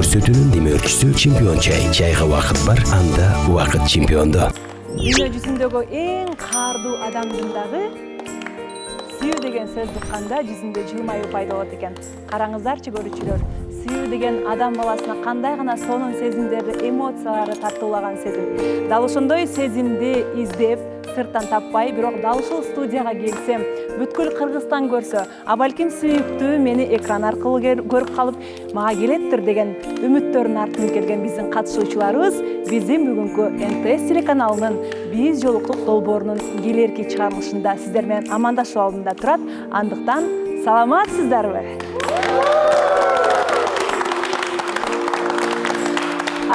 көрсөтүүнүн демөөрчүсү чемпион чай. Чайга убакыт бар, анда убакыт чемпиондо. Дүйнө жүзүндөгү эң каардуу адамдын дагы сүйүү деген сөздү укканда жүзүндө жылмаюу пайда болот экен. Караңыздарчы көрүүчүлөр, сүйүү деген адам баласына кандай гана сонун сезимдерди, эмоцияларды тартуулаган сезим. Дал ошондой сезимди издеп, сырттан таппай, бирок дал ушул студияга келсем, бүткүл Кыргызстан көрсө, а балким сүйүктүү мени экран аркылуу көрүп калып, мага келеттир деген үмүттөрүнүн артынан келген биздин катышуучуларыбыз биздин бүгүнкү НТС телеканалынын биз жолуктук долбоорунун келерки чыгарылышында сиздер менен амандашуу алдында турат. Андыктан саламатсыздарбы?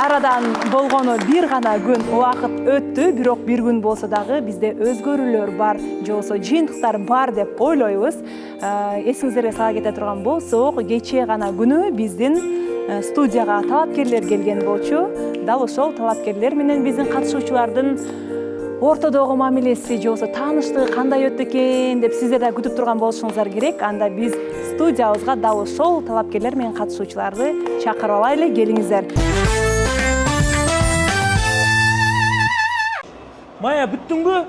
Арадан болгону бир гана күн убакыт өттү, бирок бир күн болсо дагы бизде өзгөрүүлөр бар, же болбосо жыйынтыктар бар деп ойлойбуз. Эсиңиздерге сала кете турган болсок, кечээ гана күнү биздин студияга талапкерлер келген болчу. Дал ошол талапкерлер менен биздин катышуучулардын ортодогу мамилеси, же болбосо тааныштыгы кандай өттү экен деп сиздер да күтүп турган болушуңуздар керек. Анда биз студиябызга дал ошол талапкерлер менен катышуучуларды чакырып алайлы, келиңиздер. Мая, бүттүңбү?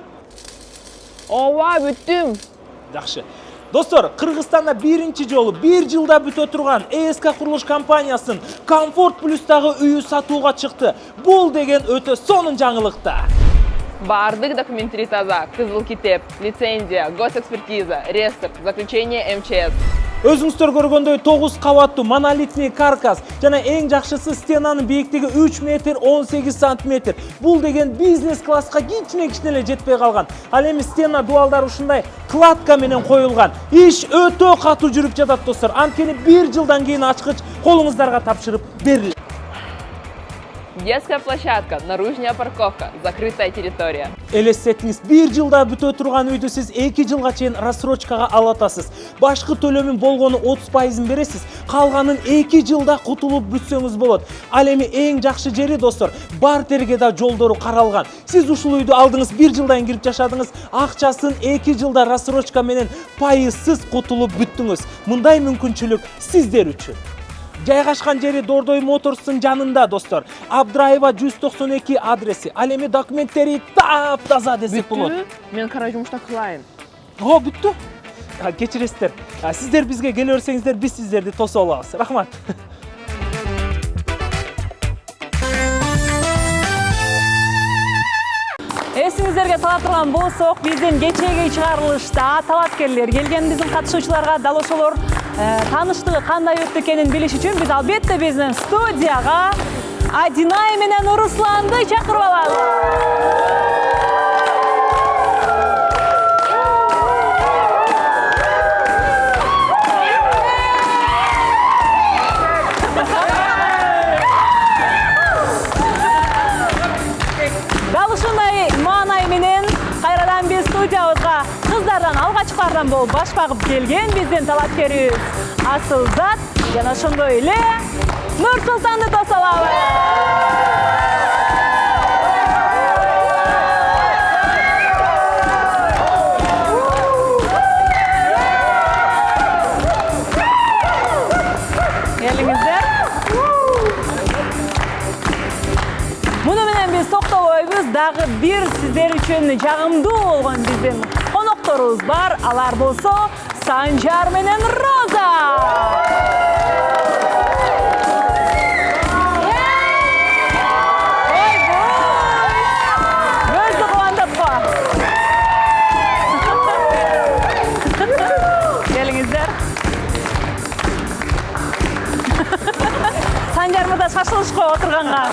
Ооба, бүттүм. Жакшы. Достор, Кыргызстанда биринчи жолу 1 жылда бүтө турган ЭСК курулуш компаниясынын Комфорт Плюстагы үйү сатууга чыкты. Бул деген өтө сонун жаңылык да. Бардык документтери таза, кызыл китеп, лицензия, госэкспертиза, рецепт, заключение МЧС. Өзүңүздөр көргөндөй 9 кабаттуу монолитный каркас жана эң жакшысы стенанын бийиктиги 3 метр 18 сантиметр. Бул деген бизнес класска кичине эле жетпей калган. Ал эми стена дуалдары ушундай кладка менен коюлган. Иш өтө катуу жүрүп жатат, достор. Анткени 1 жылдан кийин ачкыч колуңуздарга тапшырып берилет. Детская площадка, наружная парковка, закрытая территория. Элестетиңиз, 1 жылда бүтө турган үйдү сиз 2 жылга чейин рассрочкага ала атасыз. Башкы төлөмүн болгону 30% бересиз, калганын 2 жылда кутулуп бүтсөңүз болот. Ал эми эң жакшы жери, достор, бартерге да жолдору каралган. Сиз ушул үйдү алдыңыз, 1 жылдан кирип жашадыңыз, акчасын 2 жылда рассрочка менен пайызсыз кутулуп бүттүңүз. Мындай мүмкүнчүлүк сиздер үчүн. Жайгашкан жери Дордой Моторстун жанында, достор. Абдраева 192 адреси. Ал эми документтери таап-таза десек болот. Мен кара жумушта кылайын. О, бүттү. Кечиресиздер. Сиздер бизге келе берсеңиздер, биз сиздерди тосуп алабыз. Рахмат. Эсиңиздерге сала турган болсок, биздин кечээги чыгарылышта талапкерлер келген биздин катышуучуларга дал ошолор тааныштыгы кандай өттү экенин билиш үчүн биз албетте биздин студияга Адинай менен Русланды чакырып алабыз. Дал ушундай маанай менен кайрадан биз студиябызга кыздардан алгачкылардан болуп баш багып келген биздин талапкерибиз Асылзат жана ошондой эле Нурсултанды тосуп алабыз. Келиңиздер. Муну менен биз токтолбойбуз. Дагы бир сиздер үчүн жагымдуу болгон биздин конокторубуз бар. Алар болсо Санжар менен Роза. Көздү кубандатпа. Келиңиздер. Санжар мырза шашылышко отурганга.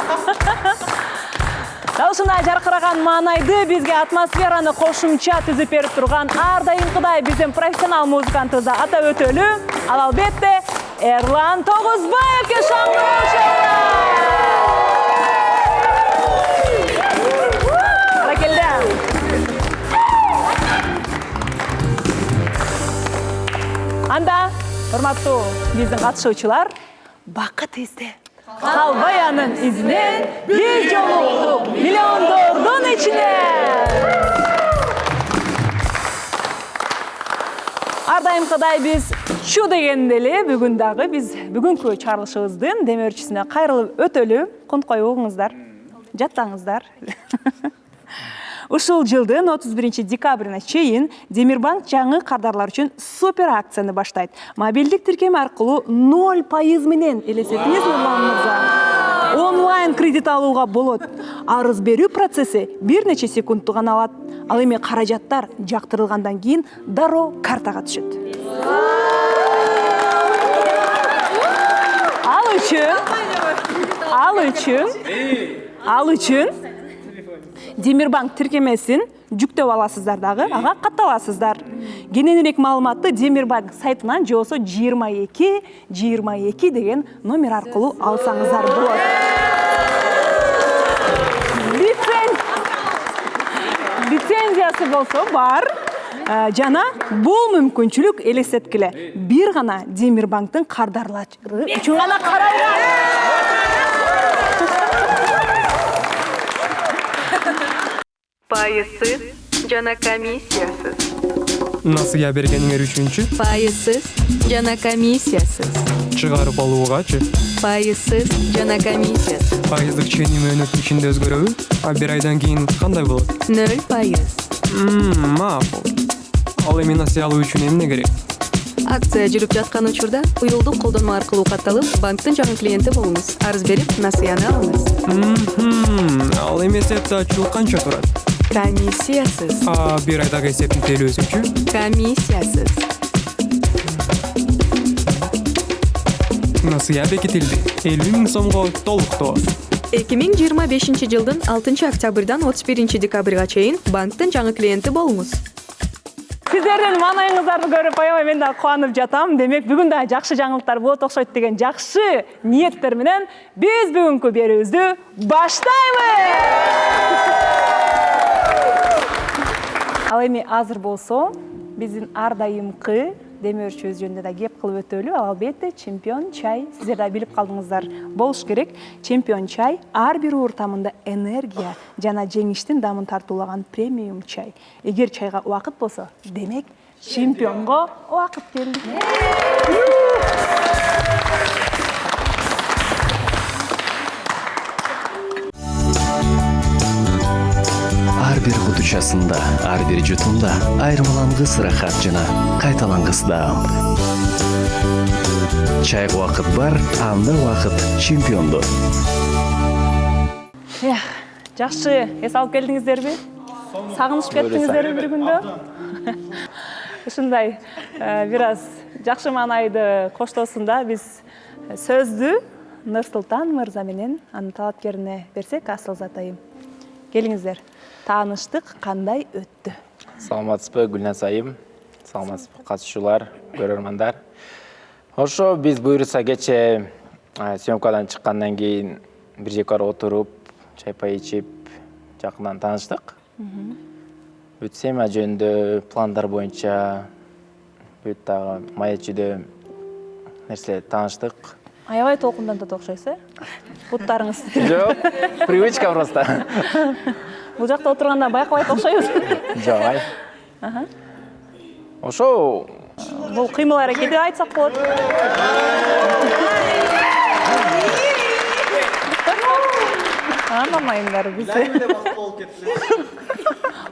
Дал ушундай жаркыраган маанайды бизге атмосфераны кошумча түзүп берип турган ар дайымкыдай биздин профессионал музыкантыбызды атап өтөлү. Ал албетте Эрлан Тогузбаевке шаңдыруу. Баракелде. Анда, урматтуу биздин катышуучулар, бакыт изде. Калбай анын изинен биз жолуктук миллиондордун ичинен. Ар дайымкыдай биз чу дегенде эле бүгүн дагы биз бүгүнкү чыгарылышыбыздын демөөрчүсүнө кайрылып өтөлү. Конткой угуңуздар, жаттаңыздар. Ушул жылдын 31 декабрына чейин Демирбанк жаңы кардарлар үчүн супер акцияны баштайт. Мобилдик тиркеме аркылуу 0% менен элестетиңиз Нурлан мырза. Онлайн кредит алууга болот. Арыз берүү процесси бир нече секундту гана алат. Ал эми каражаттар жактырылгандан кийин дароо картага түшөт. Ал үчүн Демирбанк тиркемесин жүктөп аласыздар дагы, ага катталасыздар. Кененирээк маалыматты Демирбанк сайтынан же болбосо 22 деген номер аркылуу алсаңыздар болот. Лицензиясы болсо бар. Жана бул мүмкүнчүлүк элестеткиле. Бир гана Демирбанктын кардарлары үчүн гана каралган. Пайызсыз жана комиссиясыз. Насыя бергениңер үчүнчү? Пайызсыз жана комиссиясыз. Чыгарып алуугачы? Пайызсыз жана комиссиясыз. Пайыздык ченеми өнөктүн ичинде өзгөрөбү? А бир айдан кийин кандай болот? 0%. Макул. Ал эми насыя алуу үчүн эмне керек? Акция жүрүп жаткан учурда уюлдук колдонма аркылуу катталып, банктын жаңы клиенти болуңуз. Арыз берип, насыяны алыңыз. Ал эми эсепти ачуу канча турат? Комиссиясыз. А бир айдагы эсептин төлөөсүчү? Комиссиясыз. Насыя бекитилди. 50 000 сомго толуктоо. 2025 жылдын 6 октябрдан 31 декабрга чейин банктын жаңы клиенти болуңуз. Сиздердин маанайыңыздарды көрүп аябай мен да кубанып жатам. Демек бүгүн да жакшы жаңылыктар болот окшойт деген жакшы ниеттер менен биз бүгүнкү берүүбүздү баштайбыз. Ал эми азыр болсо биздин ар дайымкы демөөрчүбүз жөнүндө да кеп кылып өтөлү. Ал албетте чемпион чай. Сиздер да билип калдыңыздар болуш керек. Чемпион чай ар бир ууртамында энергия жана жеңиштин дамын тартуулаган премиум чай. Эгер чайга убакыт болсо, демек чемпионго убакыт келди. Ар бир кутучасында, ар бир жутумда айырмалангыс рахат жана кайталангыс даам. Чайга убакыт бар, анда убакыт чемпиондо. Жакшы эс алып келдиңиздерби? Сагынышып кеттиңиздерби бир күндө? Ушундай бир аз жакшы маанайды коштоосунда биз сөздү Нурсултан мырза менен анын талапкерине берсек, Асылзат айым. Келиңиздер. Тааныштык кандай өттү? Саламатсызбы, Гүлназ айым. Саламатсызбы, катышуучулар, көрөрмандар. Ошо биз буюрса кече съемкадан чыккандан кийин бир жекар отуруп, чай-пай ичип, жакындан тааныштык. Бүт сема жөнүндө пландар боюнча бүт дагы маячүдө нерселер тааныштык. Аябай толкундантат окшойсуз, э? Буттарыңыз. Жок, привычка просто. Бул жакта отурганда байкабайт окшойбуз. Жок, ай. Ошо Бул кыймыл аракети айтсак болот. Анамайыңдар биз.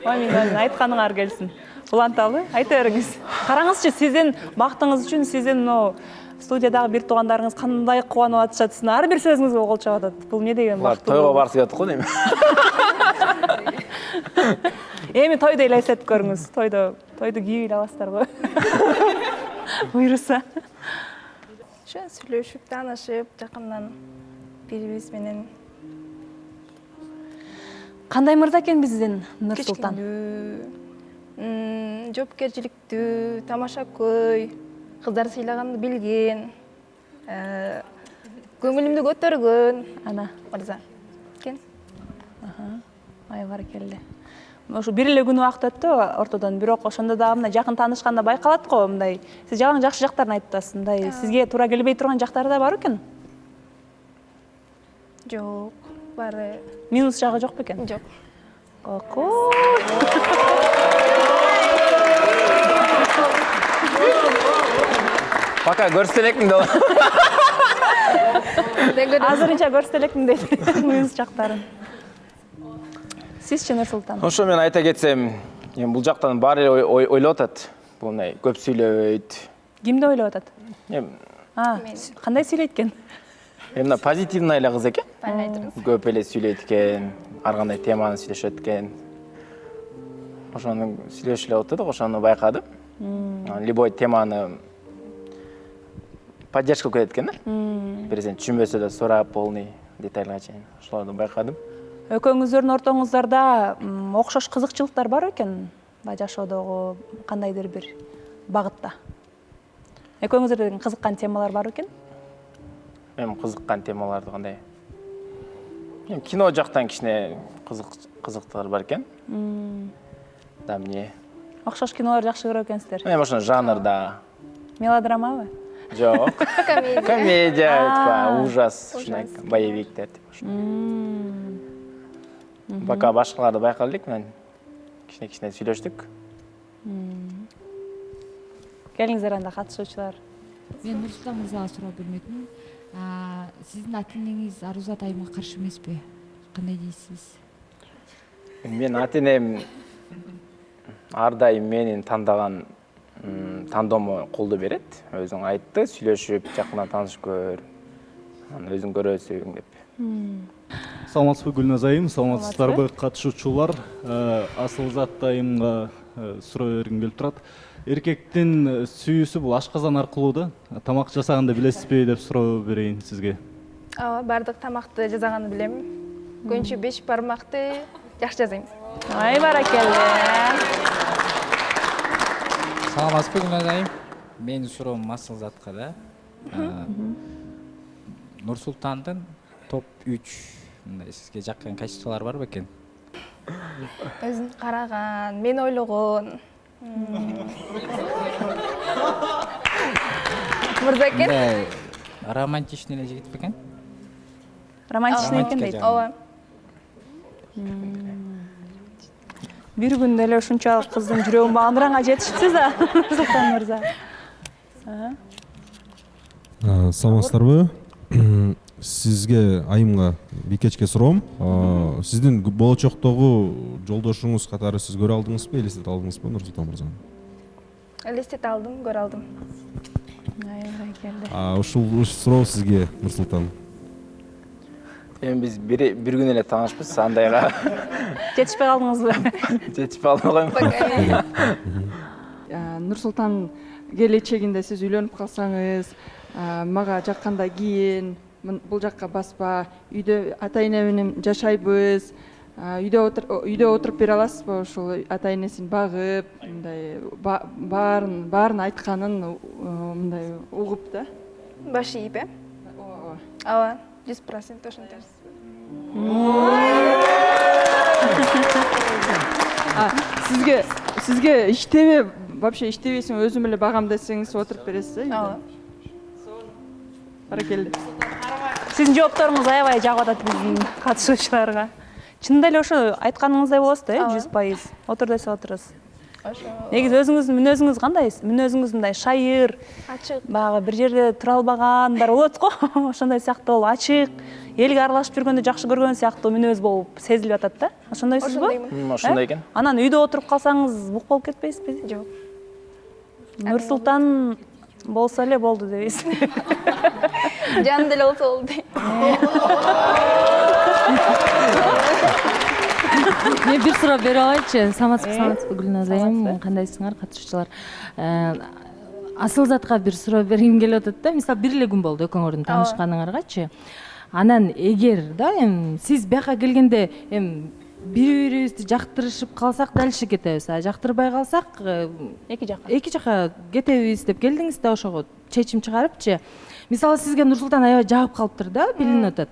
Менин айтканыңар келсин. Уланталы, айта бериңиз. Караңызчы, сиздин бактыңыз үчүн сиздин студиядагы бир туугандарыңыз кандай кубанып атышат, сиздин ар бир сөзүңүзгө кол чабып атат. Бул не деген бактуу. Тойго барсы жатык го эми. Эми тойду элестетип көрүңүз. Тойду кийип аласыздар го. Буйруса. Сүйлөшүп, таанышып, жакындан бири-бириз менен. Кандай мырза экен биздин Нурсултан? Жоопкерчиликтүү, тамашакөй, кыздар сыйлаганды билген, көңүлүмдү көтөргөн Ана мырза экен. Аябай келди. Ошо бир эле күн убакыт өттү ортодон, бирок ошондо дагы мына жакын таанышканда байкалат го, мындай. Сиз жагың жакшы жактарын айтып атасыз, мындай. Сизге туура келбей турган жактары да бар экен? Жок, бары. Минус жагы жок бекен? Жок. Пока көрсөтелектин да. Азырынча көрсөтөлөкмүн дейт мүйүз жактарын. Сизчи Нурсултан? Ошо мен айта кетсем, эми бул жактан баары эле ойлоп атат. Бул мындай көп сүйлөбөйт. Кимди ойлоп атат? Эми Кандай сүйлөйт экен? мына позитивный эле кыз экен. Байлайдырыз. Көп эле сүйлөйт экен, ар кандай теманы сүйлөшөт экен. Ошону сүйлөшүп эле отурдук, ошону байкадым. Любой теманы поддержка көрөт экен да. Биринен түшүнбөсө да сурап полный детальга чейин. Ошолорду байкадым. Экөөңүздөрдүн ортоңуздарда окшош кызыкчылыктар бар экен жашоодогу кандайдыр бир багытта. Экөөңүздөрдөн кызыккан темалар бар экен? Мен кызыккан темаларды кандай? Мен кино жактан кичине кызыктар бар экен. Да эмне? Окшош кинолор жакшы көрөт экенсиздер. Мен ошол жанрда. Мелодрамабы? Жок. Комедия. Комедия, ужас, ушундай боевиктер деп ошо. Пока башкаларды байкап элек, мен кичине сүйлөштүк. Келиңиздер анда катышуучулар. Мен Нурсултан мырзага суроо бермекмин. Сиздин ата-энеңиз Арузат айымга каршы эмеспи? Кандай дейсиз? Мен ата-энем ар дайым менин тандаган тандоому колдоо берет. Өзүң айтты, сүйлөшүп, жакындан таанышып көр. Өзүң көрөсүң деп. Саламатсызбы Гүлназ айым, саламатсыздарбы катышуучулар. Асылзат айымга суроо бергим келип турат. Эркектин сүйүүсү бул ашказан аркылуу да. Тамак жасаганды билесизби деп суроо берейин сизге. Ооба, бардык тамакты жасаганды билем. Көбүнчө 5 бармакты жакшы жасайм. Ай баракелде. Саламатсызбы Гүлназ айым. Менин суроом Асылзатка да. Нурсултандын топ 3 мындай сизге жаккан качестволор бар бекен? Өзүн караган, мен ойлогон. Мырза экен? Романтичный эле жигит бекен? Романтичный экен дейт. Ооба. Бир күндө эле ушунчалык кыздын жүрөгүн багындырганга жетишипсиз да, Нурсултан мырза. Саламатсыздарбы? Сизге айымга бикечке суроом. Сиздин болочоктогу жолдошуңуз катары сиз көрө алдыңызбы, элестете алдыңызбы Нурсултан мырзаны? Элестете алдым, көрө алдым. Ушул суроо сизге Нурсултан. Эми биз бир күн эле таанышпыз, андайга. Жетишпей калдыңызбы? Жетишпей алдым койм. Нурсултан келечегинде сиз үйлөнүп калсаңыз, мага жаккандай кийин, бул жакка баспа, үйдө ата-эне менен жашайбыз. Үйдө отуруп бере аласызбы? Ошол ата-энесин багып, мындай баарын айтканын мындай угуп да. Башы ийип, э? Ооба, 100% ошентебиз. Сизге иштебе, вообще иштебесең өзүм эле багам десеңиз отуруп бересиз, э? Ооба. Баракелде. Сиздин жоопторуңуз аябай жагып атат биздин катышуучуларга. Чындап эле ошо айтканыңыздай болосуз да, 100%. Отур десе отурасыз. Негизи өзүңүздүн мүнөзүңүз кандай? Мүнөзүңүз мындай шайыр, ачык. Багы бир жерде тура албагандар болот го, ошондой сыяктуу болуп, ачык, элге аралашып жүргөндө жакшы көргөн сыяктуу мүнөз болуп сезилип атат да. Ошондойсузбу? Ошондой экен. Анан үйдө отуруп калсаңыз бук болуп кетпейсизби? Жок. Нурсултан болсо эле болду дебейсиз. Жанында эле болсо болду. Мен бир суроо бере алайынчы. Саламатсызбы Гүлназ айым, кандайсыңар катышуучулар? Асылзатка бир суроо бергим келип атат да. Мисалы бир эле күн болду экөөңөрдүн таанышканыңаргачы. Анан эгер да сиз бияка келгенде бири-бирибизди жактырышып калсак дальше кетебиз, жактырбай калсак эки жака кетебиз деп келдиңиз да, ошого чечим чыгарыпчы. Мисалы сизге Нурсултан аябай жагып калыптыр да, билинип атат.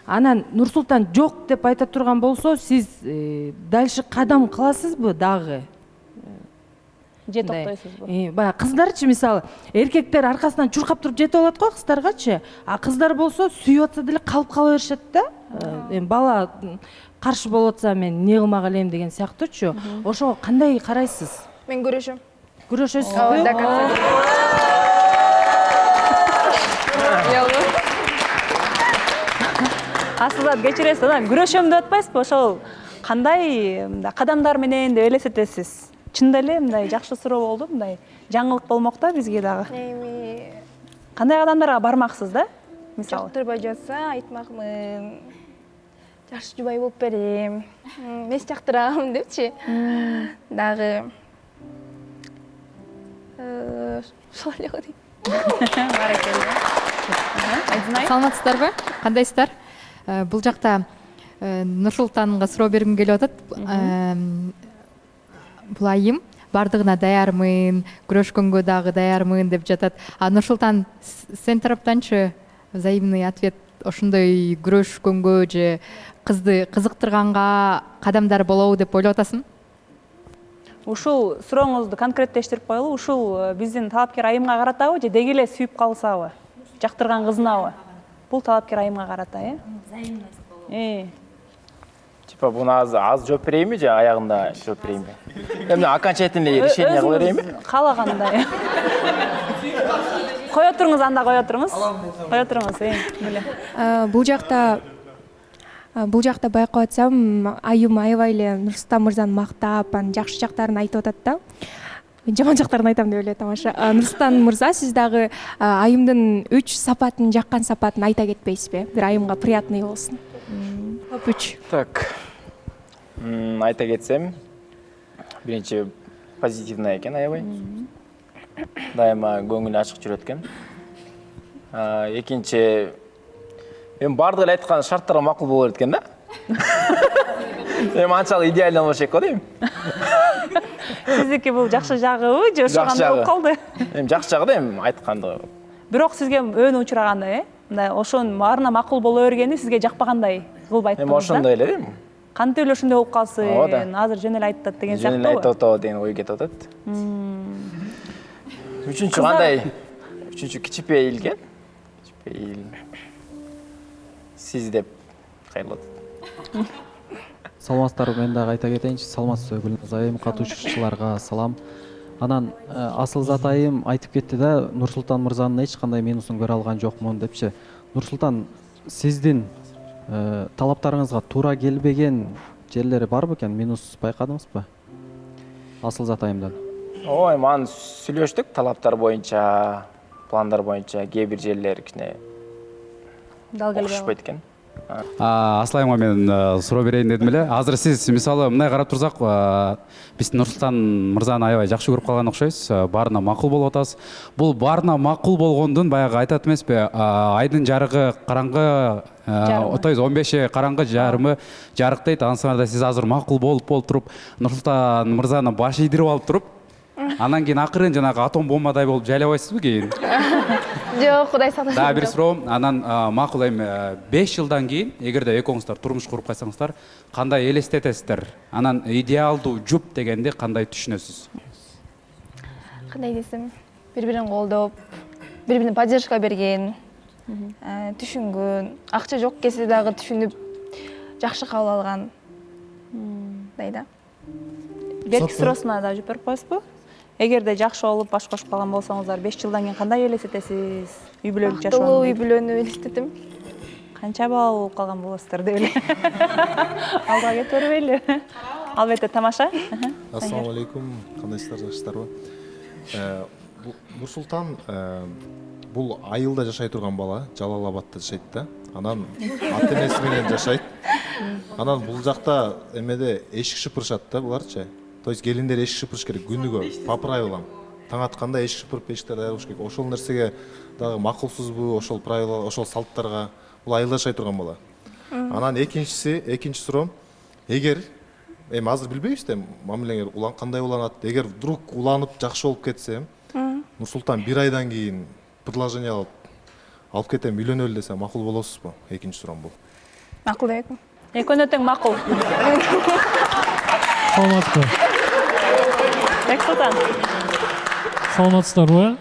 Анан Нурсултан жок деп айта турган болсо, сиз дальше кадам кыласызбы дагы? Же токтойсузбу? Баягы кыздарчы мисалы, эркектер аркасынан чуркап туруп жетип алат го кыздаргачы, а кыздар болсо сүйүп атса деле калып кала беришет да. Бала каршы болуп атса мен эмне кылмак элем деген сыяктуучу. Ошого кандай карайсыз? Мен күрөшөм. Күрөшөсүзбү? Асылзат кечиресиз, анан күрөшөм деп атпайсызбы? Ошол кандай мындай кадамдар менен деп элестетесиз? Чында эле мындай жакшы суроо болду, мындай жаңылык болмок да бизге дагы. Эми Кандай кадамдарга бармаксыз да? Мисалы. жактырбай жатса айтмакмын. Жакшы жубай болуп берем. Мен жактырам депчи. Дагы ошол эле го дейм. Баракелде. Айдынай. Саламатсыздарбы? Кандайсыздар? Бул жакта Нурсултанга суроо бергим келип атат. Бул айым бардыгына даярмын, күрөшкөнгө дагы даярмын деп жатат. Нурсултан, сен тараптанчы взаимный ответ ошондой күрөшкөнгө же кызды кызыктырганга кадамдар болобу деп ойлоп атасың? Ушул сурооңузду конкреттештирип коелу. Ушул биздин талапкер айымга каратабы же деги эле сүйүп калсабы? Жактырган кызынабы? Бул талапкер айымга карата, взаимность. Типа буну аз жооп берейинби же аягында жооп берейинби? Эми окончательный решение кыла берейинби? Каалагандай. Кое туруңуз, анда кое туруңуз. Кое туруңуз, миле. Бул жакта байкап атсам, айым аябай эле Нурсултан мырзаны мактап, анын жакшы жактарын айтып атат да. Мен жаман жактарын айтам деп эле тамаша. Нурсултан мырза, сиз дагы айымдын 3 сапатын, жаккан сапатын айта кетпейсизби? Бир айымга приятный болсун. Топ 3. Так. Айта кетсем, биринчи позитивный экен аябай. Дайыма көңүлү ачык жүрөт экен. Экинчи, мен бардыгы эле айткан шарттарга макул боло берет экен да. Эми анчалык идеально болуш керек го дейм. Сиздики бул жакшы жагыбы же ошо кандай болуп калды? Эми жакшы жагы да эми айтканды. Бирок сизге өөнү учурагандай, мындай ошонун баарына макул боло бергени сизге жакпагандай кылып айттыңыз да? Эми ошондой эле дейм. Кантип эле ошондой болуп калсын? Азыр жөн эле айтып атат деген сыяктуу. Жөн эле айтып атат деген ой кетип атат. Үчүнчү кандай? Үчүнчү кичипейил экен. Кичипейил. Сиз деп кайрылып атат. Саламатсыздарбы, мен дагы айта кетейинчи. Саламатсызбы Гүлназ айым, катышуучуларга салам. Анан Асылзат айым айтып кетти да, Нурсултан мырзанын эч кандай минусун көрө алган жокмун депчи. Нурсултан, сиздин талаптарыңызга туура келбеген жерлери бар бекен? Минус байкадыңызбы? Асылзат айымдан. Ой, ман сүйлөштүк талаптар боюнча, пландар боюнча, кээ бир жерлер кичине окшошпойт экен. Асылайымга мен суроо берейин дедим эле. Азыр сиз мисалы мындай карап турсак, биз Нурсултан мырзаны аябай жакшы көрүп калган окшойбуз. Баарына макул болуп атабыз. Бул баарына макул болгондун баягы айтат эмеспи? Айдын жарыгы караңгы, то есть 15 караңгы жарымы жарыктайт. Ансыңарда сиз азыр макул болуп туруп, Нурсултан мырзаны баш ийдирип алып туруп, анан кийин акырын жанагы атом бомбадай болуп жайлабайсызбы кийин? Жок, Кудай сактасын. Дагы бир суроо, анан макул эми 5 жылдан кийин, эгерде экөөңүздөр турмуш куруп калсаңыздар, кандай элестетесиздер? Анан идеалдуу жуп дегенди кандай түшүнөсүз? Кандай десем, бири-бирин колдоп, бири-бирине поддержка берген, түшүнгөн, акча жок кезде дагы түшүнүп, жакшы кабыл алган. Мындай да. Берки суроосуна да жооп берип коесузбу? Эгерде жакшы болуп баш кошуп калган болсоңуздар, 5 жылдан кийин кандай элестетесиз? Үй бүлөлүк жашоону? Үй бүлөнү элестетем. Канча бала болуп калган болосуздар деп эле. Алга кетип бербейли? Албетте тамаша. Ассаламу алейкум, кандайсыздар, жакшысыздарбы? Нурсултан бул айылда жашай турган бала, Жалал Абадта жашайт да. Анан ата энеси менен жашайт. Анан бул жакта эмеде эшик шыпырышат да буларчы. То есть келиндер эшик шыпырыш керек күнүгө, по правилам. Таң атканда эшик шыпырып эшиктерди даярдаш керек. Ошол нерсеге дагы макулсузбу, ошол правила, ошол салттарга? Бул айылда жашай турган бала. Анан экинчи суроом, эгер эми азыр билбейбиз да, мамилеңер кандай уланат. Эгер вдруг уланып жакшы болуп кетсе, Нурсултан 1 айдан кийин предложение алып кетем, үйлөнөлү десе макул болосузбу? Экинчи суроом бул. Макул дейм. Экөөнө тең макул. Саламатсызбы. Бексултан. Саламатсыздарбы?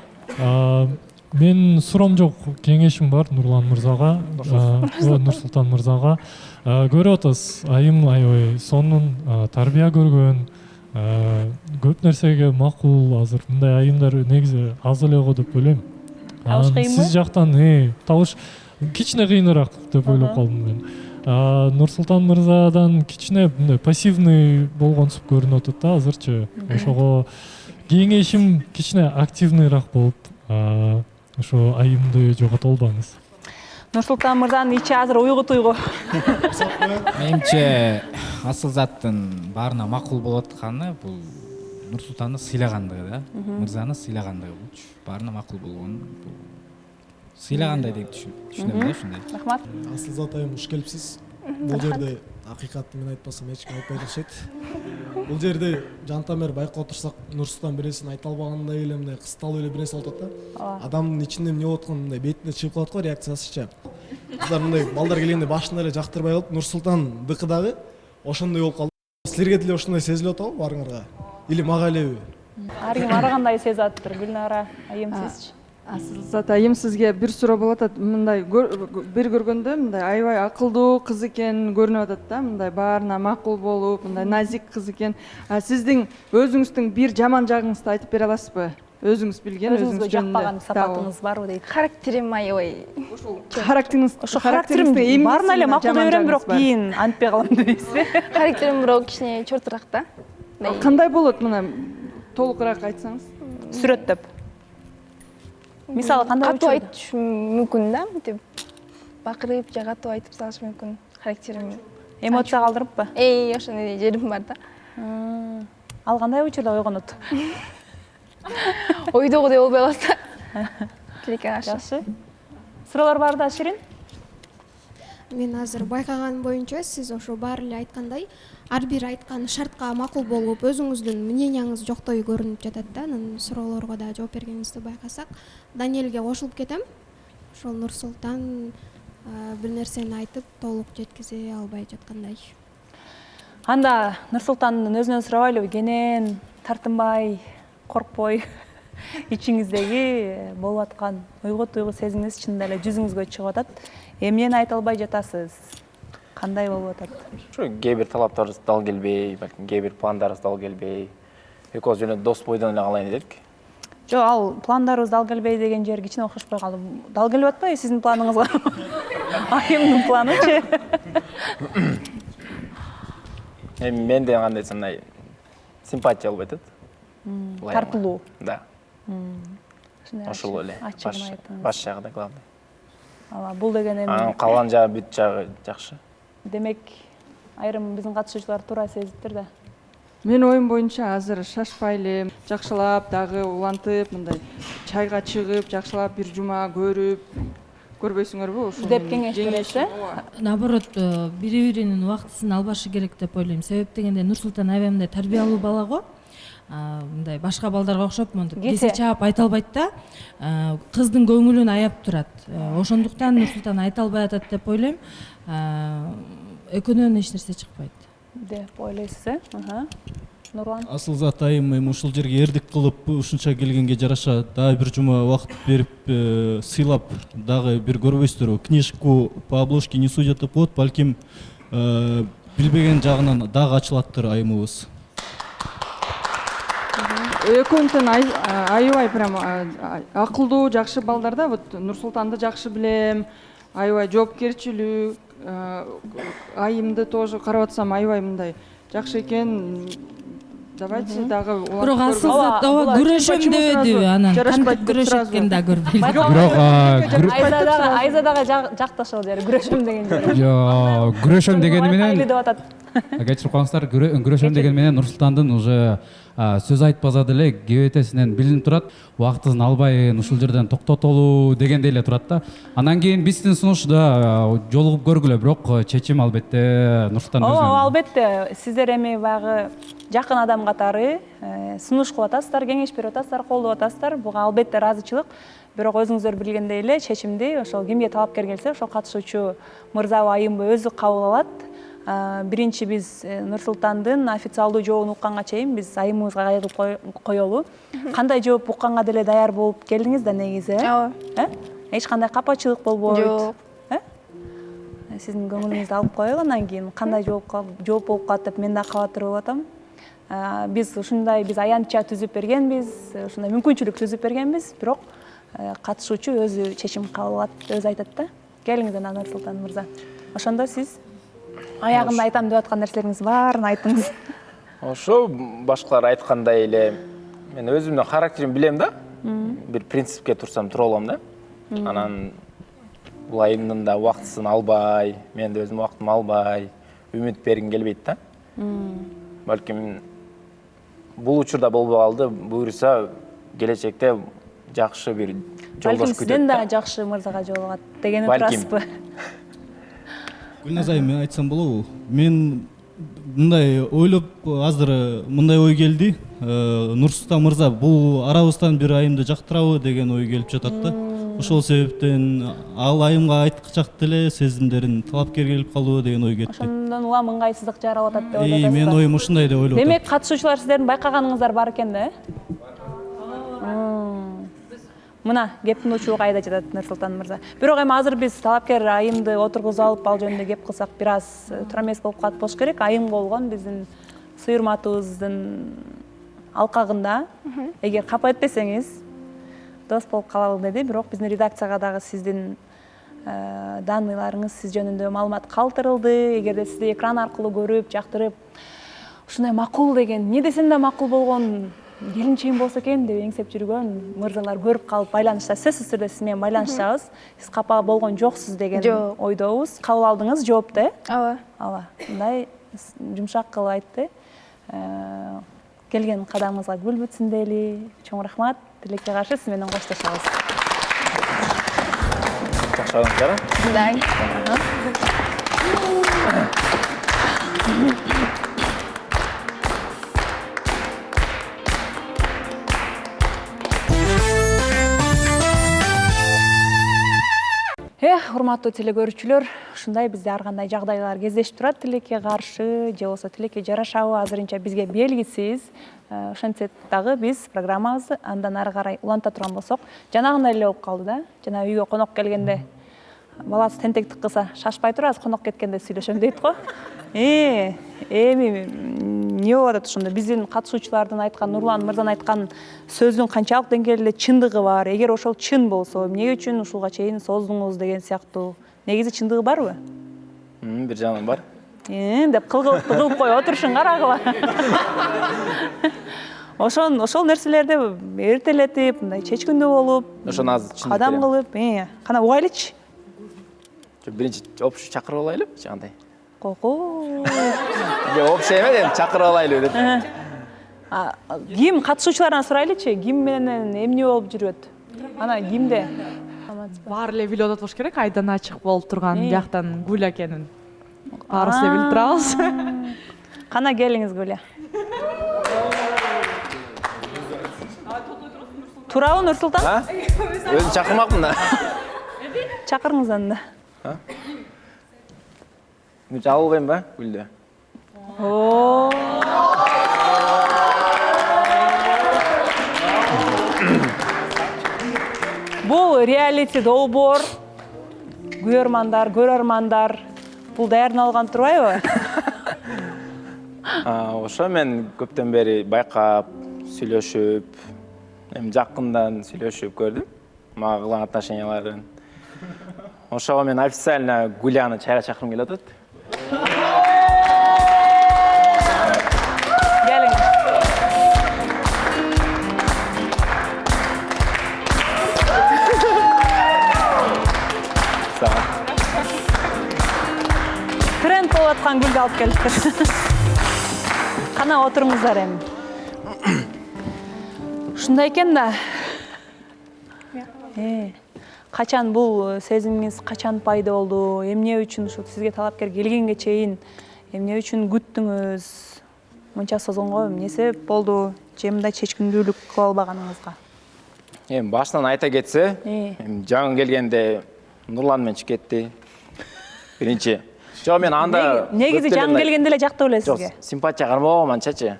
Мен суроом жок, кеңешим бар Нурлан мырзага, Нурсултан мырзага. Көрүп атасыз, айым аябай сонун тарбия көргөн, көп нерсеге макул. Азыр мындай айымдар негизи аз эле го деп ойлойм. Сиз жактан табыш кичине кыйыныраак деп ойлоп калдым мен. Нурсултан мырзадан кичине мындай пассивный болгонсуп көрүнүп атат да азырчы. Ошого кеңешим кичине активныйраак болуп, ошо айымды жогото албаңыз. Нурсултан мырзанын ичи азыр уйгу. Менимче Асылзаттын баарына макул болуп атканы бул Нурсултанды сыйлагандыгы да, мырзаны сыйлагандыгы болчу. Баарына макул болгон сыйлагандай деп түшүнөм да ушундай. Рахмат. Асылзат айым уш келипсиз. Бул жерде акыйкатты мен айтпасам эч ким айтпай турушат. Бул жерде жантамер байкап отурсак Нурсултан бир нерсени айта албагандай эле мындай кысталып эле бир нерсе болуп атат да. Адамдын ичинде эмне болуп атканын мындай бетине чыгып калат го реакциясыча. Кыздар мындай балдар келгенде башында эле жактырбай калып, Нурсултандыкы дагы ошондой болуп калды. Силерге деле ошондой сезилип атабы баарыңарга? Или мага элеби? Ар ким ар кандай сезип атыптыр. Гүлнара айым сизчи? Асылзат айым сизге бир суроо болуп атат. Мындай бир көргөндө мындай аябай акылдуу кыз экен көрүнүп атат да. Мындай баарына макул болуп, мындай назик кыз экен. Сиздин өзүңүздүн бир жаман жагыңызды айтып бере аласызбы? Өзүңүз билген, өзүңүз жакпаган сапатыңыз барбы дейт. Характерим аябай. Характерим баарына эле макул берем, бирок кийин антпай калам дейсизби? Характерим бирок кичине чортураак да. Кандай болот мына толугураак айтсаңыз? Сүрөттөп. Мисалы кандай катуу айтыш мүмкүн да, мынтип бакырып же катуу айтып салыш мүмкүн. Характерим эмоция калтырыппы? Ошондой жерим бар да. Ал кандай учурда ойгонот? Ойдогудай болбой калса. Тилекке каршы. Жакшы. Суроолор бар да, Ширин? Мен азыр байкаган боюнча сиз ошо баары эле айткандай, ар бир айткан шартка макул болуп, өзүңүздүн мненияңыз жоктой көрүнүп жатат да. Анан суроолорго да жооп бергениңизди байкасак, Даниэлге кошулуп кетем. Ошол Нурсултан бир нерсени айтып толук жеткизе албай жаткандай. Анда Нурсултандын өзүнөн сурабайлыбы? Кенен, тартынбай, коркпой, ичиңиздеги болуп аткан уйгу сезимиңиз чынында эле жүзүңүзгө чыгып атат. Эмнени айта албай жатасыз? Кандай болуп атат? Ушу кээ бир талаптарыбыз дал келбей, балким кээ бир пландарыбыз дал келбей. Экөөбүз жөн дос бойдон эле калайын дедик. Жок, ал пландарыбыз дал келбей деген жери кичине окшошпой калды. Дал келип атпайбы сиздин планыңызга? Айымдын планычы? Менде кандай десем, мындай симпатия болбой атат. Тартылуу. Да. Ошол эле. Баш жагы да главный. Бул деген эми калган жагы бүт жагы жакшы. Демек, айрым биздин катышуучулар туура сезиптир да. Менин оюм боюнча азыр шашпай эле, жакшылап дагы улантып, мындай чайга чыгып, жакшылап бир жума көрүп, көрбөйсүңөрбү ошо? Деп кеңеш бересиз? Наоборот, бири-биринин убактысын албашы керек деп ойлойм. Себеп дегенде Нурсултан аябай мындай тарбиялуу бала го. Мындай башка балдарга окшоп монтип кесе чаап айта албайт да. Кыздын көңүлүн аяп турат. Ошондуктан Нурсултан айта албай атат деп ойлойм. Экөөнөн эч нерсе чыкпайт деп ойлойсуз, Нурлан? Асылзат айым эми ушул жерге эрдик кылып ушунча келгенге жараша дагы бир жума убакыт берип сыйлап дагы бир көрбөйсүздөрбү? Книжку по обложке не судят деп коет, балким билбеген жагынан дагы ачылаттыр айымыбыз. Экөөнтөн аябай прям акылдуу, жакшы балдар да. Вот Нурсултанды жакшы билем, аябай жоопкерчилүү, айымды тоже карап атсам аябай мындай жакшы экен. Давайте дагы улантып. Бирок Асылзат ооба күрөшөм дебедиби? Анан кантип күрөшөткөн да көрбөйм. Айза дагы жакташыл жери күрөшөм деген жери. Жок, күрөшөм дегени менен деп атат. Кечирип коюңуздар, күрөшөм деген менен Нурсултандын уже сөз айтпаса деле кебетесинен билинип турат. Убактысын албай ушул жерден токтотолуу дегендей эле турат да. Анан кийин биздин сунушда жолугуп көргүлө, бирок чечим албетте Нурсултан өзүнүн. Ооба, албетте. Сиздер эми баягы жакын адам катары сунуш кылып атасыздар, кеңеш берип атасыздар, колдоп атасыздар. Буга албетте ыраазычылык. Бирок өзүңүздөр билгендей эле чечимди ошол кимге талапкер келсе, ошол катышуучу мырзабы айымбы өзү кабыл алат. Биринчи биз Нурсултандын официалдуу жообун укканга чейин биз айымыбызга кайгып коелу. Кандай жооп укканга деле даяр болуп келдиңиз да негизи, Ооба. Эч кандай капачылык болбойт. Жок. Сиздин көңүлүңүздү алып коелу, анан кийин кандай жооп болуп калат деп мен да кабатыр болуп атам. Биз ушундай аянтча түзүп бергенбиз, ушундай мүмкүнчүлүк түзүп бергенбиз, бирок катышуучу өзү чечим кабыл алат, өзү айтат да. Келиңиз анан Нурсултан мырза. Ошондо сиз Аягында айтам деп аткан нерселериңиз барын айтыңыз. Ошо башкалар айткандай эле мен өзүмдүн характеримди билем да. Бир принципке турсам тура алам да. Анан бул айымдын да убактысын албай, мен да өзүмдүн убактымды албай, үмүт бергим келбейт да. Балким бул учурда болбой калды, буюрса келечекте жакшы бир жолдош күтөт. Сизден да жакшы мырзага жолугат дегени турасызбы? Гүлназ айым, мен айтсам болобу? Мен мындай ойлоп азыр мындай ой келди. Нурсултан мырза бул арабыздан бир айымды жактырабы деген ой келип жатат да. Ошол себептен ал айымга айткычак деле сезимдерин талапкер келип калдыбы деген ой кетти. Ошондон улам ыңгайсыздык жаралып атат деп ойлоп атасызбы? Мен оюм ушундай деп ойлоп атам. Демек катышуучулар сиздердин байкаганыңыздар бар экен да, Мына кептин учу кайда жатат Нурсултан мырза. Бирок эми азыр биз талапкер айымды отургузуп алып ал жөнүндө кеп кылсак бир аз туура эмес болуп калат болуш керек. Айым болгон биздин сыйырматыбыздын алкагында. Эгер капа этпесеңиз дос болуп калалы деди. Бирок биздин редакцияга дагы сиздин данныйларыңыз сиз жөнүндө маалымат калтырылды. Эгерде сизди экран аркылуу көрүп, жактырып, ушундай макул деген, эмне десем да макул болгон келинчегим болсо экен деп эңсеп жүргөн мырзалар көрүп калып байланышта, сөзсүз түрдө сиз менен байланыштабыз. Сиз капа болгон жоксуз деген ойдобуз. Кабыл алдыңыз жоопты, э? Ооба. Мындай жумшак кылып айтты. Келген кадамыңызга гүл бүтсүн дейли. Чоң рахмат. Тилекке каршы сиз менен коштошобуз. Жакшы болуңуздар. Урматтуу телекөрүүчүлөр, ушундай бизде ар кандай жагдайлар кездешип турат, тилекке каршы же болбосо тилекке жарашабы азырынча бизге белгисиз. Ошентсек дагы биз программабызды андан ары карай уланта турган болсок, жанагындай эле болуп калды да. Жана үйгө конок келгенде баласы тентектик кылса, шашпай тур, аз конок кеткенде сүйлөшөм дейт го. Эми эмне болуп атат ошондо? Биздин катышуучулардын айткан, Нурлан мырзанын айткан сөздүн канчалык деңгээлде чындыгы бар? Эгер ошол чын болсо, эмне үчүн ушулга чейин создуңуз деген сыяктуу? Негизи чындыгы барбы? Бир жагынан бар. Деп кылгылыктуу кылып коюп отурушун карагыла. Ошол нерселерди эртелетип, мындай чечкиндүү болуп, ошону азыр чындык кадам кылып, кана угайлычы. Биринчи общий чакырып алайлы, жагандай. Кoko. Общий эмес, эми чакырып алайлы деп. Ким катышуучулардан сурайлычы, ким менен эмне болуп жүрөт? Ана кимде? Баары эле билип атат болуш керек, айдан ачык болуп турган жактан Гүл экенин. Баарыбыз эле билип турабыз. Кана келиңиз Гүля. Турабы Нурсултан? Өзүн чакырмакмын да. Чакырыңыз анда. Жабылбайм ба, Гүлдө? Бул реалити долбоор. Көрөрмандар, бул даярдалган турбайбы? Ошо мен көптөн бери байкап, сүйлөшүп, эми жакындан сүйлөшүп көрдүм. Мага кылган отношенияларын. Ошого мен официально Гуляны чайга чакыргым келип атат. Келиң. Тренд болуп аткан Гүлдү алып келиптир. Кана отуруңуздар эми. Ушундай экен да. Качан бул сезимиңиз качан пайда болду? Эмне үчүн ушу сизге талапкер келгенге чейин эмне үчүн күттүңүз? Мынча созгонго эмне себеп болду? Же мындай чечкиндүүлүк кыла албаганыңызга? Эми башынан айта кетсе, жаңы келгенде Нурлан менен чыгып кетти. Биринчи. Жок, мен анда негизи жаңы келгенде эле жактап эле сизге. Симпатия кармабагам анчачы.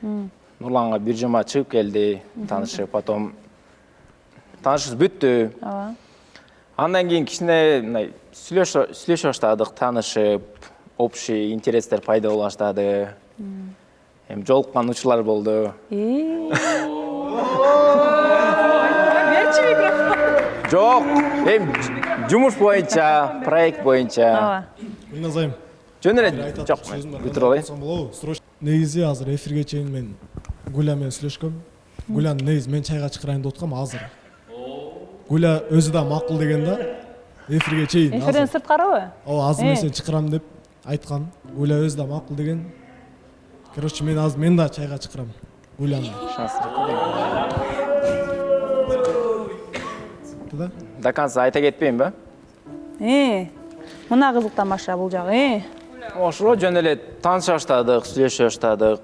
Нурланга бир жума чыгып келди, таанышып, потом таанышыбыз бүттү. Андан кийин кичине мындай сүйлөшө баштадык, таанышып, общий интерестер пайда боло баштады. Эми жолуккан учурлар болду. Берчи микрофон. Жок, эми жумуш боюнча, проект боюнча. Гүлназ айым, жөн эле жок бүтүрүп алайын. Негизи азыр эфирге чейин мен Гуля менен сүйлөшкөм. Гуляны негизи мен чайга чакырайын деп аткам азыр. Гуля өзү да макул деген да. Эфирге чейин. Эфирден сырткарабы? Ооба, азыр мен сени чакырам деп айткан. Гуля өзү да макул деген. Короче, мен азыр мен да чайга чакырам. Гуляны. До конца айта кетпейм Мына кызык тамаша бул жагы. Ошо жөн эле тааныша баштадык, сүйлөшө баштадык.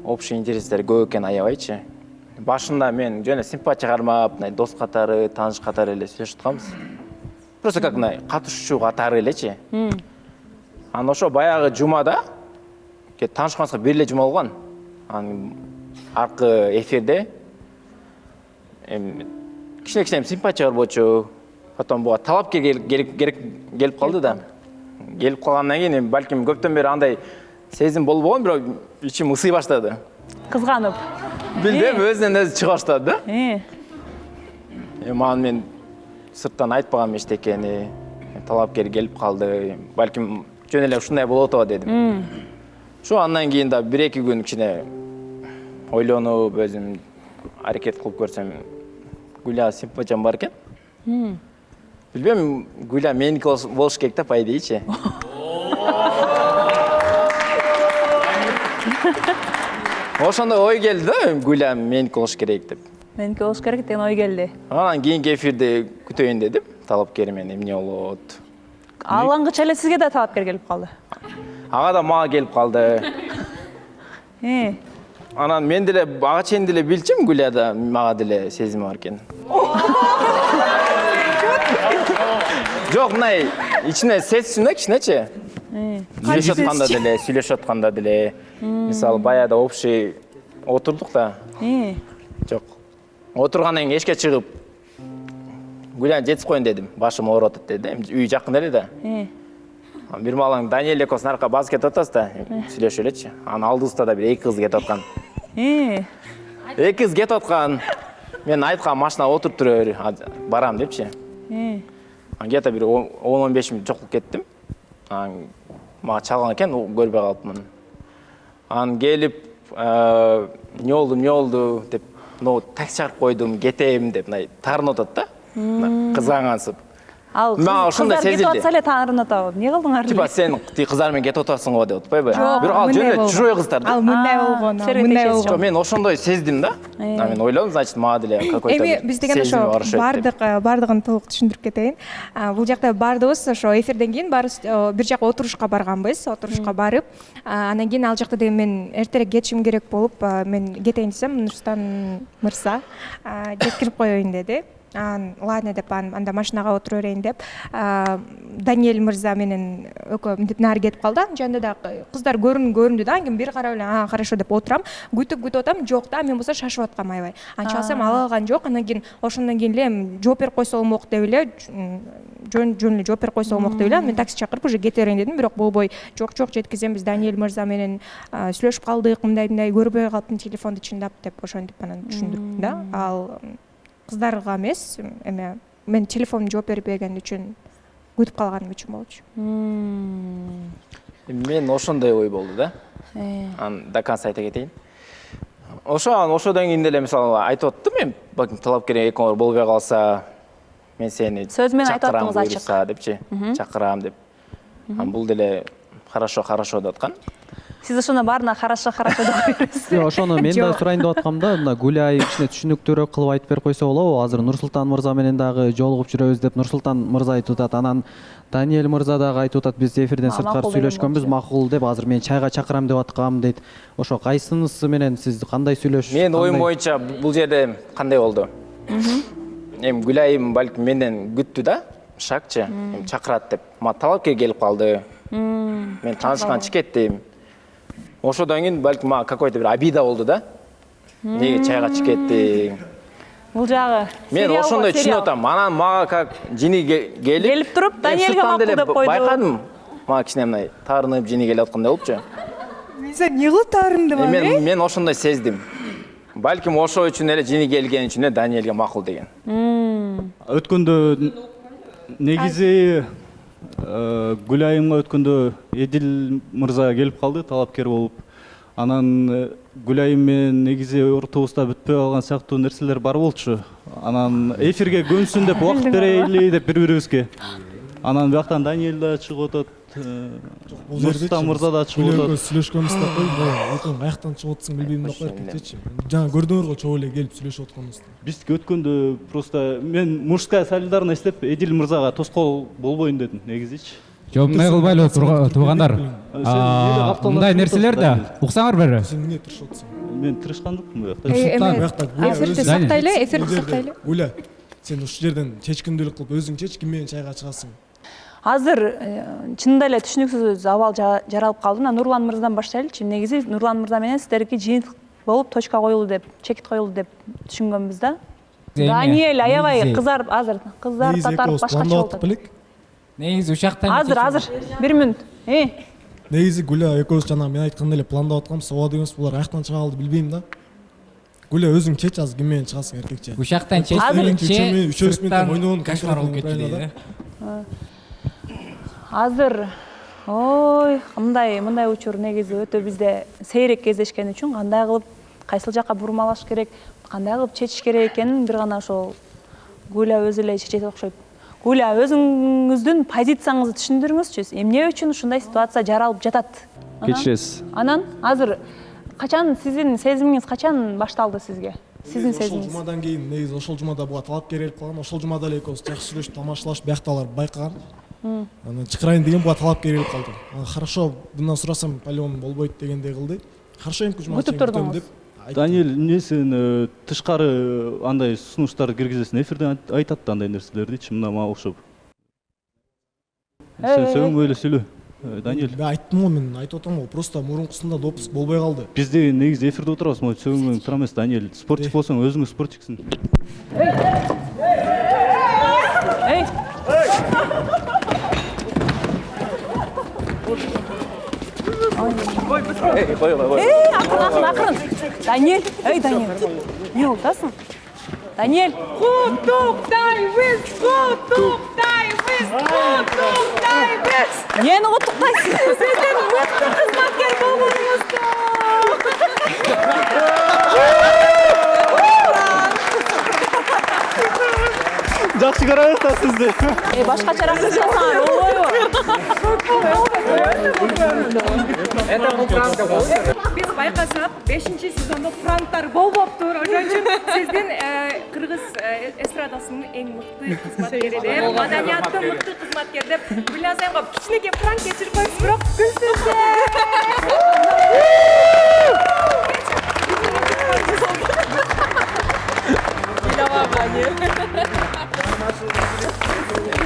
Общий интерестер көп экен, аябайчы. Башында мен жөн эле симпатия кармап, дос катары, тааныш катары эле сүйлөшүп атканбыз. Просто как катышуучу катары элечи. Анан ошо баягы жумада таанышканыбызга бир эле жума болгон. Анан аркы эфирде кичине симпатия бар болчу. Потом буга талапкер келип калды да. Келип калгандан кийин балким көптөн бери андай сезим болбогон, бирок ичим ысый баштады. Кызганып. Билбейм, өзүнөн өзү чыга баштады да. Мага мен сырттан айтпагам эчтекени. Талапкер келип калды. Балким жөн эле ушундай болот атабы дедим. Ошо андан кийин да 1-2 күн кичине ойлонуп, өзүм аракет кылып көрсөм, Гуля симпатиям бар экен. Билбейм, Гуля меники болуш керек да, по идеечи. Ошондой ой келди да, Гуля меники болуш керек деп. Меники болуш керек деген ой келди. Анан кийинки эфирде күтөйүн дедим, талапкер менен эмне болот. Алаңгыча эле сизге да талапкер келип калды. Ага да мага келип калды. Анан мен деле ага чейин деле билчим, Гуляда мага деле сезими бар экен. Жок, мындай ичине сезсим да кичинечи. Сүйлөшүп атканда деле, мисалы баягыда общий отурдук да. Жок. Отургандан кийин эшикке чыгып, Гуляны жетип коеюн дедим. Башым ооруп атат деди. Үй жакын эле да. Бир малаң Даниэль экөөбүз наркка басып кетип атабыз да, сүйлөшүп элечи. Анын алдыбызда да бир 2 кыз кетип аткан. 2 кыз кетип аткан. Мен айткам, машинага отуруп тура бер, барам депчи. Где-то бир 10-15 мүнөт жокулуп кеттим. Мага чалган экен, көрбөй калыпмын. Анан келип, эмне болду деп, такси чакырып койдум, кетем деп, таарынып атат да. Кызгангансып. Ал кыздар кетип атса эле таарынып атабы? Эмне кылдыңар? Типа сен кыздар менен кетип атасың го деп атпайбы? Бирок ал жөн эле чужой кыздар да. Ал мындай болгон. Мен ошондой сездим да. Мен ойлодум, значит, мага деле какой-то эми биз деген ошо бардыгын толук түшүндүрүп кетейин. Бул жакта бардыбыз ошо эфирден кийин баарыбыз бир жака отурушка барганбыз. Отурушка барып, анан кийин ал жакта деген мен эртерээк кетишим керек болуп, мен кетейин десем, Нурсултан мырза жеткирип коеюн деди. Ладно деп анда машинага отура берейин деп Даниэль мырза менен экөө мынтип нары кетип калды. Жанында да кыздар көрүндү да. Анан бир карап эле хорошо деп отурам. Күтүп атам, жок да, мен болсо шашып аткам аябай. Чалсам ала алган жок. Анан кийин ошондон кийин эле жооп берип койсо болмок деп эле жөн эле жооп берип койсо болмок деп эле мен такси чакырып уже кете берейин дедим. Бирок болбой, жок жеткизембиз, Даниэль мырза менен сүйлөшүп калдык, мындай көрбөй калыптым, телефонду чындап деп ошентип анан түшүндүрдүм да. Ал кыздарга эмес, мен телефонду жооп бербеген үчүн күтүп калганым үчүн болчу. Мен ошондой ой болду да. Анан до конца айта кетейин. Ошодон кийин деле мисалы айтып аттым мен, балким талапкер экөөңөр болбой калса, мен сени сөз менен айтып аттыңыз ачык депчи, чакырам деп. Анан бул деле хорошо деп аткан. Сиз ошону баарына хорошо деп бересиз. Ошону мен да сурайын деп аткам да, мына Гуля кичине түшүнүктүүрөөк кылып айтып берип койсо болобу? Азыр Нурсултан мырза менен дагы жолугуп жүрөбүз деп Нурсултан мырза айтып атат. Анан Даниэль мырза дагы айтып атат, биз эфирден сырткары сүйлөшкөнбүз, макул деп, азыр мен чайга чакырам деп аткам дейт. Ошо кайсынысы менен сиз кандай сүйлөшүп? Мен оюм боюнча бул жерде кандай болду? Гуляйым балким менден күттү да, шакчы, чакырат деп. Ма талапкер келип калды. Мен таанышканчы кеттим. Ошодон кийин балким мага какой-то бир обида болду да. Неге чайга чыгып кеттиң? Бул жагы. Мен ошондой түшүнүп атам. Анан мага как жини келип туруп, Даниэльге макул деп койду. Байкадым. Мага кичине мындай таарынып жини келип аткандай болупчу. Сен эмне кылып таарындың? Мен ошондой сездим. Балким ошо үчүн эле жини келген үчүн эле Даниэльге макул деген. Өткөндө негизи Гүл айымга өткөндө Эдил мырза келип калды талапкер болуп. Анан Гүл айым менен негизи ортобузда бүтпөй калган сыяктуу нерселер бар болчу. Анан эфирге көнсүн деп убакыт берейли деп бири-бирибизге. Анан бияктан Даниэль да чыгып атат. Нурсултан мырза да чыгып атат. Сүйлөшкөнбүз да кой, каяктан чыгып атсың билбейм да коюп кетчи. Жаңа көрдүңөр го чогуу эле келип сүйлөшүп атканыбызды. Биз өткөндө просто мен мужская солидарность деп Эдил мырзага тоскоол болбойн дедим негизичи. Жок, эмне кылбайлы туугандар. Мындай нерселер да уксаңар бери. Сен эмне тырышып атсың? Мен тырышкан жокмун буякта. Эфирди сактайлы, эфирди сактайлы. Гуля, сен ушул жерден чечкиндүүлүк кылып өзүң чеч, ким менен чайга чыгасың? Азыр чынында эле түшүнүксүз абал жаралып калды. Нурлан мырзадан баштайлычы. Негизи Нурлан мырза менен сиздерге жыйынтык болуп точка коюлду деп, чекит коюлду деп түшүнгөнбүз да. Даниэль аябай кызарып, азыр кызарып татарып башкача болду. Негизи ушактан Азыр 1 мүнөт. Негизи Гуля экөөбүз жана мен айткандай эле пландап атканбыз, ооба дегенбиз, булар каяктан чыга алды билбейм да. Гуля өзүң чеч, азыр ким менен чыгасың эркекче? Ушактан чечмейинче үчөөбүз менен ойногон кошмар болуп кетти да. Азыр мындай учур негизи өтө бизде сейрек кездешкен үчүн кандай кылып кайсыл жакка бурмалаш керек, кандай кылып чечиш керек экенин бир гана ошол Гуля өзү эле чечет окшойт. Гуля, өзүңүздүн позицияңызды түшүндүрүңүзчү. Эмне үчүн ушундай ситуация жаралып жатат? Кечиресиз. Анан азыр качан сиздин сезимиңиз качан башталды сизге? Сиздин Ошол сезимиңиз. жумадан кийин негизи ошол жумада буга талапкер келип калган. Ошол жумада эле экөөбүз жакшы сүйлөшүп, тамашалашып, биякталар байкаган. Анан чакырайын деген буга талапкер келип калды. Хорошо, bundan сурасам по-любому болбойт дегендей кылды. Хорошо, эмки жума чейин деп. Даниэль, эмне сен тышкары андай сунуштарды киргизесиң, эфирден айтат да андай нерселердичи, мына мага окшоп. Сен сөңгө эле сүйлө. Даниэль. Мен айттым го, мен айтып атам го, просто мурункусунда допуск болбой калды. Биз деген негизи эфирде отурабыз, могу сөңгөң тура эмес, Даниэль. Спортчик болсоң, өзүң спортчиксиң. Акырын. Даниэль, Даниэль. Не болтасың? Даниэль. Куттуктайбыз. Нени куттуктайсың? Сиздин мыкты кызматкер болгонуңузду. Жакшы көрөбүз да сизди. Башкачараак кылсаңар болбойбу? Биз байкасак 5-сезондо пранктар болбоптур. Ошон үчүн сиздин кыргыз эстрадасынын эң мыкты кызматкери деп, маданияттын мыкты кызматкери деп Гүлназ айымга кичинекей пранк кечирип коебуз, бирок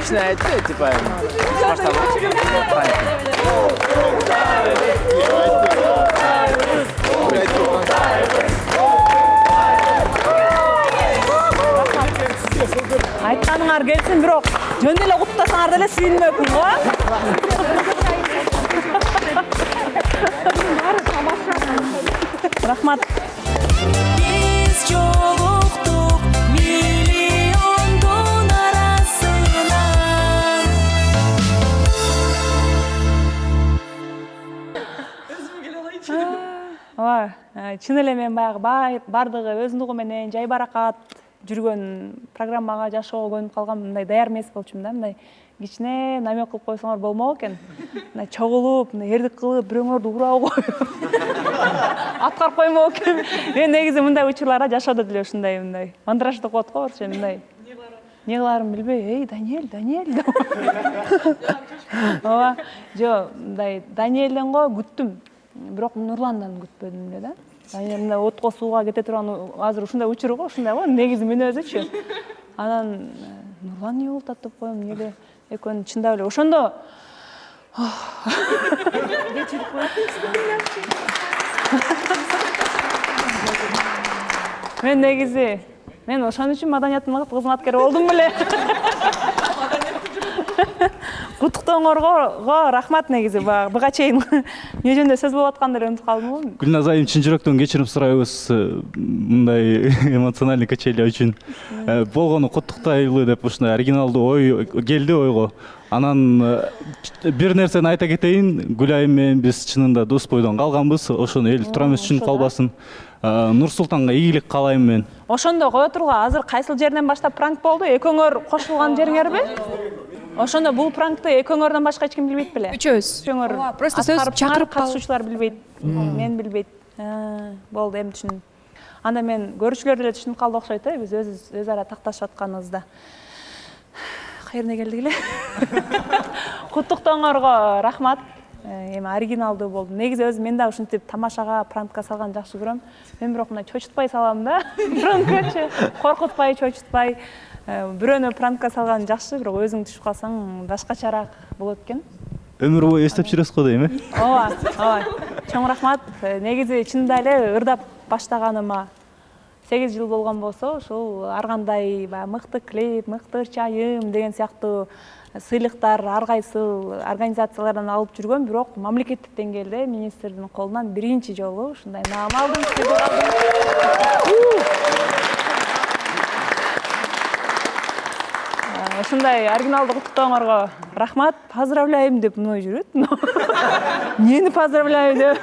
Обычно это типа Айтканыңар келсин, бирок жөн эле куттасаңар деле сүйүнмөкмүн го. Рахмат. Биз жолуктук миллиондун арасынан. Чын эле мен баягы бардыгы өзүндүгү менен жай баракат жүргөн программага жашоого көнүп калган мындай даяр эмес болчумун да. Мындай кичине намек кылып койсоңор болмок экен. Мындай чогулуп, эрдик кылып, бирөөңөрдү урап коюп аткарып коймок экен. Мен негизи мындай учурларда жашоодо деле ушундай мандраж деп коет го орусча, мындай эмне кыларымды билбей, Даниэль деп. Ооба, жок, мындай Даниэлден го күттүм, бирок Нурландан күтпөдүм эле да. Мындай отко сууга кете турган азыр ушундай учур го, ушундай го негизи мүнөзүчү. Анан Нурлан эмне болуп атат деп коем, эле экөөнү чындап эле ошондо мен негизи ошон үчүн маданияттын мыкты кызматкери болдум беле. куттуктооңорго рахмат негизи. Баягы буга чейин эмне жөнүндө сөз болуп аткандар унутуп калдым. Гүлназ айым чын жүрөктөн кечирим сурайбыз мындай эмоциональный качеля үчүн. Болгону куттуктайлы деп ушундай оригиналдуу ой келди ойго. Анан бир нерсени айта кетейин, Гүлайым менен биз чынында дос бойдон калганбыз. Ошону эл турамыз үчүн калбасын. Нурсултанга ийгилик каалайм мен. Ошондо кое тургула, азыр кайсыл жерден баштап пранк болду? Экөөңөр кошулган жериңерби? Ошондо бул пранкты экөөңөрдөн башка эч ким билбейт беле? Үчөөбүз. Үчөөңөр. Просто сөз чакырып катышуучулар билбейт. Мен билбейт. Болду, эми түшүндүм. Анда мен көрүүчүлөр деле түшүнүп калды окшойт, биз өз ара такташып атканыбызда. Кайерне келдик эле? Куттуктооңорго рахмат. Эми оригиналдуу болду. Негизи өзүм мен да ушинтип тамашага пранкка салган жакшы көрөм. Мен бирок мына чочутпай салам да. Пранкчы, коркутпай, чочутпай. Бирөөнү пранкка салган жакшы, бирок өзүң түшүп калсаң башкачараак болот экен. Өмүр бою эстеп жүрөсүз го дейм, Ооба. Чоң рахмат. Негизи чынында эле ырдап баштаганыма 8 жыл болгон болсо, ушул ар кандай мыкты клип, мыкты чайым деген сыяктуу сыйлыктар ар кайсыл организациялардан алып жүргөм, бирок мамлекеттик деңгээлде министрдин колунан биринчи жолу ушундай наам алдым. Ушундай оригиналдуу куттуктооңорго рахмат. Поздравляем деп мына жүрөт. Нени поздравляю деп?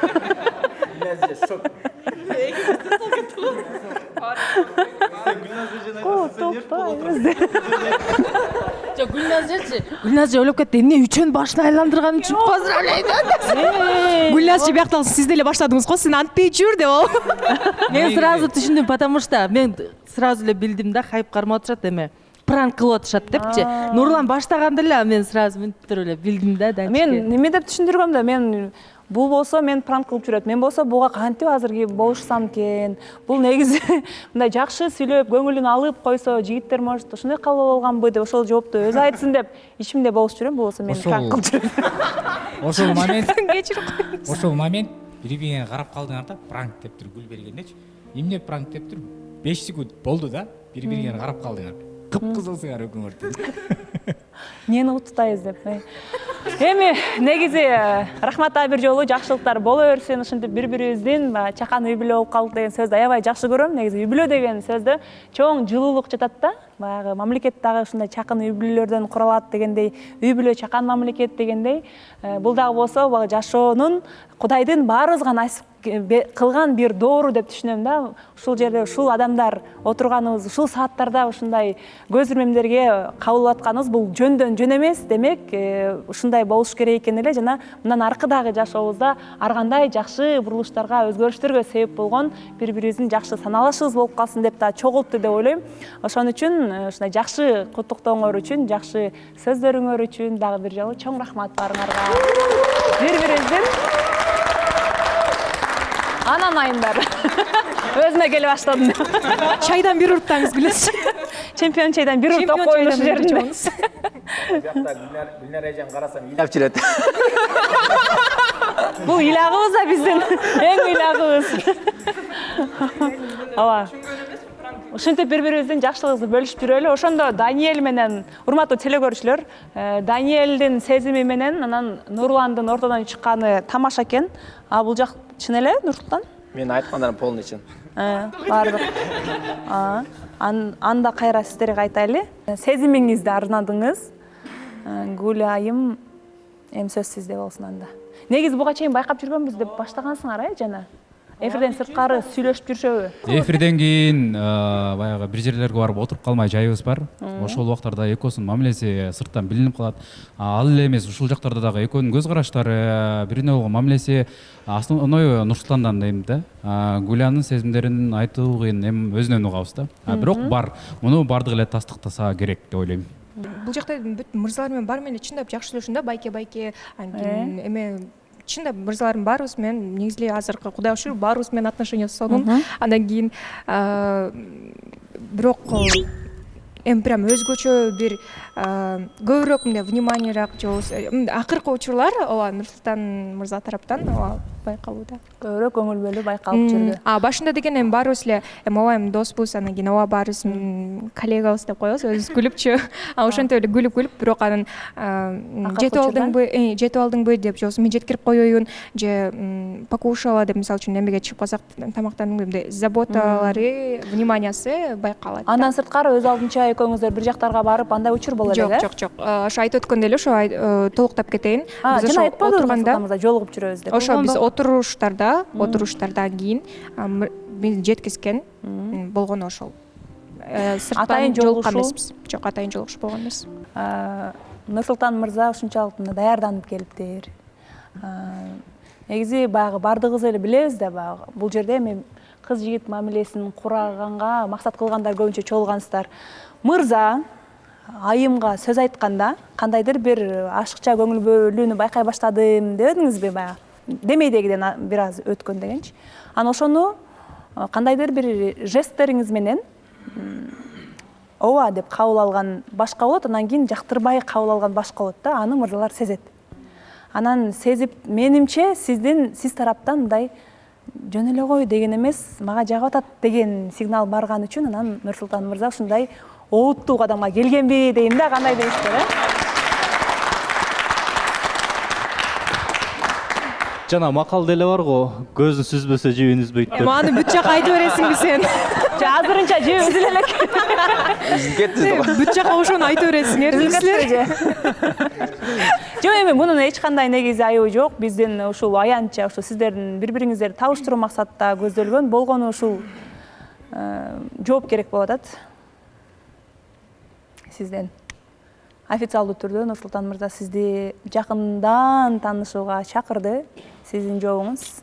Гүлназ ойлоп кетти, эмне үчөн башын айландырган үчүн поздравляйт. Гүлназчы бияктан сиз деле баштадыңыз го, сен антпей жүр деп. Мен сразу түшүндүм, потому что мен сразу эле билдим да, хайп кармап атышат эме. Пранк кылып атышат депчи. Нурлан баштаганда эле мен сразу мынтип эле билдим да. Мен неме деп түшүндүргөм да, мен бул болсо мен пранк кылып жүрөт. Мен болсо буга кантип азыр болушсам экен. Бул негизи мындай жакшы сүйлөп, көңүлүн алып койсо, жигиттер может ушундай кабыл алганбы деп ошол жоопту өзү айтсын деп ичимде болуп жүрөм. Бул болсо мен пранк кылып жүрөм. Ошол момент бири-бириңе карап калдыңар да, пранк деп тур гүл бергендечи. Эмне пранк деп тур? 5 секунд болду да, бири-бириңе карап калдыңар. Кып-кызылсыңар экөөңөр. Нени утутайбыз деп. Эми негизи рахмат бир жолу, жакшылыктар боло берсин, ушинтип бири-бирибиздин чакан үй бүлө болуп калдык деген сөздү аябай жакшы көрөм. Негизи үй бүлө деген сөздө чоң жылуулук жатат да. Баягы мамлекет дагы ушундай чакын үй бүлөлөрдөн куралат дегендей, үй бүлө чакан мамлекет дегендей, бул дагы болсо жашоонун Кудайдын баарыбызга насип кылган бир доору деп түшүнөм да. Ушул жерде ушул адамдар отурганыбыз, ушул сааттарда ушундай көз ирмемдерге кабыл атканыбыз бул жөндөн жөн эмес. Демек, ушундай болуш керек экен эле жана мындан аркыдагы жашообузда ар кандай жакшы бурулуштарга, өзгөрүштөргө себеп болгон бири-бирибиздин жакшы саналашыбыз болуп калсын деп да чогулту деп ойлойм. Ошон үчүн ушундай жакшы куттуктооңор үчүн, жакшы сөздөрүңөр үчүн дагы бир жолу чоң рахмат баарыңарга. Бири-бирибиздин анан айымдар. Өзүмө келип баштадым. Чайдан бир уруттаңыз Гүлназ. Чемпион чайдан бир урут коюлуш жеринде. Жакта Гүлнар эжем карасам ыйлап жүрөт. Бул ыйлагыбыз да биздин эң ыйлагыбыз. Ооба. Ушинтип бири-бирибиздин жакшылыгыбызды бөлүшүп жүрөлү. Ошондо Даниэль менен, урматтуу телекөрүүчүлөр, Даниэльдин сезими менен анан Нурландын ортодон чыкканы тамаша экен. А бул жак чын эле Нурсултан? Мен айткандарым полный чын. Бардык. Анда кайра сиздерге айтайлы. Сезимиңизди арнадыңыз. Гүл айым, эми сөз сизде болсун анда. Негизи буга чейин байкап жүргөнбүз деп баштагансыңар, жана? Эфирден сырткары сүйлөшүп жүршөбү? Эфирден кийин баягы бир жерлерге барып отуруп калмай жайыбыз бар. Ошол убактарда экөөсүнүн мамилеси сырттан билинип калат. Ал эле эмес, ушул жактарда дагы экөөнүн көз караштары, бирине болгон мамилеси основной Нурсултандан дейм да. Гүлянын сезимдерин айтуу кыйын, эми өзүнөн угабыз да. Бирок бар. Муну бардыгы эле тастыктаса керек деп ойлойм. Бул жакта бүт мырзалар менен баары менен чындап жакшы сүйлөшүм да, байке-байке, эме чындап мырзаларым баарыбыз менен негизи азыркы Кудайга шүгүр баарыбыз менен отношения сонун. Андан кийин бирок эми прям өзгөчө бир көбүрөөк мындай вниманиерак же акыркы учурлар ооба Нурсултан мырза тараптан ооба байкалууда. Көбүрөөк көңүл бөлүп байкалып жүрдү. Башында деген эми баарыбыз эле ооба эми доспуз, анан кийин ооба баарыбыз коллегабыз деп коебуз, өзүбүз күлүпчү. Ошентип эле күлүп берок анан жетип алдыңбы деп, же мен жеткирип коеюн, же покушала деп, мисалы үчүн эмеге чыгып калсак тамактандың мындай заботалары, вниманиясы байкалат. Андан сырткары өз алдынча экөөңүздөр бир жактарга барып андай учур боло элек, жок. Ошо айтып өткөндөй эле ошо толуктап кетейин. Биз ошо отурганда жолугуп жүрөбүз деп. Ошо биз отуруштардан кийин мени жеткизген болгону ошол. Атайын жолугушуу эмеспиз. Жок, атайын жолугушуу болгон эмес. Нурсултан мырза ушунчалык даярданып келиптир. Негизи баягы бардыгыбыз эле билебиз да, баягы бул жерде эми кыз жигит мамилесин кураганга максат кылгандар көбүнчө чогулгансыздар. Мырза айымга сөз айтканда кандайдыр бир ашыкча көңүл бөлүүнү байкай баштадым дебедиңизби баягы? Демейдегиден бир аз өткөн дегенчи. Анан ошону кандайдыр бир жесттериңиз менен ооба деп кабыл алган башка болот, анан кийин жактырбай кабыл алган башка болот да, аны мырзалар сезет. Анан сезип, менимче сиз тараптан мындай жөн эле кой деген эмес, мага жагып атат деген сигнал барган үчүн анан Нурсултан мырза ушундай олуттуу кадамга келгенби дейм да, кандай дейсиздер, Жана макал деле бар го, көзүн сүзбөсө жебин үзбөйт деп. Аны бүт жака айтып бересиңби сен? Азырынча жеп үзүлө элек. Бүт жака ошону айтып бересиңер. Жок, эми мунун эч кандай негизи айыбы жок. Биздин ушул аянтча, ушул сиздердин бири-бириңиздерди табыштыруу максатта көздөлгөн болгону ушул жооп керек болуп атат. Сизден официалдуу түрдө Нурсултан мырза сизди жакындан таанышууга чакырды. Сиздин жообуңуз.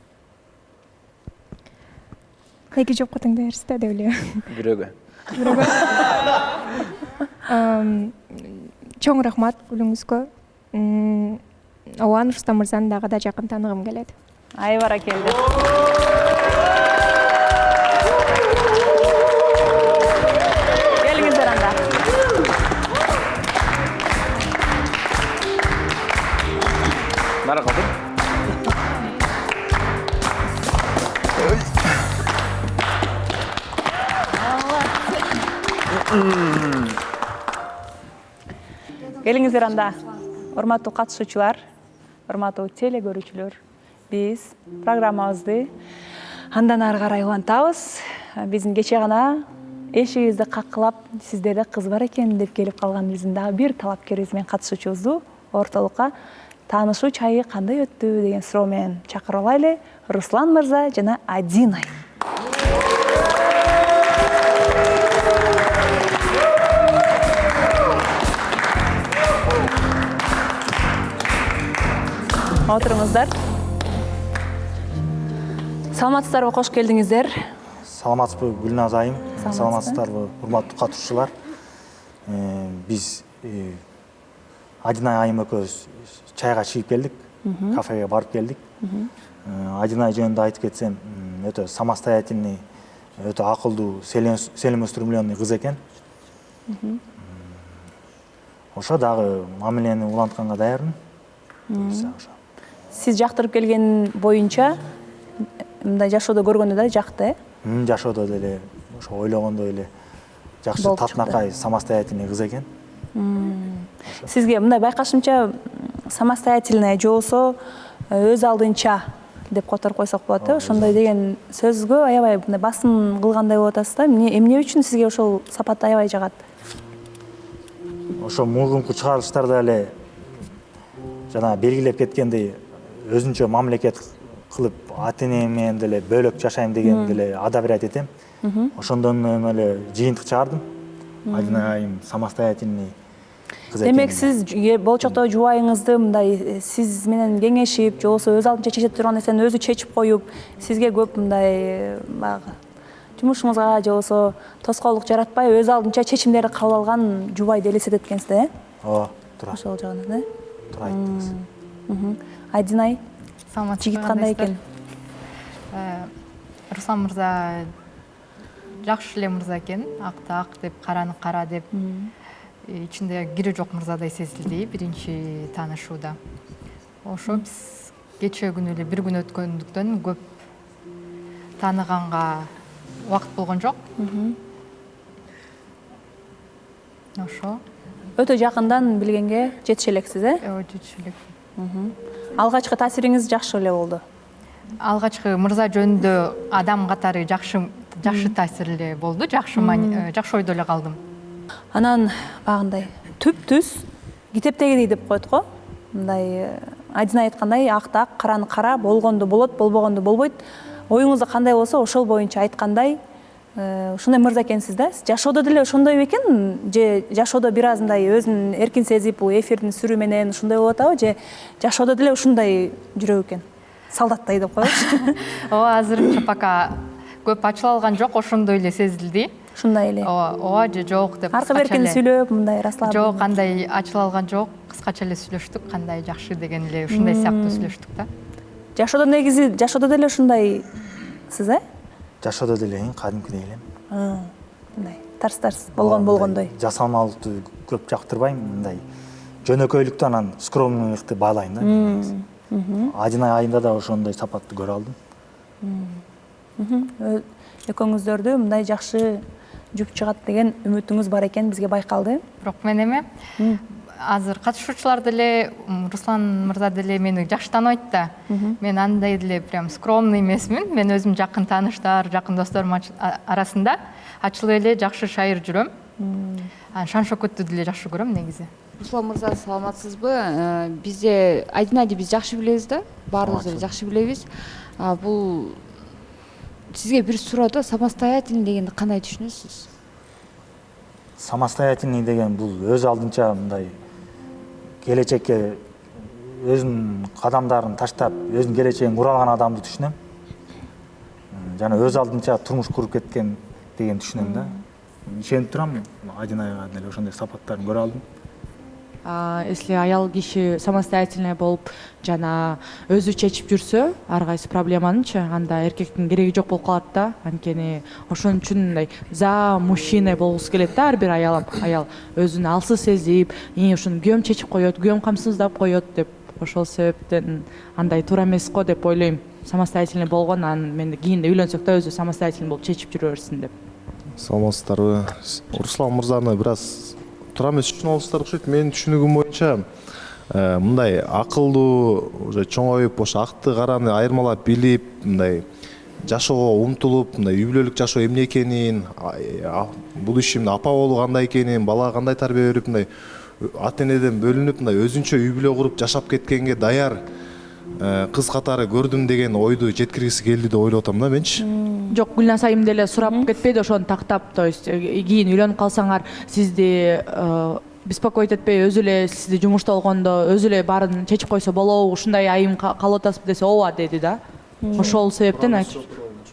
Эки жоопко таңдайсыз да деп эле. Бирөөгө. Чоң рахмат күлүңүзгө. Ооба, Нурсултан мырзаны дагы да жакын тааныгым келет. Ай баракелде. Келиңиздер анда. Маракат. Келиңиздер анда. Урматтуу катышуучулар, урматтуу теле көрүүчүлөр, биз программабызды андан ары карай улантабыз. Биздин кече гана эшигибизди какылап, сиздерде кыз бар экен деп келип калган биздин дагы бир талапкерибиз менен катышуучубузду ортолукка таанышуу чайы кандай өттү деген суроо менен чакырып алайлы. Руслан мырза жана Адинай. Отуруңуздар. Саламатсыздарбы, кош келдиңиздер. Саламатсызбы Гүлназ айым, саламатсыздарбы урматтуу катышуучулар. Биз Адинай айым экөөбүз чайга чыгып келдик, кафеге барып келдик. Адинай жөнүндө айтып кетсем, өтө самостоятельный, өтө акылдуу, целеустремленный кыз экен. Ошо дагы мамилени улантканга даярмын. Сиз жактырып келген боюнча мындай жашоодо көргөндө да жакты, Жашоодо деле ошо ойлогондой эле жакшы татынакай самостоятельный кыз экен. Сизге мындай байкашымча самостоятельная жобосо өз алдынча деп которуп койсок болот, ошондой деген сөзгө аябай мындай басым кылгандай болуп атасыз да. Эмне үчүн сизге ошол сапат аябай жагат? Ошо мурунку чыгарылыштарда эле жана белгилеп кеткендей өзүнчө мамлекет кылып ата-энем менен деле бөлөк жашайм деген деле одобрять этем. Ошондон эле жыйынтык чыгардым. Адинай айым самостоятельный кыз экен. Демек сиз болчокто жубайыңызды мындай сиз менен кеңешип, же болбосо өз алдынча чечет турган нерсени өзү чечип коюп, сизге көп мындай баягы жумушуңузга же болбосо тоскоолдук жаратпай, өз алдынча чечимдерди кабыл алган жубай деп элестетет экенсиз да, Ооба, туура. Ошол жагынан, да? Туура айттыңыз. Адинай, жигит кандай экен? Руслан мырза жакшы эле мырза экен, акты ак деп, караны кара деп. Ичинде кири жок мырзадай сезилди биринчи таанышууда. Ошо биз кечээ күнү эле бир күн өткөндүктөн көп тааныганга убакыт болгон жок. Ошо. Өтө жакындан билгенге жетише элексиз, Ооба, жетише элек. Алгачкы таасириңиз жакшы эле болду. Алгачкы мырза жөнүндө адам катары жакшы таасир эле болду, жакшы ойдо эле калдым. Анан багындай түп-түз китептегидей деп коет го. Мындай Адина айткандай акты-ак, караны кара, болгонду болот, болбогонду болбойт. Оюңузда кандай болсо ошол боюнча айткандай ушундай мырза экенсиз да. Жашоодо деле ошондой бекен же жашоодо бир аз мындай өзүн эркин сезип, бул эфирдин сүрүү менен ушундай болуп атабы же жашоодо деле ушундай жүрөк экен? Солдаттай деп коелучу. Ооба, азырынча пока көп ачыла алган жок, ошондой эле сезилди. Ушундай эле. Ооба, же жок деп. Аркы беркени сүйлөп, мындай раслап. Жок, кандай ачыла алган жок, кыскача эле сүйлөштүк, кандай жакшы деген эле ушундай сыяктуу сүйлөштүк да. Жашоодо негизи жашоодо деле ушундай сиз, Жашоодо деле кадимкидей элем. Мындай тарс болгондой. Жасалмалыкты көп жактырбайм, мындай жөнөкөйлүктү анан скромныйлыкты баалайм да. Адина айында да ошондой сапатты көрө алдым. Экөөңүздөрдү мындай жакшы жүп чыгат деген үмүтүңүз бар экен бизге байкалды. Бирок мен эме азыр катышуучулар деле, Руслан мырза деле мени жакшы тааныбайт да. Мен андай деле прям скромный эмесмин. Мен өзүм жакын тааныштар, жакын досторум арасында ачылып эле жакшы шайыр жүрөм. Шан шөкөттү деле жакшы көрөм негизи. Руслан мырза, саламатсызбы? Бизде Адинады биз жакшы билебиз да, баарыбыз эле жакшы билебиз. Бул сизге бир суроодо самостоятельный дегенди кандай түшүнөсүз? Самостоятельный деген бул өз алдынча мындай келечекке өзүнүн кадамдарын таштап, өзүнүн келечегин кура алган адамды түшүнөм. Жана өз алдынча турмуш куруп кеткен деген түшүнөм да. Ишенип турам, Адинага деле ошондой сапаттарын көрө алдым. Если аял киши самостоятельный болуп жана өзү чечип жүрсө ар кайсы проблеманычы, анда эркектин кереги жок болуп калат да. Анткени ошон үчүн мындай за мужчина болгусу келет да ар бир аял өзүн алсыз сезип, ушуну күйөөм чечип коет, күйөөм камсыздап коет деп. Ошол себептен андай туура эмес го деп ойлойм. Самостоятельный болгон, анан мен кийинде үйлөнсөк да өзү самостоятельный болуп чечип жүрө берсин деп. Саламатсыздарбы? Руслан мырзаны бир аз туура эмес түшүнүп алыпсыздар окшойт. Менин түшүнүгүм боюнча мындай акылдуу, уже чоңоюп, ошо акты караны айырмалап билип, мындай жашоого умтулуп, мындай үй бүлөлүк жашоо эмне экенин, бул ишимде апа болуу кандай экенин, балага кандай тарбия берип, мындай ата энеден бөлүнүп, мындай өзүнчө үй бүлө куруп жашап кеткенге даяр кыз катары көрдүм деген ойду жеткиргиси келди деп ойлоп атам да менчи. Жок, Гүлназ айым деле сурап кетпейди ошону тактап, то есть кийин үйлөнүп калсаңар сизди беспокоить этпей, өзү эле сизди жумушта болгондо өзү эле баарын чечип койсо болобу, ушундай айым калып атасызбы десе, ооба деди да. Ошол себептен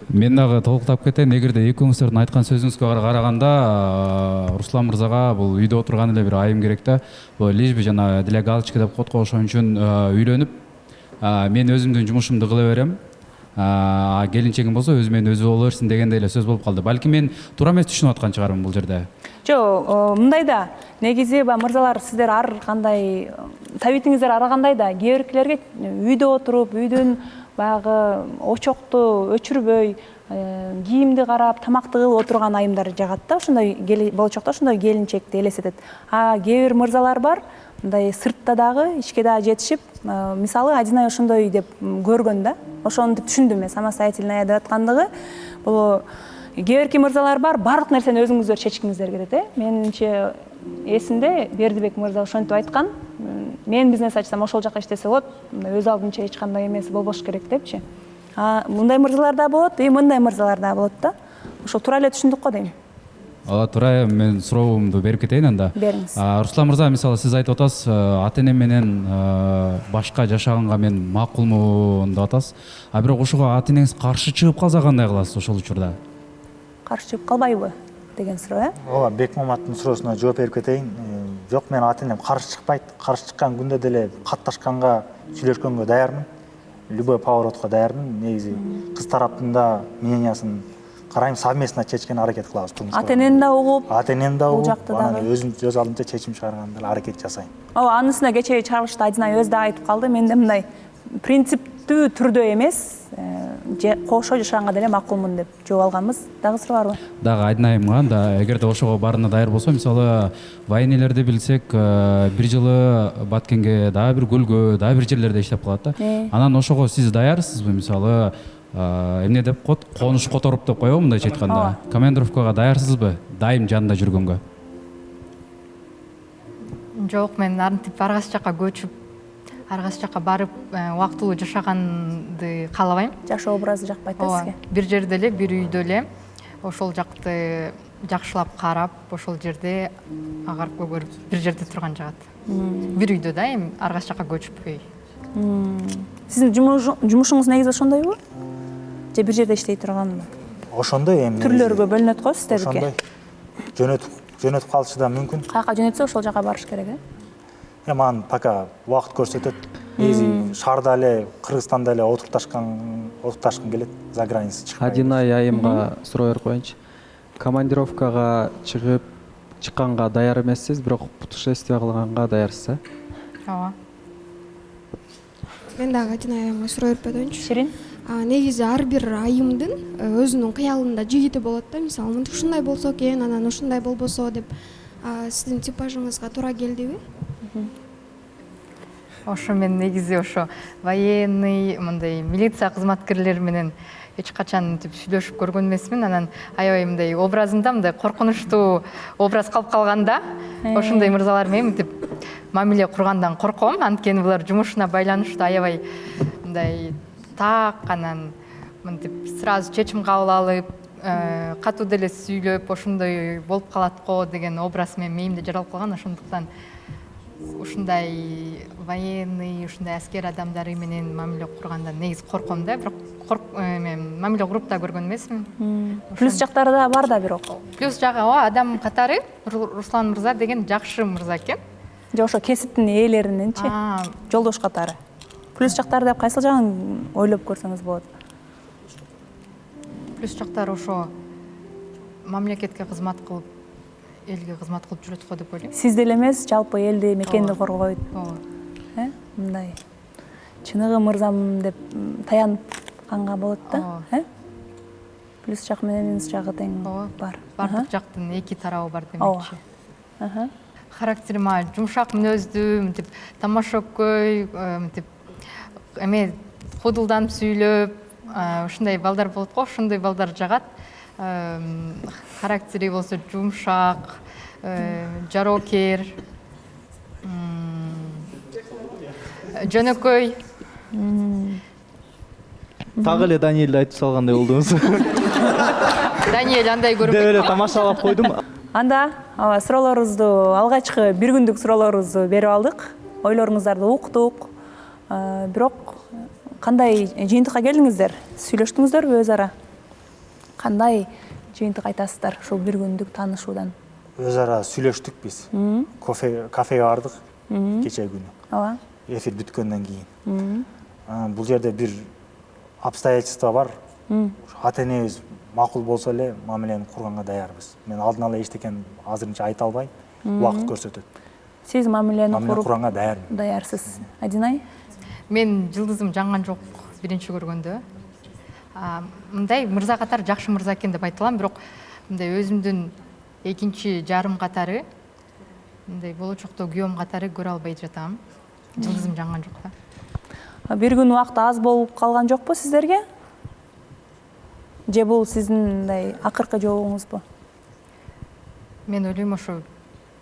Мен дагы толуктап кетейин. Эгерде экөөңүздөрдүн айткан сөзүңүзгө караганда, Руслан мырзага бул үйдө отурган эле бир айым керек да. Бул лишь бы жана для галочки деп коет го, ошон үчүн үйлөнүп, мен өзүмдүн жумушумду кыла берем. Келинчегим болсо өзү менен өзү боло берсин дегендей эле сөз болуп калды. Балки мен туура эмес түшүнүп аткан чыгармын бул жерде. Жок, мындай да. Негизи мырзалар, сиздер ар кандай табитиңиздер ар кандай да. Кээ биркилерге үйдө отуруп, үйдүн баягы очокту өчүрбөй, кийимди карап, тамакты кылып отурган айымдар жагат да. Ошондой болочокто ошондой келинчекти элестетет. Кээ бир мырзалар бар, мындай сыртта дагы, ичке дагы жетишип, мисалы Адина ошондой деп көргөн да. Ошону түшүндүм мен, самостоятельная деп аткандыгы. Бул кээ бирки мырзалар бар, баардык нерсени өзүңүздөр чечкиңиздер келет, Менимче эсимде Бердибек мырза ошентип айткан. Мен бизнес ачсам ошол жака иштесе болот, өз алдынча эч кандай эмеси болбош керек депчи. Мындай мырзалар да болот, мындай мырзалар да болот да. Ошол туура эле түшүндүк го дейм. Ала туура, мен суроомду берип кетейин анда. Бериңиз. Руслан мырза, мисалы сиз айтып атасыз, ата энем менен башка жашаганга мен макулмун деп атасыз. Бирок ошого ата энеңиз каршы чыгып калса кандай кыласыз ошол учурда? Каршы чыгып калбайбы деген суроо, Ооба, Бекмаматтын суроосуна жооп берип кетейин. Жок, мен ата энем каршы чыкпайт. Каршы чыккан күндө деле катташканга, сүйлөшкөнгө даярмын. Любой поворотко даярмын. Негизи кыз тараптын да мнениясын карайм, совместно чечкенге аракет кылабыз турмушта. Ата энени да угуп, ата энени да угуп, анан өзүм өз алдынча чечим чыгарганга аракет жасайм. Анысына кечээ чыгарылышта Адина өзү да айтып калды. Менде мындай принцип принциптүү түрдө эмес, же кошо жашаганга деле макулмун деп жооп алганбыз. Дагы суроо барбы? Дагы Айдын айымга да эгерде ошого барына даяр болсо, мисалы военныйлерди билсек, бир жылы Баткенге, дагы бир көлгө, дагы бир жерлерде иштеп калат да. Анан ошого сиз даярсызбы? Мисалы эмне деп коет, конуш которуп деп коебу мындайча айтканда. Командировкага даярсызбы? Дайым жанында жүргөнгө. Жок, мен антип ар кайсы жакка көчүп, ар кайсы жакка барып, убактылуу жашаганды каалабайм. Жашоо образы жакпайт да сизге? Бир жерде эле, бир үйдө эле ошол жакты жакшылап карап, ошол жерде агарып көгөрүп, бир жерде турган жагат. Бир үйдө да, эми ар кайсы жакка көчүппөй. Сиздин жумушуңуз негизи ошондойбу? Же бир жерде иштей турганбы? Ошондой эми. Түрлөргө бөлүнөт го сиздердики. Ошондой. Жөнөтүп калышы да мүмкүн. Каяка жөнөтсө ошол жака барыш керек, Эми аны пока убакыт көрсөтөт. Негизи шаарда эле, Кыргызстанда эле отурукташкым келет, за граница чыкпай. Адинай айымга суроо берип коеюнчу. Командировкага чыкканга даяр эмессиз, бирок путешествие кылганга даярсыз, Ооба. Мен дагы Адинай айымга суроо берип өтөйүнчү. Ширин? Негизи ар бир айымдын өзүнүн кыялында жигити болот да. Мисалы, мынтип ушундай болсо экен, анан ушундай болбосо деп. Сиздин типажыңызга туура келдиби? Ошо мен негизи ошо военный, мындай милиция кызматкерлери менен эч качан мынтип сүйлөшүп көргөн эмесмин. Анан аябай мындай образымда мындай коркунучтуу образ калып калганда, ошондой мырзалар менен мынтип мамиле кургандан корком. Анткени булар жумушуна байланыштуу аябай мындай так, анан мынтип сразу чечим кабыл алып, катуу деле сүйлөп, ошондой болуп калат го деген образ менен мээнимде жаралып калган. Ошондуктан ушундай военный, ушундай аскер адамдары менен мамиле кургандан негизи корком да, бирок мен мамиле куруп да көргөн эмесмин. Плюс жактары да бар да бирок. Плюс жагы адам катары Руслан мырза деген жакшы мырза экен. Же ошо кесиптин ээлериненчи? Жолдош катары. Плюс жактары деп кайсыл жагын ойлоп көрсөңүз болот? Плюс жактары ошо мамлекетке кызмат кылып, элге кызмат кылып жүрөт го деп ойлойм. Сиз деле эмес, жалпы элди, мекенди коргойт. Мындай чыныгы мырзам деп таянып канга болот да, Плюс жак менен минус жагы тең бар. Бардык жактын эки тарабы бар демекчи. Характерим жумшак мүнөздүү, мынтип тамаша көй, мынтип эме худулданып сүйлөп, ушундай балдар болот го, ошондой балдар жагат. Характери болсо жумшак, жарокер, жөнөкөй. Так эле Даниэлди айтып салгандай болдуңуз. Даниэль андай көрүнбөйт. Деп эле тамашалап койдум. Анда суроолорубузду, алгачкы бир күндүк суроолорубузду берип алдык. Ойлоруңуздарды уктук. Бирок кандай жыйынтыкка келдиңиздер? Сүйлөштүңүздөрбү өз ара? Кандай жыйынтык айтасыздар ушул бир күндүк таанышуудан? Өз ара сүйлөштүк биз. Кафеге бардык кече күнү. Ооба. Эфир бүткөндөн кийин. Бул жерде бир обстоятельство бар. Ата-энебиз макул болсо эле мамилени курганга даярбыз. Мен алдын ала эчтекен азырынча айта албайм. Убакыт көрсөтөт. Сиз мамилени курганга даярмын. Даярсыз. Адинай? Мен жылдызым жанган жок биринчи көргөндө. Мындай мырза катары жакшы мырза экен деп айта алам, бирок мындай өзүмдүн экинчи жарым катары, мындай болочокто күйөөм катары көрө албай жатам. Жылдызым жанган жок да. Бир күн убакыт аз болуп калган жокпу сиздерге? Же бул сиздин мындай акыркы жолуңузбу? Мен ойлойм ошо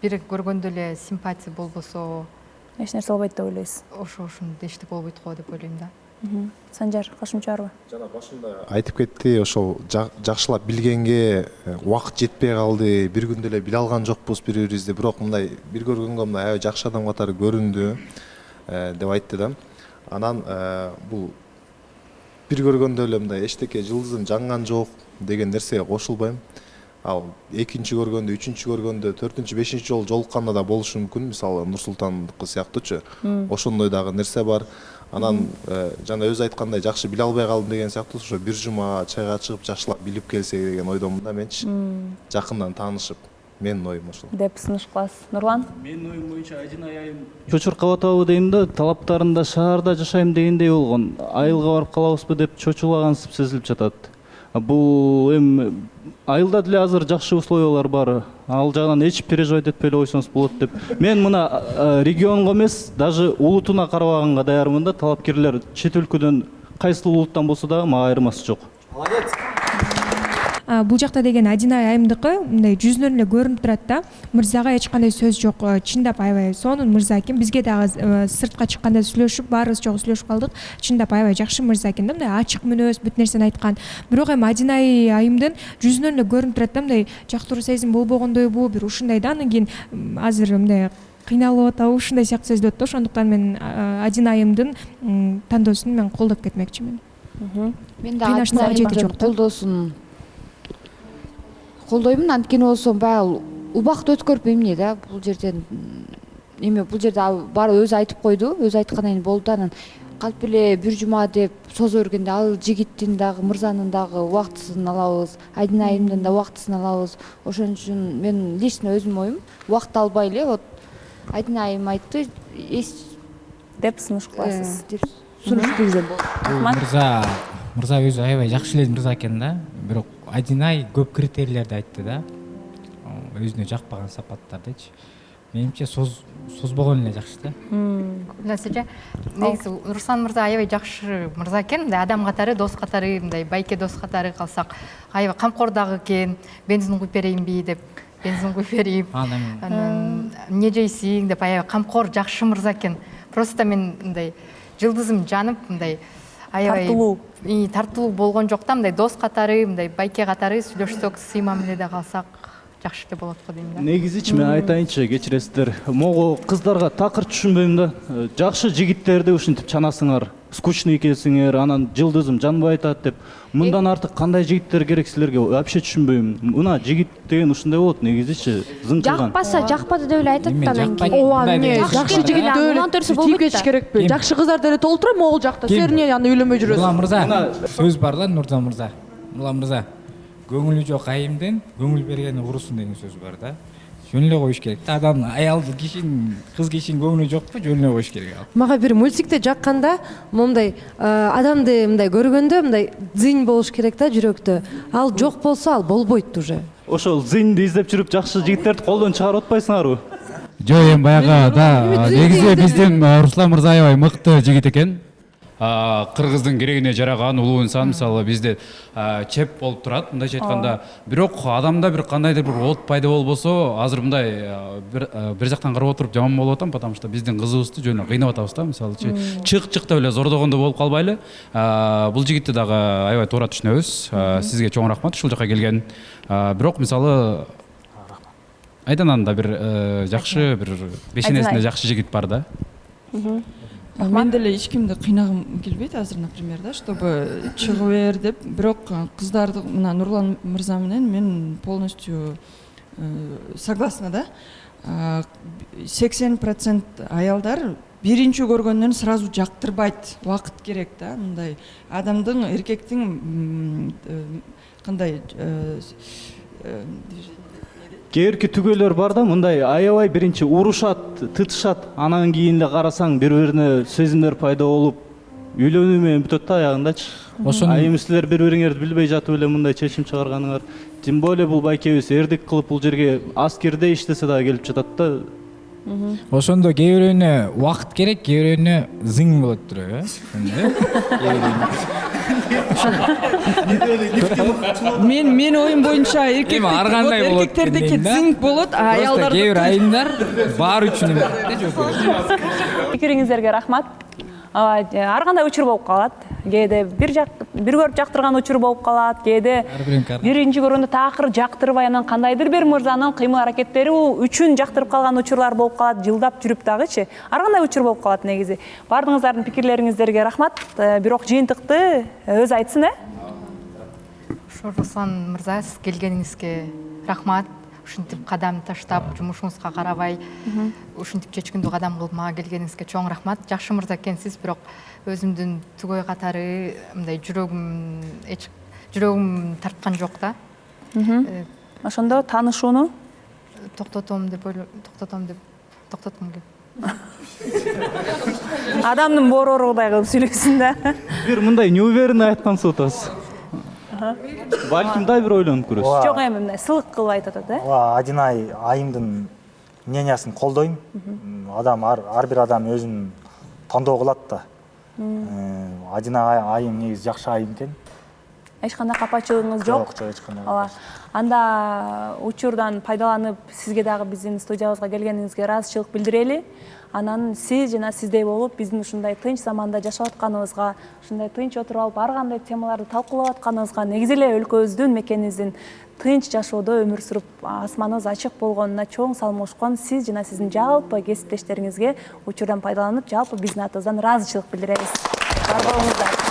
бир көргөндө эле симпатия болбосо эч нерсе болбойт деп ойлойсуз. Ошондо эчтеке болбойт го деп ойлойм да. Санжар, кошумча барбы? Жана башында айтып кетти, ошол жакшылап билгенге убакыт жетпей калды, бир күндө эле биле алган жокпуз бири-бирибизди, бирок мындай бир көргөнгө мындай аябай жакшы адам катары көрүндү деп айтты да. Анан бул бир көргөндө эле мындай эчтеке жылдызым жанган жок деген нерсеге кошулбайм. Ал экинчи көргөндө, үчүнчү көргөндө, төртүнчү, бешинчи жолу жолукканда да болушу мүмкүн. Мисалы Нурсултандыкы сыяктуучу ошондой дагы нерсе бар. Анан жана өзү айткандай жакшы биле албай калдым деген сыяктуу, ошо бир жума чайга чыгып жакшылап билип келсек деген ойдомун да менчи. Жакындан таанышып. Менин оюм ошол деп сунуш кыласыз. Нурлан? Менин оюм боюнча Адинай айым чочуркап атабы дейм да, талаптарында шаарда жашайм дегендей болгон. Айылга барып калабызбы деп чочулагансып сезилип жатат. Бул эми айылда деле азыр жакшы условиялар бар. Ал жагынан эч переживать этпей койсоңуз болот деп. Мен мына регионго эмес, даже улутуна карабаганга даярмын да, талапкерлер чет өлкөдөн кайсы улуттан болсо дагы мага айырмасы жок. Молодец. Бул жакта деген Адинай айымдыкы мындай жүзүнөн эле көрүнүп турат да. Мырзага эч кандай сөз жок. Чындап аябай сонун мырза экен. Бизге дагы сыртка чыкканда сүйлөшүп, баарыбыз чогуу сүйлөшүп калдык. Чындап аябай жакшы мырза экен да, мындай ачык мүнөз, бүт нерсени айткан. Бирок эми Адинай айымдын жүзүнөн эле көрүнүп турат да, мындай жактыруу сезим болбогондойбу, бир ушундай да. Анан кийин азыр мындай кыйналып атабы, ушундай сыяктуу сезилип атты. Ошондуктан мен Адинай айымдын тандоосун мен колдоп кетмекчимин. Мен да Адинай айымдын колдоосун колдоймун, анткени болсо баягы убакыт өткөрүп эмне да, бул жерден бул жерде баары өзү айтып койду, өзү айткандан кийин болду. Анан калп эле бир жума деп созо бергенде ал жигиттин дагы мырзанын дагы убактысын алабыз, Адинай айымдын да убактысын алабыз. Ошон үчүн мен лично өзүмдүн оюм убакыт албай эле вот Адинай айым айтты деп сунуш кыласыз. Деп сунуш кылсам болот. Мырза өзү аябай жакшы эле мырза экен да. Бирок Адинай көп критерийлерди айтты да. Өзүнө жакпаган сапаттардычы. Менимче созбогон эле жакшы да. Гүлназира, негизи Руслан мырза аябай жакшы мырза экен, мындай адам катары, дос катары, мындай байке дос катары калсак, аябай камкор дагы экен. Бензин куюп берейинби деп, бензин куюп берип, анан эмне жейсиң деп аябай камкор, жакшы мырза экен. Просто мен мындай жылдызым жанып, мындай аябай тартылуу болгон жок да, мындай дос катары, мындай байке катары сүйлөшсөк, сый мамиледе калсак жакшы эле болот го дейм да. Негизичи мен айтайынчы, кечиресиздер, могу кыздарга такыр түшүнбөйм да. Жакшы жигиттерди ушинтип чанасыңар, скучный экенсиңер, анан жылдызым жанбай атат деп. Мындан артык кандай жигиттер керек силерге вообще түшүнбөйм. Мына жигит деген ушундай болот, негизичи зыңкылган. Жакпаса, жакпады деп эле айтат да анан кийин. Ооба, эмне жакшы жигит деле тийип кетиш керекпи? Жакшы кыздар деле толтура могул жакта. Силер эмне аны үйлөнбөй жүрөсүз? Нурлан мырза, сөз бар да, Нурлан мырза. Нурлан мырза, көңүлү жок айымдын көңүл бергени урусун деген сөз бар да. Жөн эле коюш керек да. Адам аялды кишинин, кыз кишинин көңүлү жокпу, жөн эле коюш керек. Мага бир мультикте жакканда, момундай адамды мындай көргөндө мындай зин болуш керек да жүрөктө. Ал жок болсо ал болбойт уже. Ошол зинди издеп жүрүп жакшы жигиттерди колдон чыгарып атпайсыңарбы? Жок, эми баягы да, негизи биздин Руслан мырза аябай мыкты жигит экен. Кыргыздын керегине жараган улуу инсан, мисалы бизде чеп болуп турат, мындайча айтканда. Бирок адамда бир кандайдыр бир от пайда болбосо, азыр мындай бир жактан карап отуруп жаман болуп атам, потому что биздин кызыбызды жөн эле кыйнап атабыз да, мисалы чык деп эле зордогондо болуп калбайлы. Бул жигитти дагы аябай туура түшүнөбүз. Сизге чоң рахмат ушул жака келген. Бирок мисалы айдананда бир жакшы бир бешенесинде жакшы жигит бар да. Мен деле эч кимди кыйнагым келбейт азыр, например, да, чтобы чыгып бер деп. Бирок кыздарды мына Нурлан мырза менен мен полностью согласна да. 80% аялдар биринчи көргөндөн сразу жактырбайт. Убакыт керек да. Мындай адамдын, эркектин кандай Кээрки түгөлөр бар да, мындай аябай биринчи урушат, тытышат, анан кийин эле карасаң бири-бирине сезимдер пайда болуп, үйлөнүү менен бүтөт да аягындачы. Эми силер бири-бириңерди билбей жатып эле мындай чечим чыгарганыңар. Тем более бул байкебиз эрдик кылып бул жерге аскерде иштесе дагы келип жатат да. Ошондо кээ бирөөнө убакыт керек, кээ бирөөнө зың болот турат, Мен оюм боюнча эркектердеки зың болот, аялдар кээ бир айымдар баары үчүн Пикириңиздерге рахмат. Ар кандай учур болуп калат. Кээде бир көрүп жактырган учур болуп калат, кээде биринчи көргөндө такыр жактырбай, анан кандайдыр бир мырзанын кыймыл аракеттери үчүн жактырып калган учурлар болуп калат, жылдап жүрүп дагычы. Ар кандай учур болуп калат негизи. Бардыгыңыздардын пикирлериңиздерге рахмат. Бирок жыйынтыкты өзү айтсын, Руслан мырза, сиз келгениңизге рахмат. Ушинтип кадам таштап, жумушуңузга карабай, ушинтип чечкиндүү кадам кылып мага келгениңизге чоң рахмат. Жакшы мырза экенсиз, бирок өзүмдүн түгөй катары мындай жүрөгүм тарткан жок да. Ошондо таанышууну токтотом деп токтоткум келет. Адамдын боророгудай кылып сүйлөйсүң да. Бир мындай неуверенный айткан сутас. Балким да бир ойлонуп көрөсүз. Жок эми мындай сылык кылып айтып атат, Адинай айымдын мнениясын колдойм. Ар бир адам өзүн тандоо кылат да. Адинай айым негизи жакшы айым экен. Эч кандай капачылыгыңыз жок? Жок, эч кандай. Ооба. Анда учурдан пайдаланып, сизге дагы биздин студиябызга келгениңизге ыраазычылык билдирели. Анан сиз жана сиздей болуп, биздин ушундай тынч заманда жашап атканыбызга, ушундай тынч отуруп алып, ар кандай темаларды талкуулап атканыбызга, негизи эле өлкөбүздүн, мекенибиздин тынч жашоодо өмүр сүрүп, асманыбыз ачык болгонуна чоң салым кошкон сиз жана сиздин жалпы кесиптештериңизге учурдан пайдаланып, жалпы биздин атыбыздан ыраазычылык билдиребиз. Бар болуңуздар.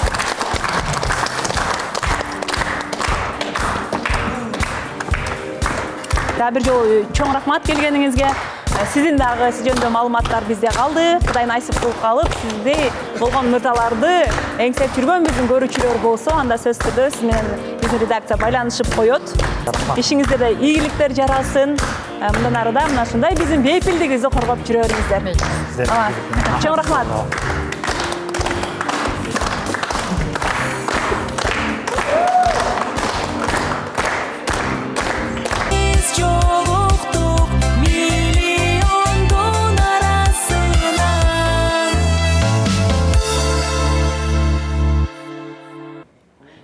Бир жолу чоң рахмат келгениңизге. Сиздин дагы сиз жөнүндө маалыматтар бизде калды. Кудай насип кылып калып, сиздей болгон мырзаларды эңсеп жүргөн биздин көрүүчүлөр болсо, анда сөзсүз түрдө сиз менен биздин редакция байланышып коет. Ишиңизде да ийгиликтер жаралсын. Мындан ары да мына ушундай биздин бейпилдигибизди коргоп жүрө бериңиздер. Чоң рахмат.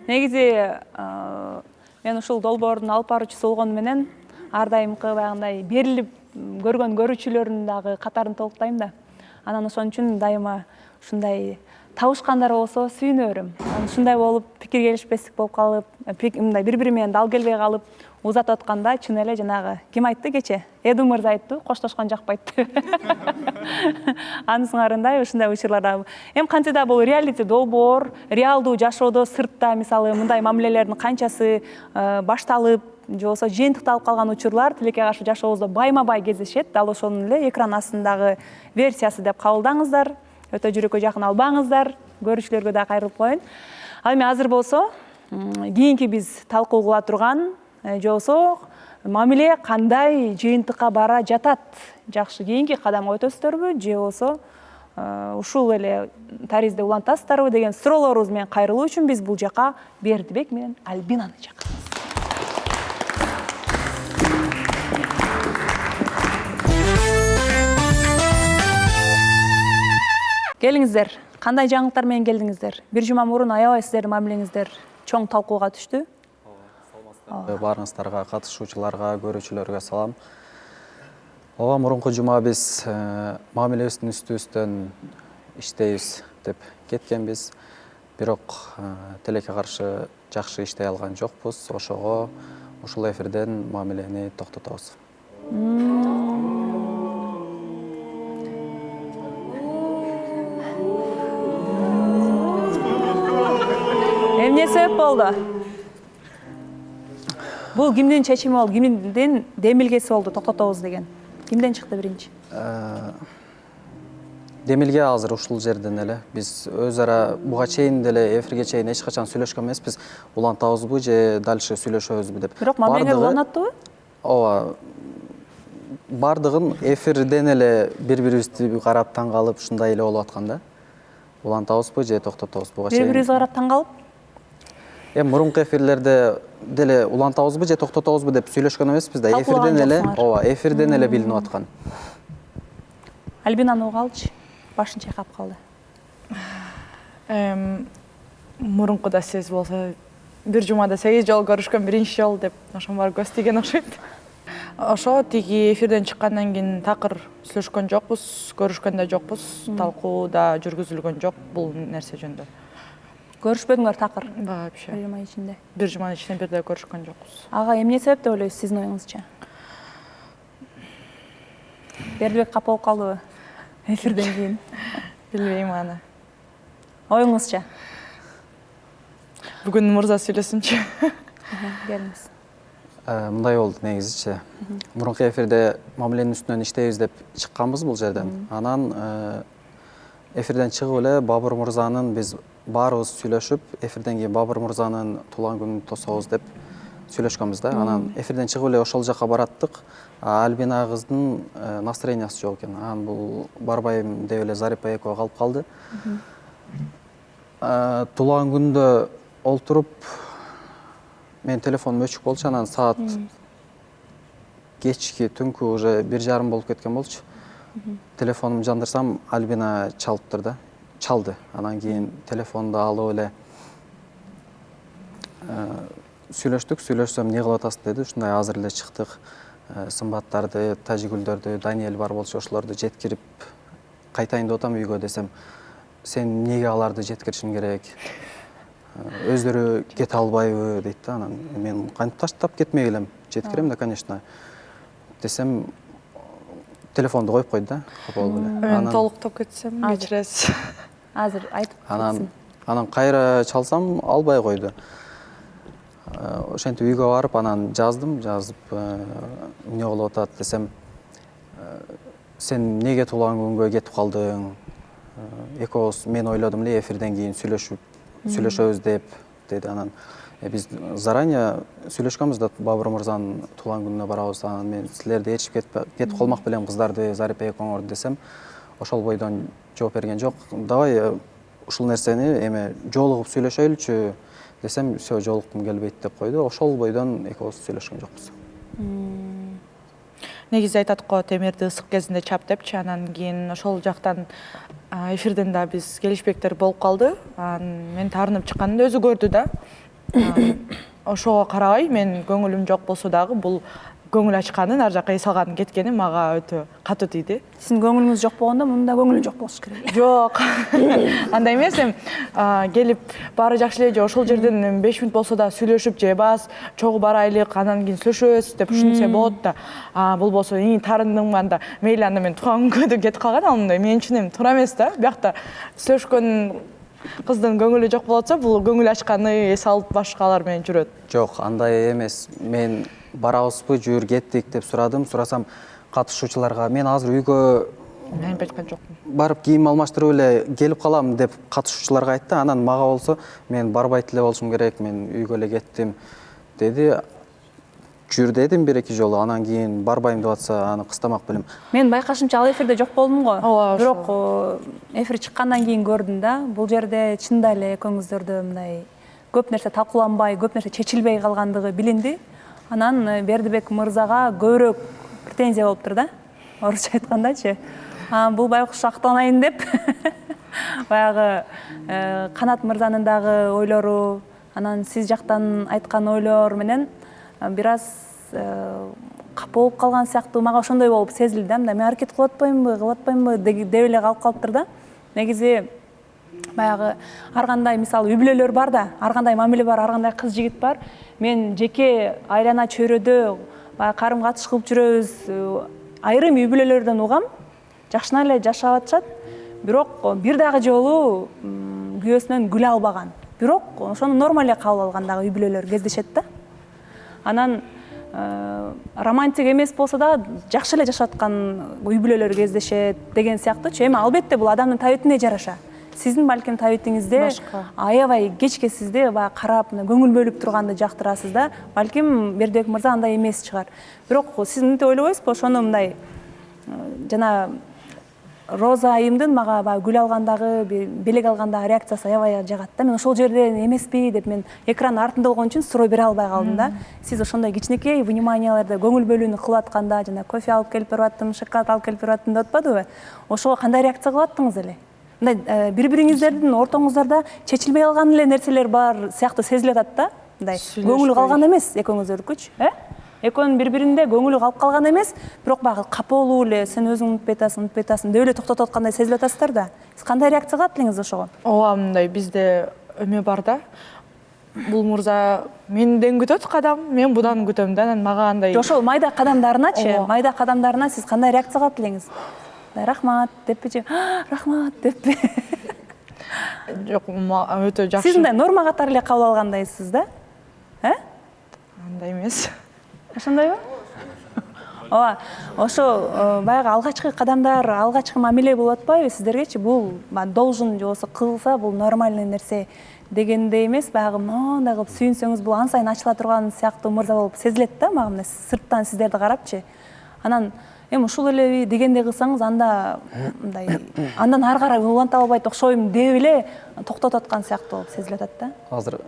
Негизи мен ушул долбоордун алып баруучусу болгону менен ар дайымкы баягындай берилип көргөн көрүүчүлөрдүн дагы катарын толуктайм да. Анан ошон үчүн дайыма ушундай табышкандар болсо сүйүнө берем. Ушундай болуп пикир келишпестик болуп калып, мындай бири-бири менен дал келбей калып узатып атканда чын эле жанагы ким айтты кече? Эду мырза айтты, коштошкон жакпайт. Анын сыңарындай ушундай учурларда эми кантсе да бул реалити долбоор, реалдуу жашоодо сыртта мисалы мындай мамилелердин канчасы башталып, же болбосо жыйынтыкталып калган учурлар тилекке каршы жашообузда байма-бай кездешет. Дал ошонун эле экран астындагы версиясы деп кабылдаңыздар. Өтө жүрөккө жакын албаңыздар. Көрүүчүлөргө да кайрылып коеюн. Ал эми азыр болсо, кийинки биз талкуу кыла турган, же болбосо мамиле кандай жыйынтыкка бара жатат? Жакшы кийинки кадамга өтөсүздөрбү, же болбосо ушул эле таризде улантасыздарбы деген суроолорубуз менен кайрылуу үчүн биз бул жака Бердибек менен Альбинаны чакырабыз. Келиңиздер, кандай жаңылыктар менен келдиңиздер? Бир жума мурун аябай сиздердин мамилеңиздер чоң талкууга түштү. Баарыңыздарга, катышуучуларга, көрүүчүлөргө салам. Ооба, мурунку жума биз мамилебиздин үстүбүздөн иштейбиз деп кеткенбиз. Бирок тилекке каршы жакшы иштей алган жокпуз. Ошого ушул эфирден мамилени токтотобуз. Эмне себеп болду? Бул кимдин чечими болду? Кимдин демилгеси болду токтотобуз деген? Кимден чыкты биринчи? Демилге азыр ушул жерден эле биз өз ара буга чейин деле эфирге чейин эч качан сүйлөшкөн эмеспиз. Улантабызбы же дальше сүйлөшөбүзбү деп. Бирок мамилеңер уланаттыбы? Ооба. Бардыгын эфирден эле бири-бирибизди карап таң калып ушундай эле болуп аткан да. Улантабызбы же токтотобуз буга чейин? Бири-бирибизди карап таң калып? Мурунку эфирлерде деле улантабызбы же токтотобузбу деп сүйлөшкөн эмеспиз да. Эфирден эле, ооба, эфирден эле билинип аткан. Альбинаны угалчы, башын чайкап калды. Мурункуда сиз болсо бир жумада 8 жолу көрүшкөн биринчи жолу деп ошон бар көз тийген окшойт. Ошо тиги эфирден чыккандан кийин такыр сүйлөшкөн жокпуз, көрүшкөн да жокпуз, талкуу да жүргүзүлгөн жок бул нерсе жөнүндө. Көрүшпөдүңөр такыр? Вообще. Бир жума ичинде. Бир жуманын ичинде бирде көрүшкөн жокпуз. Ага, эмне себеп деп ойлойсуз сиздин оюңузча? Бердибек капа болуп калдыбы? Эфирден кийин. Билбейм аны. Оюңузча? Бүгүн мырза сүйлөсүнчү. Келиңиз. Мындай болду негизичи. Мурунку эфирде мамиленин үстүнөн иштейбиз деп чыкканбыз бул жерден. Анан эфирден чыгып эле Бабыр мырзанын биз баарыбыз сүйлөшүп, эфирден кийин Бабыр мырзанын туулган күнүн тособуз деп сүйлөшкөнбүз да. Анан эфирден чыгып эле ошол жака бараттык. Альбина кыздын настроениясы жок экен. Анан бул барбайм деп эле Зарипа экөө калып калды. Туулган күндө олтуруп мен телефонум өчүк болчу, анан саат кечки түнкү уже 1:30 болуп кеткен болчу. Телефонумду жандырсам, Альбина чалыптыр да. Чалды. Анан кийин телефонду алып эле сүйлөшсөм эмне кылып атасыз деди. Ушундай азыр эле чыктык. Сымбаттарды, Тажигүлдөрдү, Даниэль бар болчу, ошолорду жеткирип кайтайын деп атам үйгө десем, сен эмнеге аларды жеткиришиң керек? Өздөрү кете албайбы дейт да. Анан мен кантип таштап кетмей келем? Жеткирем да, конечно. Десем, телефонду коюп койду да, капа болуп эле. Мен толуктоп кетсем, кечиресиз. Азыр айтып кетсин. Анан кайра чалсам, албай койду. Ошентип үйгө барып, анан жазып, эмне болуп атат десем, сен эмнеге туулган күнгө кетип калдың? Экөөбүз мен ойлодум эле эфирден кийин сүйлөшөбүз деп деди. Анан биз заранее сүйлөшкөнбүз да, Бабур мырзанын туулган күнүнө барабыз. Анан мен силерди ээрчип кетип калмак белем, кыздарды, Зарипа экөөңөрдү десем, ошол бойдон жооп берген жок. Давай ушул нерсени эме жолугуп сүйлөшөйлүчү десем, все, жолуккум келбейт деп койду. Ошол бойдон экөөбүз сүйлөшкөн жокпуз. Негизи айтат го, темирди ысык кезинде чап депчи, анан кийин ошол жактан эфирден да биз келишпектер болуп калды. Мен таарынып чыкканымда өзү көрдү да. Ошого карабай мен көңүлүм жок болсо дагы бул көңүл ачканын, ар жака эс алганын кеткени мага өтө катуу тийди. Сиздин көңүлүңүз жок болгондо мында көңүлүң жок болуш керек. Жок. Андай эмес, келип баары жакшы эле же ошол жерден 5 мүнөт болсо да сүйлөшүп же баз чогуу барайлык, анан кийин сүйлөшөбүз деп ушунтсе болот да. Бул болсо таарындым анда мейли анда мен тууган күнгө кетип калган, ал мындай мен үчүн эми туура эмес да. Биякта сүйлөшкөн кыздын көңүлү жок болот болсо, бул көңүл ачканы эс алып башкалар менен жүрөт. Жок, андай эмес. Мен барабызбы, жүр кеттик деп сурадым. Сурасам катышуучуларга мен азыр үйгө мен айткан жокмун. Барып кийим алмаштырып эле келип калам деп катышуучуларга айтты. Анан мага болсо мен барбайт эле болушум керек, мен үйгө эле кеттим деди. Жүр дедим 1-2 жолу, анан кийин барбайм деп атса, аны кыстамак белем. Мен байкашымча ал эфирде жок болдум го. Бирок эфир чыккандан кийин көрдүм да. Бул жерде чында эле экөөңүздөрдө мындай көп нерсе талкууланбай, көп нерсе чечилбей калгандыгы билинди. Анан Бердибек мырзага көбүрөөк претензия болуптур да. Орусча айткандачы. Бул байкуш актанайын деп баягы Канат мырзанын дагы ойлору, анан сиз жактан айткан ойлор менен бир аз капа болуп калган сыяктуу мага ошондой болуп сезилди да. Мен аракет кылып атпаймынбы деп эле калып калыптыр да. Негизи баягы ар кандай мисалы үй бүлөлөр бар да, ар кандай мамиле бар, ар кандай кыз жигит бар. Мен жеке айлана чөйрөдө баягы карым катыш кылып жүрөбүз. Айрым үй бүлөлөрдөн угам, жакшына эле жашап атышат. Бирок бир дагы жолу күйөөсүнөн гүл албаган. Бирок ошону норма эле кабыл алган дагы үй бүлөлөр кездешет да. Анан романтик эмес болсо да жакшы эле жашап аткан үй бүлөлөр кездешет деген сыяктуучу. Эми албетте бул адамдын табитине жараша. Сиздин балким табитиңизде аябай кечке сизди баягы карап көңүл бөлүп турганды жактырасыз да. Балким Бердибек мырза андай эмес чыгар. Бирок сиз мынтип ойлобойсузбу? Ошону мындай жана Роза айымдын мага баягы гүл алгандагы, белек алгандагы реакциясы аябай жагат да. Мен ошол жерде эмеспи деп мен экран артында болгон үчүн суроо бере албай калдым да. Сиз ошондой кичинекей вниманияларды көңүл бөлүүнү кылып атканда, жана кофе алып келип берип аттым, шоколад алып келип берип аттым деп атпадыбы? Ошого кандай реакция кылып аттыңыз эле? Мындай бири-бириңиздердин ортоңуздарда чечилбей калган эле нерселер бар сыяктуу сезилип атат да. Мындай көңүл калган эмес экөөңүздөрдүкүчү, экөөнүн бири-биринде көңүлү калып калган эмес, бирок баягы капа болуу эле, сен өзүң унутпай атасың деп эле токтотуп аткандай сезилип атасыздар да. Сиз кандай реакция кылат элеңиз ошого? Ооба, мындай бизде эме бар да. Бул мырза менден күтөт кадам, мен будан күтөм да. Анан мага андай ошол майда кадамдарыначы, майда кадамдарына сиз кандай реакция кылат элеңиз? Рахмат деппи же, рахмат деппи? Жок, өтө жакшы. Сиз мындай норма катары эле кабыл алгандайсыз да? Андай эмес. Ошондойбу? Ооба, ошо баягы алгачкы кадамдар, алгачкы мамиле болуп атпайбы сиздергечи? Бул должен же болсо кылса, бул нормальный нерсе дегендей эмес, баягы моундай кылып сүйүнсөңүз бул ан сайын ачыла турган сыяктуу мырза болуп сезилет да мага, мына сырттан сиздерди карапчы. Анан эми ушул элеби дегендей кылсаңыз, анда мындай андан ары карай уланта албайт окшойм деп эле токтотуп аткан сыяктуу болуп сезилип атат да. Азыр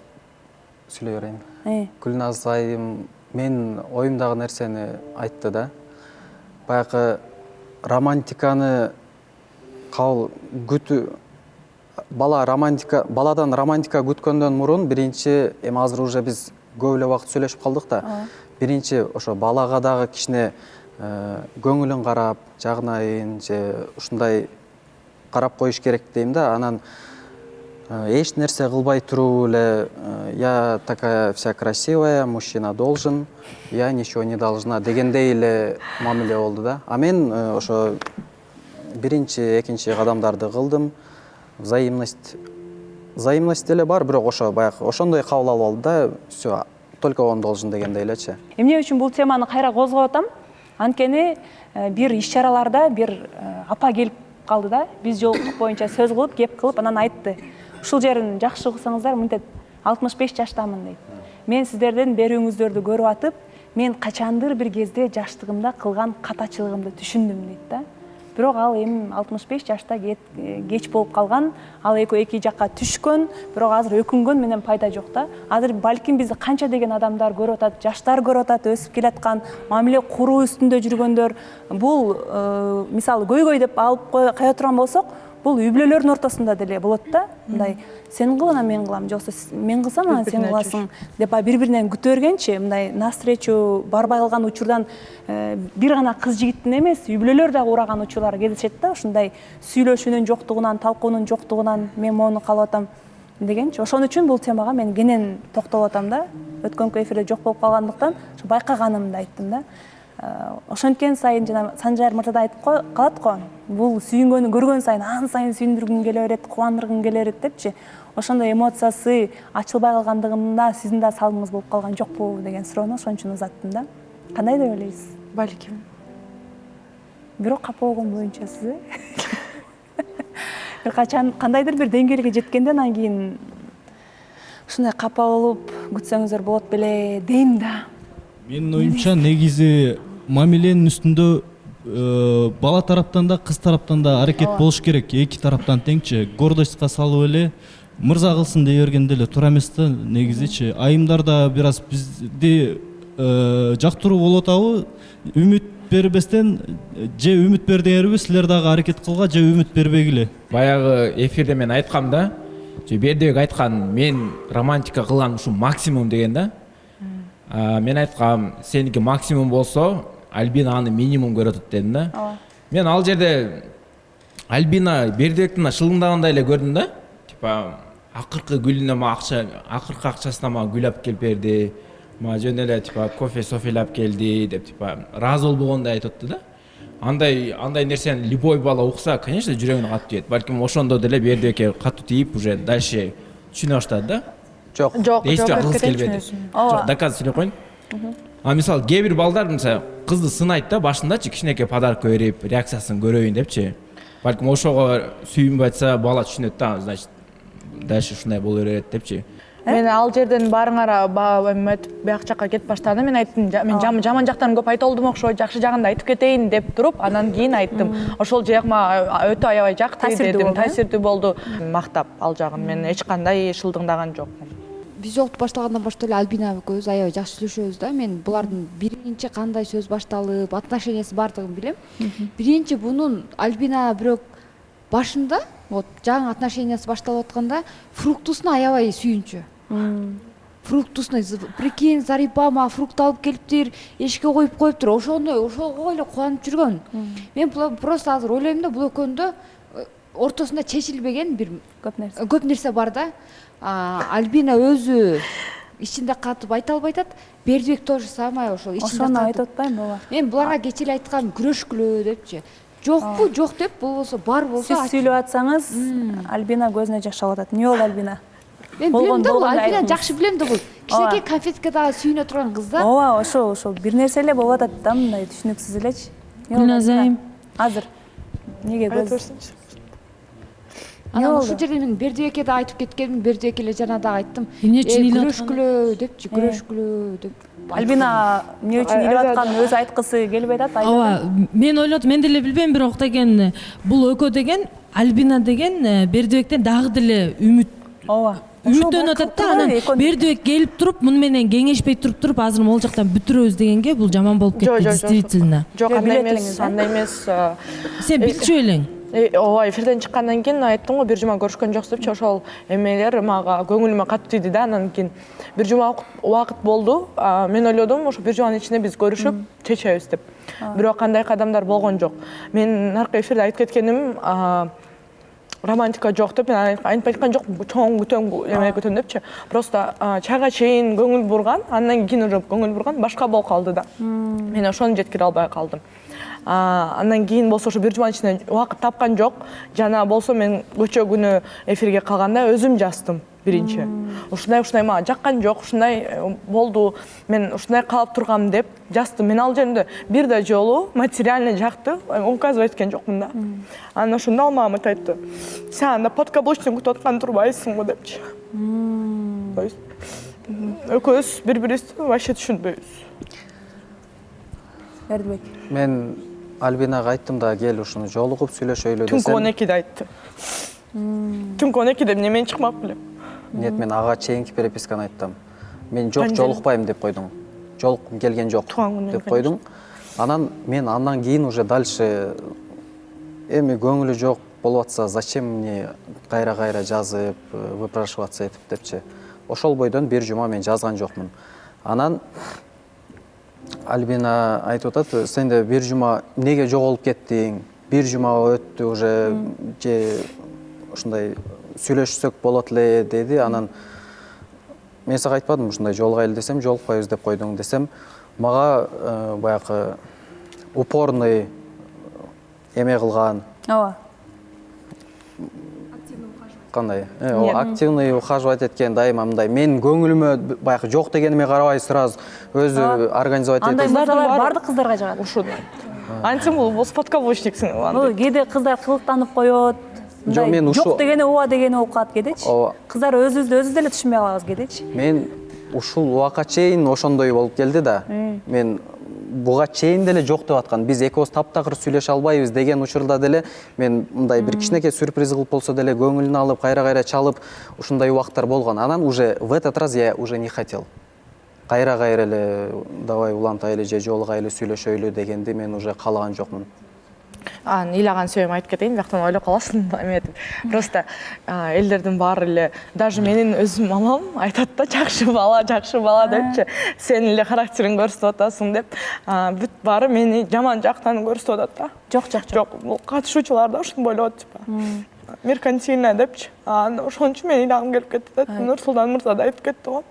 сүйлөй берейин. Гүлназ айым мен оюмдагы нерсени айтты да. Баягы романтиканы кабыл күтүү баладан романтика күткөндөн мурун биринчи, эми азыр уже биз көп эле убакыт сүйлөшүп калдык да. Биринчи ошо балага дагы кичине көңүлүн карап, жагынайын же ушундай карап коюш керек дейм да. Анан эч нерсе кылбай туруп эле я такая вся красивая, мужчина должен, я ничего не должна дегендей эле мамиле болду да. А мен ошо биринчи, экинчи кадамдарды кылдым. Взаимность деле бар, бирок ошо баягы ошондой кабыл алып алды да. Все, только он должен дегендей элечи. Эмне үчүн бул теманы кайра козгоп атам? Анткени бир иш-чараларда бир апа келип калды да. Биз жолуктук боюнча сөз кылып, кеп кылып, анан айтты. Ушул жерин жакшы угсаңыздар, мынтет 65 жаштамын дейт. Мен сиздердин берүүңүздөрдү көрүп атып, мен качандыр бир кезде жаштыгымда кылган катачылыгымды түшүндүм дейт да. Бирок ал эми 65 жашта кеч болуп калган, ал эки жакка түшкөн, бирок азыр өкүнгөн менен пайда жок да. Азыр балким бизди канча деген адамдар көрүп атат, жаштар көрүп атат, өсүп келаткан, мамиле куруу үстүндө жүргөндөр. Бул мисалы көйгөй деп алып кое турган болсок, бул үй бүлөлөрдүн ортосунда деле болот да. Мындай сен кыл, анан мен кылам, жоксо мен кылсам анан сен кыласың деп бири-биринен күтө бергенчи, мындай навстречу барбай калган учурдан бир гана кыз жигиттин эмес, үй бүлөлөр дагы ураган учурлар кездешет да. Ушундай сүйлөшүүнүн жоктугунан, талкуунун жоктугунан мен моуну каалап атам дегенчи. Ошон үчүн бул темага мен кенен токтолуп атам да. Өткөнкү эфирде жок болуп калгандыктан байкаганымды айттым да. Ошенткен сайын жана Санжар мырза да айтып калат го. Бул сүйүнгөнү көргөн сайын ан сайын сүйүндүргүң келе берет, кубандыргың келе берет депчи. Ошондой эмоциясы ачылбай калгандыгында сиздин да салымыңыз болуп калган жокпу деген суроону ошон үчүн узаттым да. Кандай деп ойлойсуз? Балким. Бирок капа болгон боюнча сиз бир качан кандайдыр бир деңгээлге жеткенден анан кийин ушундай капа болуп күтсөңүздөр болот беле дейм да. Менин оюмча негизи мамиленин үстүндө бала тараптан да, кыз тараптан да аракет болуш керек. Эки тараптан теңчи. Гордостька салып эле мырза кылсын дей бергенде эле туура эмес да негизичи. Айымдар да бир аз бизди жактыруу болуп атабы? Үмүт бербестен же үмүт бердиңерби, силер дагы аракет кылга же үмүт бербегиле. Баягы эфирде мен айткам да, же Бердибек айткан, мен романтика кылган ушу максимум деген да. Мен айткам, сеники максимум болсо, Альбина аны минимум көрөт дедим да. Мен ал жерде Альбина Бердибектин шылыңдагандай эле көрдүм да. Типа акыркы гүлүнө акыркы акчасына мага гүл алып келип берди. Мага жөн эле типа кофе софелеп келди деп типа ыраазы болбогондой айтып атты да. Андай нерсени любой бала укса, конечно, жүрөгүнө катуу тиет. Балким ошондо деле Бердибекке катуу тийип, уже дальше түшүнө баштады да. Жок, кыз келбеди. Жок, доказ сүйлөп коюн. Мисалы, кээ бир балдар мисалы кызды сынайт да, башындачы кичинекей подарок берип, реакциясын көрөйүн депчи. Балким ошого сүйүнбөй атса, бала түшүнөт да, значит, дальше ушундай боло берет депчи. Мен ал жерден барыңара бияк жакка кетип баштадым. Мен айттым, мен жаман жактарын көп айта алдым окшойт, жакшы жагын да айтып кетейин деп туруп, анан кийин айттым. Ошол жак мага өтө аябай жакты дедим, таасирдүү болду. Мактап ал жагын мен эч кандай шылдыңдаган жокмун. Биз жолукту баштагандан баштап эле Альбина экөөбүз аябай жакшы сүйлөшөбүз да. Мен булардын биринчи кандай сөз башталып, отношениясы бардыгын билем. Биринчи бунун Альбина бирок башында, вот жаңы отношениясы башталып атканда, фруктусуна аябай сүйүнчү. Фруктусуна, прикинь, Зарипа мага фрукт алып келиптир, эшикке коюп коюптур. Ошого эле кубанып жүргөн. Мен просто азыр ойлойм да, бул экөөндө ортосунда чечилбеген бир көп нерсе бар да. Альбина өзү ичинде катып айта албай атат, Бердибек тоже самое ошол ичинде катып. Ошону айтып атпайм бала. Мен буларга кече эле айткам, күрөшкүлө депчи. Жокпу, жок деп, болбосо бар болсо. Сиз сүйлөп атсаңыз, Альбина көзүнө жаш алып атат. Эмне болду Альбина? Мен билем да, Альбина жакшы билем да, бул кичинекей конфеткада сүйүнө турган кыз да. Ооба, ошол бир нерсе эле болуп атат да, мындай түшүнүксүз элечи. Гүлназ айым. Азыр. Неге көз? анан ушул жерде мен Бердибекке да айтып кеткенмин, Бердибекке эле жана дагы айттым. Эмне үчүн ыйлап Күрөшкүлө депчи, күрөшкүлө деп. Альбина эмне үчүн ыйлап атканын өзү айткысы келбей атат. Ооба, мен ойлодум, мен деле билбейм, бирок деген бул экөө деген Альбина деген Бердибектен дагы деле үмүт. Ооба. Үмүттөнүп атат да, анан Бердибек келип туруп, муну менен кеңешпей туруп азыр могул жактан бүтүрөбүз дегенге бул жаман болуп кетти действительно. Жок, андай эмес. Сен билчү элең. Ооба, эфирден чыккандан кийин айттым го, бир жума көрүшкөн жоксуз депчи, ошол эмелер мага көңүлүмө катуу тийди да. Анан кийин бир жума убакыт болду. Мен ойлодум, ошо бир жуманын ичинде биз көрүшүп чечебиз деп. Бирок кандай кадамдар болгон жок. Мен аркы эфирде айтып кеткеним, романтика жок деп, мен айтып айткан жокмун, чоң күтөм, эме күтөм депчи. Просто чайга чейин көңүл бурган, андан кийин уже көңүл бурган башка болуп калды да. Мен ошону жеткире албай калдым. Андан кийин болсо ошо бир жуманын ичинде убакыт тапкан жок. Жана болсо мен көчө күнү эфирге калганда өзүм жаздым биринчи. Ушундай мага жаккан жок, ушундай болду, мен ушундай калып тургам деп жаздым. Мен ал жерде бир да жолу материально жакты указывать эткен жокмун да. Анан ошондо ал мага айтты: "Сен анда подкаблучник күтүп аткан турбайсың го" депчи. То есть экөөбүз бири-бирибизди вообще түшүнбөйбүз. Бердибек. Мен Альбинага айттым да, кел ушуну жолугуп сүйлөшөйлү десем. Түнкү 12'de айтты. Түнкү 12'de мен чыкмак белем. Нет, мен ага чейинки переписканы айттым. Мен жок, жолукпайм деп койдум. Жолуккум келген жок деп койдум. Анан мен андан кийин уже дальше эми көңүлү жок болуп атса, зачем мне кайра жазып, выпрашиваться этип депчи. Ошол бойдон бир жума мен жазган жокмун. Анан Альбина айтып атат, сен де бир жума неге жоголуп кеттиң? Бир жума өттү уже, же ушундай сүйлөшсөк болот эле деди. Анан мен сага айтпадым ушундай жолугайлы десем, жолукпайбыз деп койдуң десем, мага баягы упорный эме кылган. Ооба. Кандай? Активный ухаживать эткен, дайыма мындай. Мен көңүлүмө баягы жок дегениме карабай сразу өзү организовать этип. Андай мырзалар бардык кыздарга жагат. Ушуну айтты. Антим бул подкаблучниксиң. Бул кээде кыздар кылыктанып коет. Жок дегени ооба дегени болуп калат кедечи. Кыздар өзүбүздү деле түшүнбөй калабыз кедечи. Мен ушул убакка чейин ошондой болуп келди да. Мен буга чейин деле жок деп аткан. Биз экөөбүз таптакыр сүйлөшө албайбыз деген учурда деле мен мындай бир кичинекей сюрприз кылып болсо деле көңүлүн алып, кайра чалып ушундай убактар болгон. Анан уже в этот раз я уже не хотел. Кайра эле давай улантайлы же жолугайлы сүйлөшөйлү дегенди мен уже каалаган жокмун. Ыйлаган сөйүм айтып кетейин, жактан ойлоп каласың эметип. Просто элдердин баары эле, даже менин өзүм мамам айтат да, жакшы бала депчи. Сен эле характериң көрсөтүп атасың деп. Бүт баары мени жаман жактан көрсөтүп атат да. Жок. Бул катышуучулар да ушуну ойлоп атат. Меркантильно депчи. Ошон үчүн мен ыйлагым келип кетти да. Нурсултан мырза да айтып кетти го.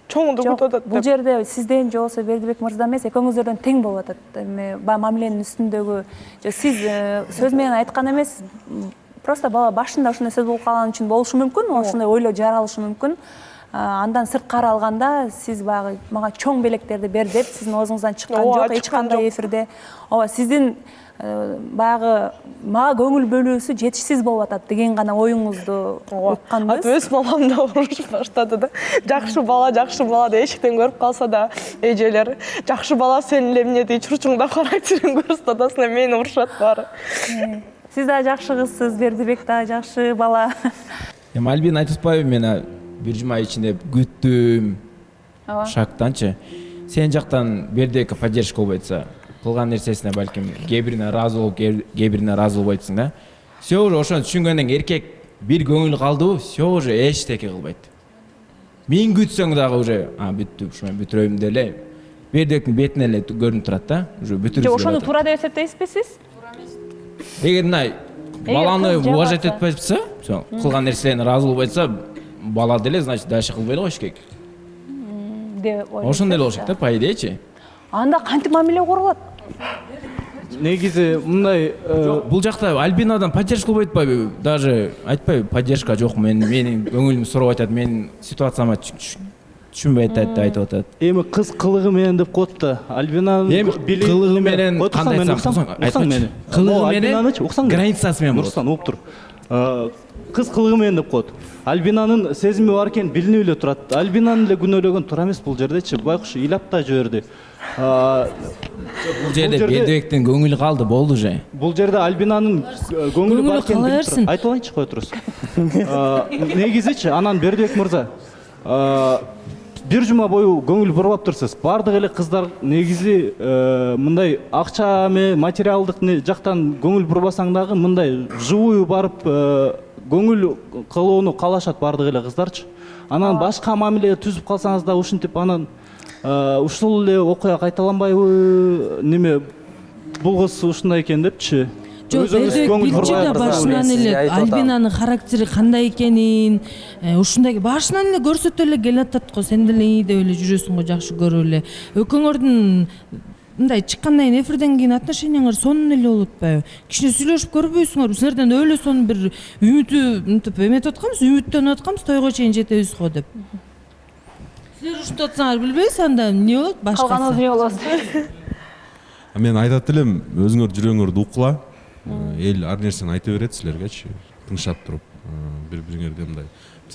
Чоңду күтүп атат. Бул жерде сизден же болсо Бердибек мырзадан эмес, экөөңүздөрдөн тең болуп атат. Мамиленин үстүндөгү сиз сөз менен айткан эмес, просто бала башында ушундай сөз болуп калган үчүн болушу мүмкүн, ошондой ойлоо жаралышы мүмкүн. Андан сырткары алганда сиз баягы мага чоң белектерди бер деп сиздин оозуңуздан чыккан жок эч кандай эфирде. Ооба, сиздин баягы мага көңүл бөлүүсү жетишсиз болуп атат деген гана оюңузду укканбыз. Өз мамам да урушуп баштады да. Жакшы бала деп эшиктен көрүп калса да эжелер, жакшы бала сен эле эмне дейт, чурчуңда характериң көрсөтүп атасың, мени урушат баары. Сиз да жакшы кызсыз, Бердибек да жакшы бала. Эми Альбина айтып атпайбы, мен бир жума ичинде күттүм. Шактанчы. Сен жактан Бердибекке поддержка болбойт кылган нерсесине балким кээ бирине ыраазы болуп, кээ бирине ыраазы болбойсуң да. Все уже ошону түшүнгөндөн кийин эркек бир көңүл калдыбы, все уже эчтеке кылбайт. Мен күтсөң дагы уже бүттү, ушу мен бүтүрөйм деле. Бердибектин бетинен эле көрүнүп турат да, уже бүтүрүп. Ошону туура деп эсептейсизби сиз? Эгер мындай баланы уважать этпей атса, кылган нерселерине ыраазы болбой атса, бала деле, значит, дальше кылбай эле коюш керек. Ошондой эле болуш керек да, по идеечи. Анда кантип мамиле курулат? Негизи мындай бул жакта Альбинадан поддержка болбой атпайбы? Даже айтпайбы, поддержка жок, менин көңүлүм сурап атат, менин ситуацияма түшүнбөй атат деп айтып атат. Эми кыз кылыгы менен деп коет да. Альбинанын кылыгы менен кандай айтсам, кылыгы менен границасы менен болот. Нурсултан угуп тур. кыз кылыгы менен деп коет. Альбинанын сезими бар экен билинип эле турат. Альбинаны эле күнөөлөгөн туура эмес бул жердечи. Байкуш ыйлап да жиберди. Бул жерде Бердибектин көңүлү калды, болду же. Бул жерде Альбинанын көңүлү бар экен билип турат. Айтып алайынчы, кое туруңуз. Негизичи, анан Бердибек мырза, бир жума бою көңүл бурбап турсуз. Бардык эле кыздар негизи мындай акча материалдык жактан көңүл бурбасаң дагы мындай живую барып көңүл кылууну каалашат бардык эле кыздарчы. Анан башка мамиле түзүп калсаңыз да ушинтип анан ушул эле окуя кайталанбайбы, неме бул кыз ушундай экен депчи. Жок, Бердибек билчү да башынан эле Альбинанын характери кандай экенин, ушундай башынан эле көрсөтө эле келатат го. Сен деле ии деп эле жүрөсүң го, жакшы көрүп эле. Экөөңөрдүн мындай чыккандан кийин эфирден кийин отношенияңар сонун эле болуп атпайбы? Кичине сүйлөшүп көрбөйсүңөрбү? Силерден өлө сонун бир үмүтү мынтип эметип атканбыз, үмүттөнүп атканбыз, тойго чейин жетебиз го деп. Силер ушинтип атсаңар билбейбиз, анда эмне болот? Башкасы. Калганыбыз эмне болот? Мен айтат элем, өзүңөр жүрөгүңөрдү укула. Эл ар нерсени айта берет силергечи, тыңшап туруп, бири-бириңерге мындай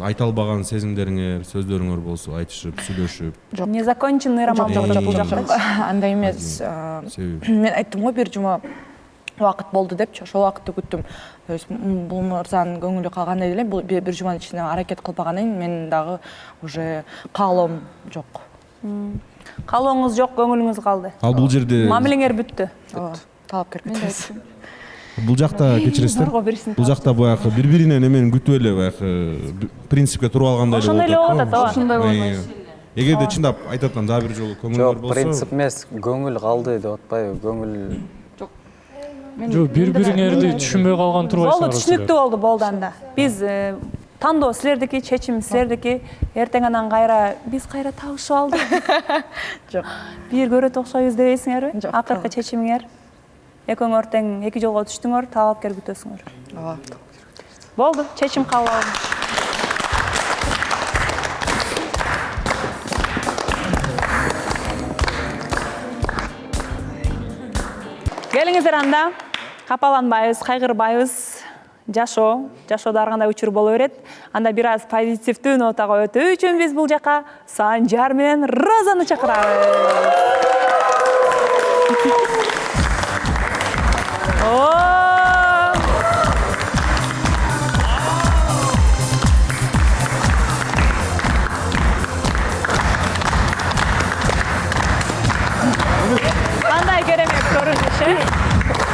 айта албаган сезимдериңер, сөздөрүңөр болсо айтышып, сүйлөшүп. Незаконченный роман бул жакта андай эмес. Мен айттым го, бир жума убакыт болду депчи, ошол убакытты күттүм. То есть бул мырзанын көңүлү калгандай эле, бул бир жуманын ичинде аракет кылбагандан кийин менин дагы уже каалоом жок. Каалооңуз жок, көңүлүңүз калды. Ал бул жерде мамилеңер бүттү. Талапкер кетебиз. Бул жакта кечиресиздер. Бул жакта баягы бири-биринен эмени күтүп эле баягы принципке туруп алгандай эле болот. Ошондой эле болуп атат, ошондой болбойт. Эгерде чындап айтаткан дагы бир жолу көңүлүңөр болсо. Жок, принцип эмес, көңүл калды деп атпайбы, көңүл. Жок, бири-бириңерди түшүнбөй калган турбайсыңар. Болду, түшүнүктүү болду анда. Биз тандоо силердики, чечим силердики. Эртең анан кайра биз кайра табышып алдык. Жок. Бир көрөт окшойбуз дебейсиңерби? Акыркы чечимиңер. Экөөңөр тең эки жолго түштүңөр, талапкер күтөсүңөр. Ооба. Болду, чечим кабыл алынды. Келиңиздер анда, капаланбайбыз, кайгырбайбыз. Жашоодо ар кандай учур боло берет. Анда бир аз позитивдүү нотага өтүү үчүн биз бул жака Санжар менен Розаны чакырабыз. Кандай керемет көрүнүш,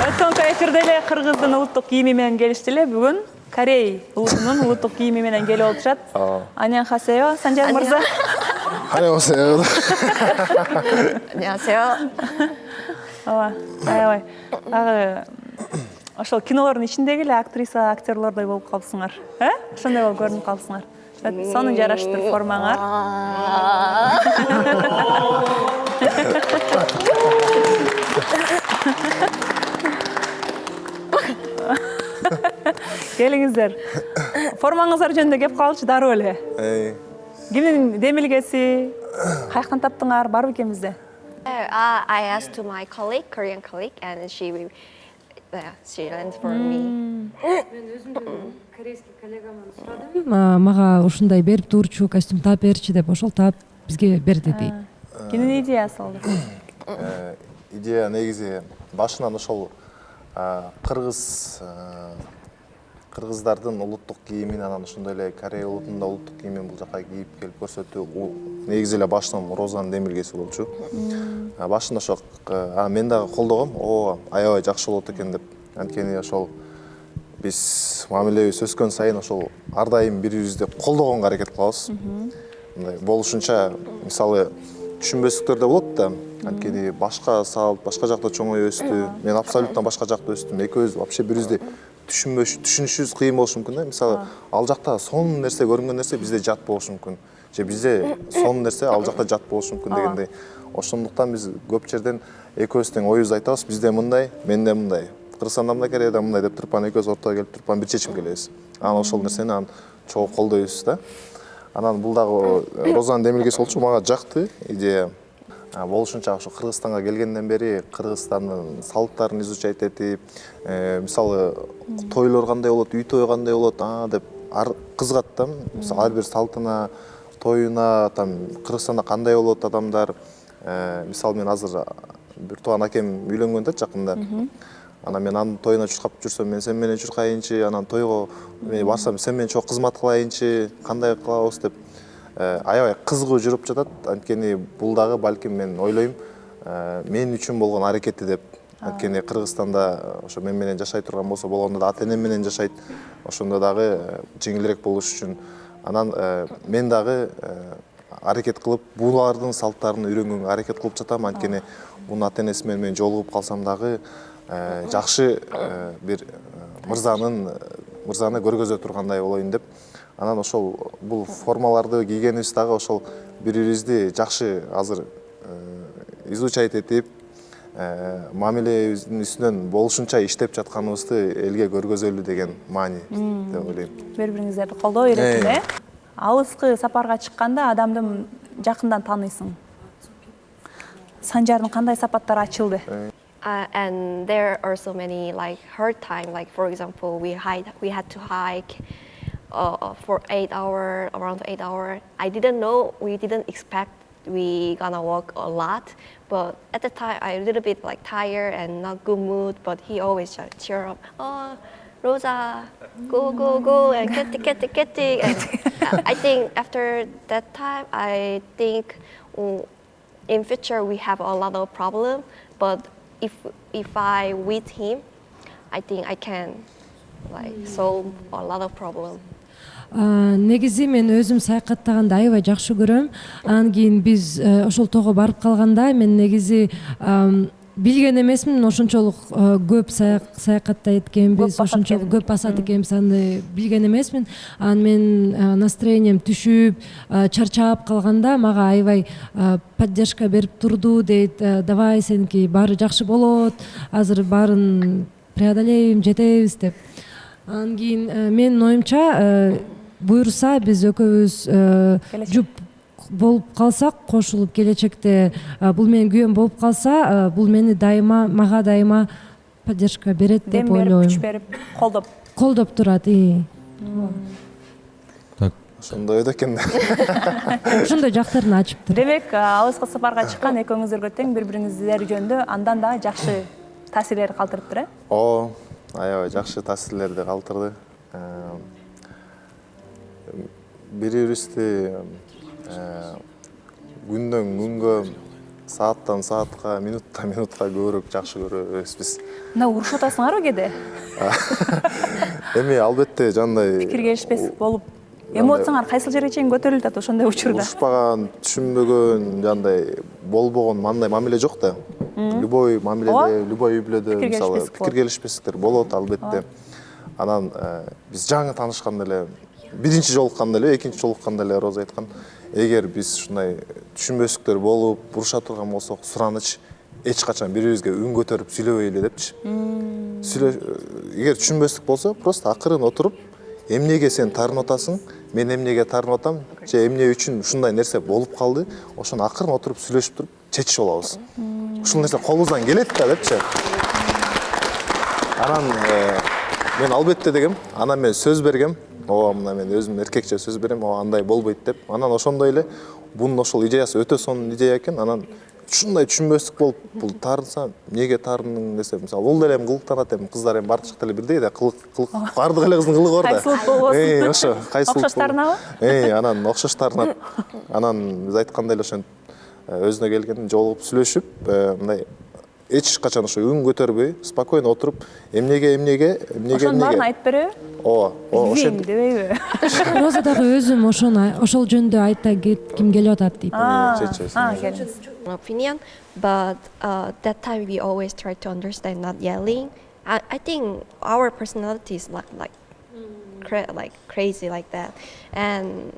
Өткөнкү эфирде эле кыргыздын улуттук кийими менен келишти эле, бүгүн Корей улутунун улуттук кийими менен келип отурушат. Аньянгхасео, Санжар мырза. Аньянгхасео. 안녕하세요. Аябай. Дагы ошол кинолордун ичиндеги эле актриса, актерлордой болуп калыпсыңар. Ошондой болуп көрүнүп калыпсыңар. Сонун жараштыр формаңар. Келиңиздер. Формаңыздар жөнүндө кеп калчы дароо эле. Кимдин демилгеси? Каяктан таптыңар? Барбы экен бизде? I asked to my colleague, Korean colleague, and she lent for me. Мен өзүмдүн корейский коллегамдан сурадым. Мага ушундай берип турчу, костюм таап берчи деп, ошол таап бизге берди дейт. Кимдин идеясы болду? Идея негизи башынан ошол кыргыздардын улуттук кийимин, анан ошондой эле Корея улутунда улуттук кийимин бул жака кийип келип көрсөтүү. Негизи эле башынан Розанын демилгеси болчу. Башында ошо мен дагы колдогом, аябай жакшы болот экен деп. Анткени ошол биз мамилебиз өскөн сайын ошол ар дайым бири-бирибизди колдогонго аракет кылабыз. Мындай болушунча, мисалы түшүнбөстүктөр да болот да. Анткени башка салт, башка жакта чоңой өстү. Мен абсолютно башка жакта өстүм. Экөөбүз вообще бирибизди түшүнүшүбүз кыйын болушу мүмкүн да. Мисалы, ал жакта сонун нерсе, көрүнгөн нерсе бизде жат болушу мүмкүн. Же бизде сонун нерсе ал жакта жат болушу мүмкүн дегендей. Ошондуктан биз көп жерден экөөбүз тең оюбузду айтабыз. Бизде мындай, менде мындай. Кыргызстанда мындай, Кореяда мындай деп туруп, экөөбүз ортого келип туруп, бир чечим келебиз. Анан ошол нерсени чогуу колдойбуз да. Анан бул дагы Розанын демилгеси болчу, мага жакты идея. болушунча ошо Кыргызстанга келгенден бери Кыргызстандын салттарын изучать этип, мисалы тойлор кандай болот, үй той кандай болот деп кызыгат да. Мисалы ар бир салтына, тоюна, там Кыргызстанда кандай болот адамдар. Мисалы мен азыр бир тууган акем үйлөнгөн да жакында. Анан мен анын тоюна чуркап жүрсөм, мен сен менен чуркайынчы, анан тойго мен барсам сен менен чоң кызмат кылайынчы, кандай кылабыз деп аябай кызыгуу жүрүп жатат. Анткени бул дагы балким мен ойлойм, мен үчүн болгон аракети деп. Анткени Кыргызстанда ошо мен менен жашай турган болсо, болгондо да ата энем менен жашайт. Ошондо дагы жеңилирээк болуш үчүн анан мен дагы аракет кылып, булардын салттарын үйрөнгөнгө аракет кылып жатам. Анткени бунун ата энеси менен мен жолугуп калсам дагы жакшы бир мырзаны көргөзө тургандай болоюн деп. Анан ошол бул формаларды кийгенибиз дагы ошол бири-бирибизди жакшы азыр изучать этип, мамилебиздин үстүнөн болушунча иштеп жатканыбызды элге көргөзөлү деген маани деп ойлойм. Бири-бириңиздерди колдоо бересиң, алыскы сапарга чыкканда адамды жакындан тааныйсың. Санжардын кандай сапаттары ачылды? And there are so many like hard time. Like for example, we had to hike for 8 hours, around 8 hours. We didn't expect we gonna walk a lot. But at the time, I was a little bit like tired and not good mood. But he always cheer up. Oh, Rosa, go, and get it. And I think after that time, I think in future we have a lot of problem. But if I with him, I think I can like solve a lot of problem. Негизи мен өзүм саякаттаганды аябай жакшы көрөм. Анан кийин биз ошол тоого барып калганда мен негизи билген эмесмин, ошончолук көп саякаттай эткенбиз, ошончолук көп басат экенбиз, аны билген эмесмин. Анан мен настроением түшүп, чарчап калганда мага аябай поддержка берип турду, дейт, давай сеники баары жакшы болот, азыр баарын преодолеем, жетебиз деп. Анан кийин менин оюмча буюрса биз экөөбүз жуп болуп калсак, кошулуп келечекте бул менин күйөөм болуп калса, бул мени мага дайыма поддержка берет деп ойлойм. Күч берип, колдоп турат. Так, ошондой экен. Ошондой жактарын ачыптыр. Демек, алыска сапарга чыккан экөөңүзгө тең бири-бириңиздер жөнүндө андан дагы жакшы таасирлер калтырыптыр, аябай жакшы таасирлерди калтырды. Бири-бирибизди күндөн күнгө, сааттан саатка, минуттан минутка көбүрөөк жакшы көрөбүз биз. Мына урушуп атасыңарбы кээде? Эми албетте жандай Пикир келишпестик болуп, эмоцияңар кайсыл жерге чейин көтөрүлүп атат ошондой учурда? Урушпаган, түшүнбөгөн, жандай болбогон мындай мамиле жок да. Любой мамиледе, любой үй бүлөдө мисалы пикир келишпестиктер болот албетте. Анан биз жаңы таанышканда эле, биринчи жолукканда эле, экинчи жолукканда эле Роза айткан, эгер биз ушундай түшүнбөстүктөр болуп, буруша турган болсок, сураныч эч качан бири-бирибизге үн көтөрүп сүйлөбөйлү депчи. Эгер түшүнбөстүк болсо, просто акырын отуруп, эмнеге сен таарынып атасың, мен эмнеге таарынып атам, же эмне үчүн ушундай нерсе болуп калды, ошону акырын отуруп сүйлөшүп туруп чечип алабыз. Ушул нерсе колубуздан келет да депчи. Анан мен албетте дегем, анан мен сөз бергем, мына мен өзүм эркекче сөз берем, андай болбойт деп. Анан ошондой эле бунун ошол идеясы өтө сонун идея экен. Анан ушундай түшүнбөстүк болуп, бул таарынса, эмнеге таарындың десе, мисалы, бул деле кылыктанат, кыздар бардык деле бирдей да, кылык бардык эле кыздын кылыгы бар да. Кайсылык болбосун? Ошо, кайсылык. Окшоштарынабы? Анан окшоштарынат. Анан биз айткандай эле ошентип өзүнө келген жолугуп сүйлөшүп, мындай эч качан ошо үн көтөрбөй, спокойно отуруп, эмнеге. Ошонун баарын айтып береби? Ошентип дебейби? Роза дагы өзүм ошол жөнүндө айта кетким келип атат дейт. Opinion, but that time we always try to understand, not yelling. I think our personality is like crazy like that, and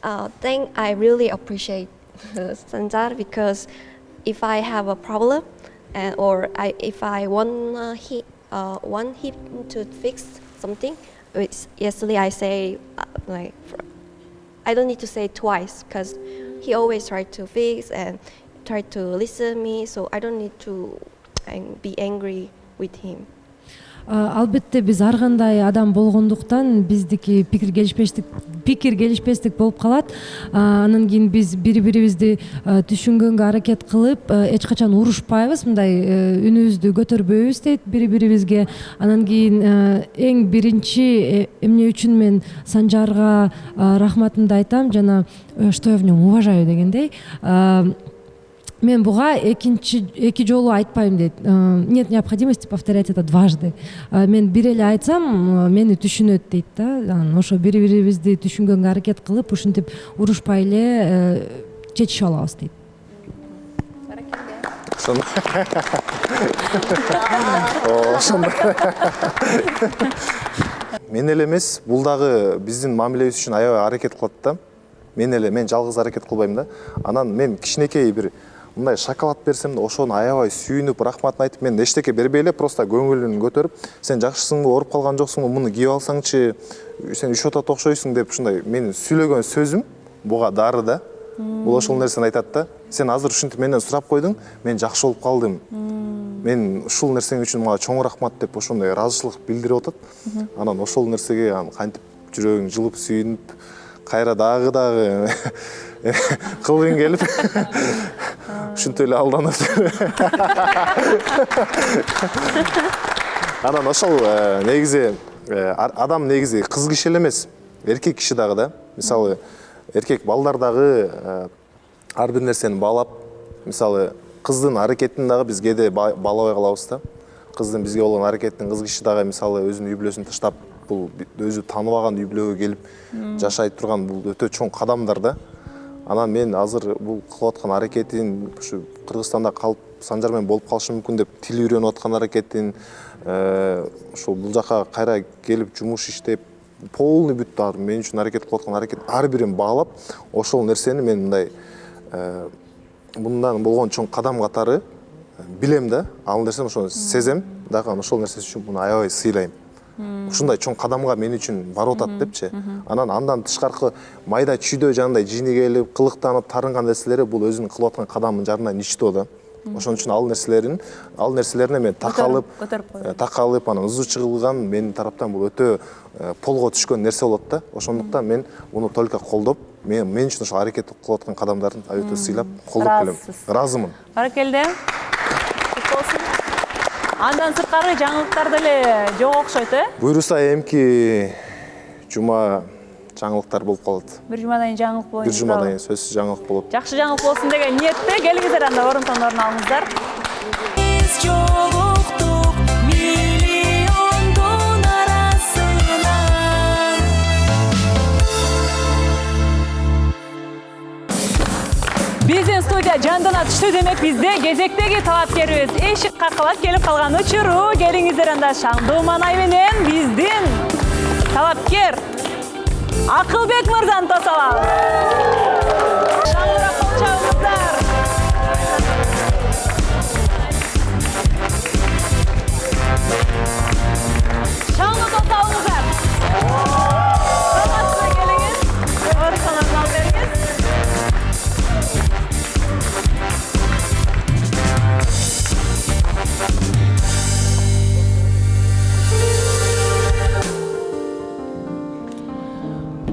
I really appreciate Sanjar, because if I have a problem if I want him to fix something, yesterday I say I don't need to say twice, because he always try to fix, and try to listen me, so I don't need to be angry with him. Албетте биз ар кандай адам болгондуктан биздики пикир келишпестик болуп калат. Анан кийин биз бири бирибизди түшүнгөнгө аракет кылып, эч качан урушпайбыз, мындай үнүбүздү көтөрбөйбүз дейт бири бирибизге. Анан кийин эң биринчи эмне үчүн мен Санжарга рахматымды айтам, жана что я в нем уважаю дегендей. Мен буга эки жолу айтпайм дейт. Нет необходимости повторять это дважды. Мен бир эле айтсам, мени түшүнөт дейт да. Ошо бири бирибизди түшүнгөнгө аракет кылып, ушинтип урушпай эле чечише алабыз дейт. Мен эле эмес, бул дагы биздин мамилебиз үчүн аябай аракет кылат да. Мен жалгыз аракет кылбайм да. Анан мен кичинекей бир мындай шоколад берсем да, ошону аябай сүйүнүп, рахматын айтып, мен эчтеке бербей эле, просто көңүлүн көтөрүп, сен жакшысыңбы, ооруп калган жоксуңбу, муну кийип алсаңчы, сен үч отот окшойсуң деп ушундай менин сүйлөгөн сөзүм буга дары да. Бул ошол нерсени айтат да. Сен азыр ушинтип менден сурап койдуң, мен жакшы болуп калдым. Мен ушул нерсең үчүн мага чоң рахмат деп ошондой ыраазычылык билдирип атат. Анан ошол нерсеге кантип жүрөгүң жылып сүйүнүп, кайра дагы кылгың келип ушинтип эле алданып. Анан ошол негизи адам негизи кыз киши эле эмес, эркек киши дагы да. Мисалы эркек балдар дагы ар бир нерсени баалап, мисалы кыздын аракетин дагы биз кээде баалабай калабыз да. Кыздын бизге болгон аракетин кыз киши дагы мисалы өзүнүн үй бүлөсүн таштап, бул өзү тааныбаган үй бүлөгө келип жашай турган бул өтө чоң кадамдар да. Анан мен азыр бул кылып аткан аракетин, ушу Кыргызстанда калып Санжар менен болуп калышы мүмкүн деп тил үйрөнүп аткан аракетин, ошол бул жака кайра келип жумуш иштеп, полный бүт мен үчүн аракет кылып аткан аракет ар бирин баалап, ошол нерсени мен мындай мындан болгон чоң кадам катары билем да. Ал нерсени ошону сезем, дагы ошол нерсе үчүн муну аябай сыйлайм. Ушундай чоң кадамга мен үчүн барып атат депчи. Андан тышкаркы майда чүйдө жандай жини келип, кылыктанып, тарынган нерселери бул өзүнүн кылып аткан кадамынын жарынан ичтөө да. Ошон үчүн ал нерселерине мен такалып, анан ызы чыгылган менин тараптан бул өтө полго түшкөн нерсе болот да. Ошондуктан мен муну только колдоп, мен үчүн ошол аракет кылып аткан кадамдарын өтө сыйлап, колдоп келем. Ыраазымын. Баракелде. Андан сырткары жаңылыктар деле жок окшойт, Буйруса эмки жума жаңылыктар болуп калат. Бир жумадан кийин жаңылык болот. Бир жумадан кийин сөзсүз жаңылык болот. Жакшы жаңылык болсун деген ниетте келиңиздер, анда орун алыңыздар. Биздин студия жандана түштү, демек бизде кезектеги талапкерибиз эшик какылап келип калган учуру. Келиңиздер, анда шаңдуу маанай менен биздин талапкер Акылбек мырзаны тосалам. Шаңдыраак кол чабыңыздар. Шаңды тосалыңыздар. Саламатсызбы, келиңиз. Орусуңузду алып бериңиз.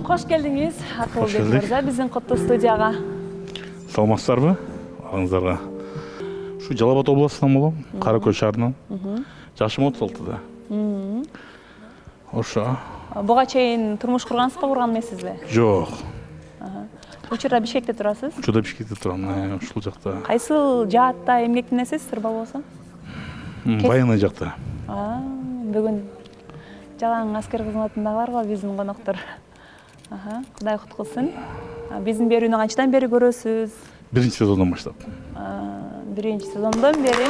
Кош келдиңиз, Акылбек мырза, биздин коттуу студияга. Саламатсыздарбы? Аңыздарга. Ушу Жалал Абад областынан болом, Кара Көл шаарынан. Жашым 36-да. Ошо. Буга чейин турмуш кургансызбы, курган эмессизби? Жок. Учурда Бишкекте турасыз? Учурда Бишкекте турам, ушул жакта. Кайсыл жаатта эмгектенесиз, сырба болсо? Баяны жакта. Бүгүн жалаң аскер кызматындагылар го биздин коноктор. Кудай куткулсун. Биздин берүүнү канчадан бери көрөсүз? Биринчи сезондон баштап. Биринчи сезондон бери.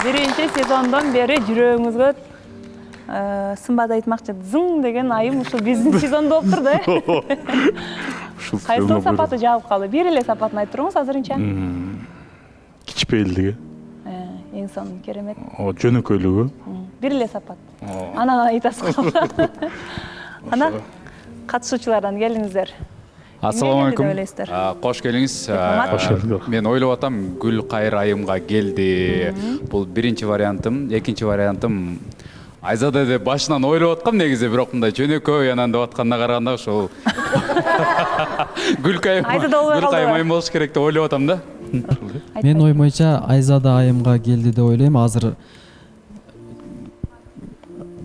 Биринчи сезондон бери жүрөгүңүзгө сымбады айтмакчы зың деген айым ушул биздин сезондо болуп турду. Кайсыл сапаты жабып калды? Бир эле сапатын айтып туруңуз азырынча. Кичпейилдиги. Эң сонун керемет. Жөнөкөйлүгү. Бир эле сапат. Анан айтасыз калды. Ана катышуучулардан келиңиздер. Ассаламу алейкум. ойлойсуздар? Кош келиңиз. Кош келдиңиз. Мен ойлоп атам Гүлкайыр айымга келди. Бул биринчи вариантым. Экинчи вариантым Айзада деп башынан ойлоп аткам негизи, бирок мындай жөнөкөй анан деп атканына караганда ошол Гүлкайыр айым болуш керек деп ойлоп атам да. Мен оймойча Айзада айымга келди деп ойлойм. Азыр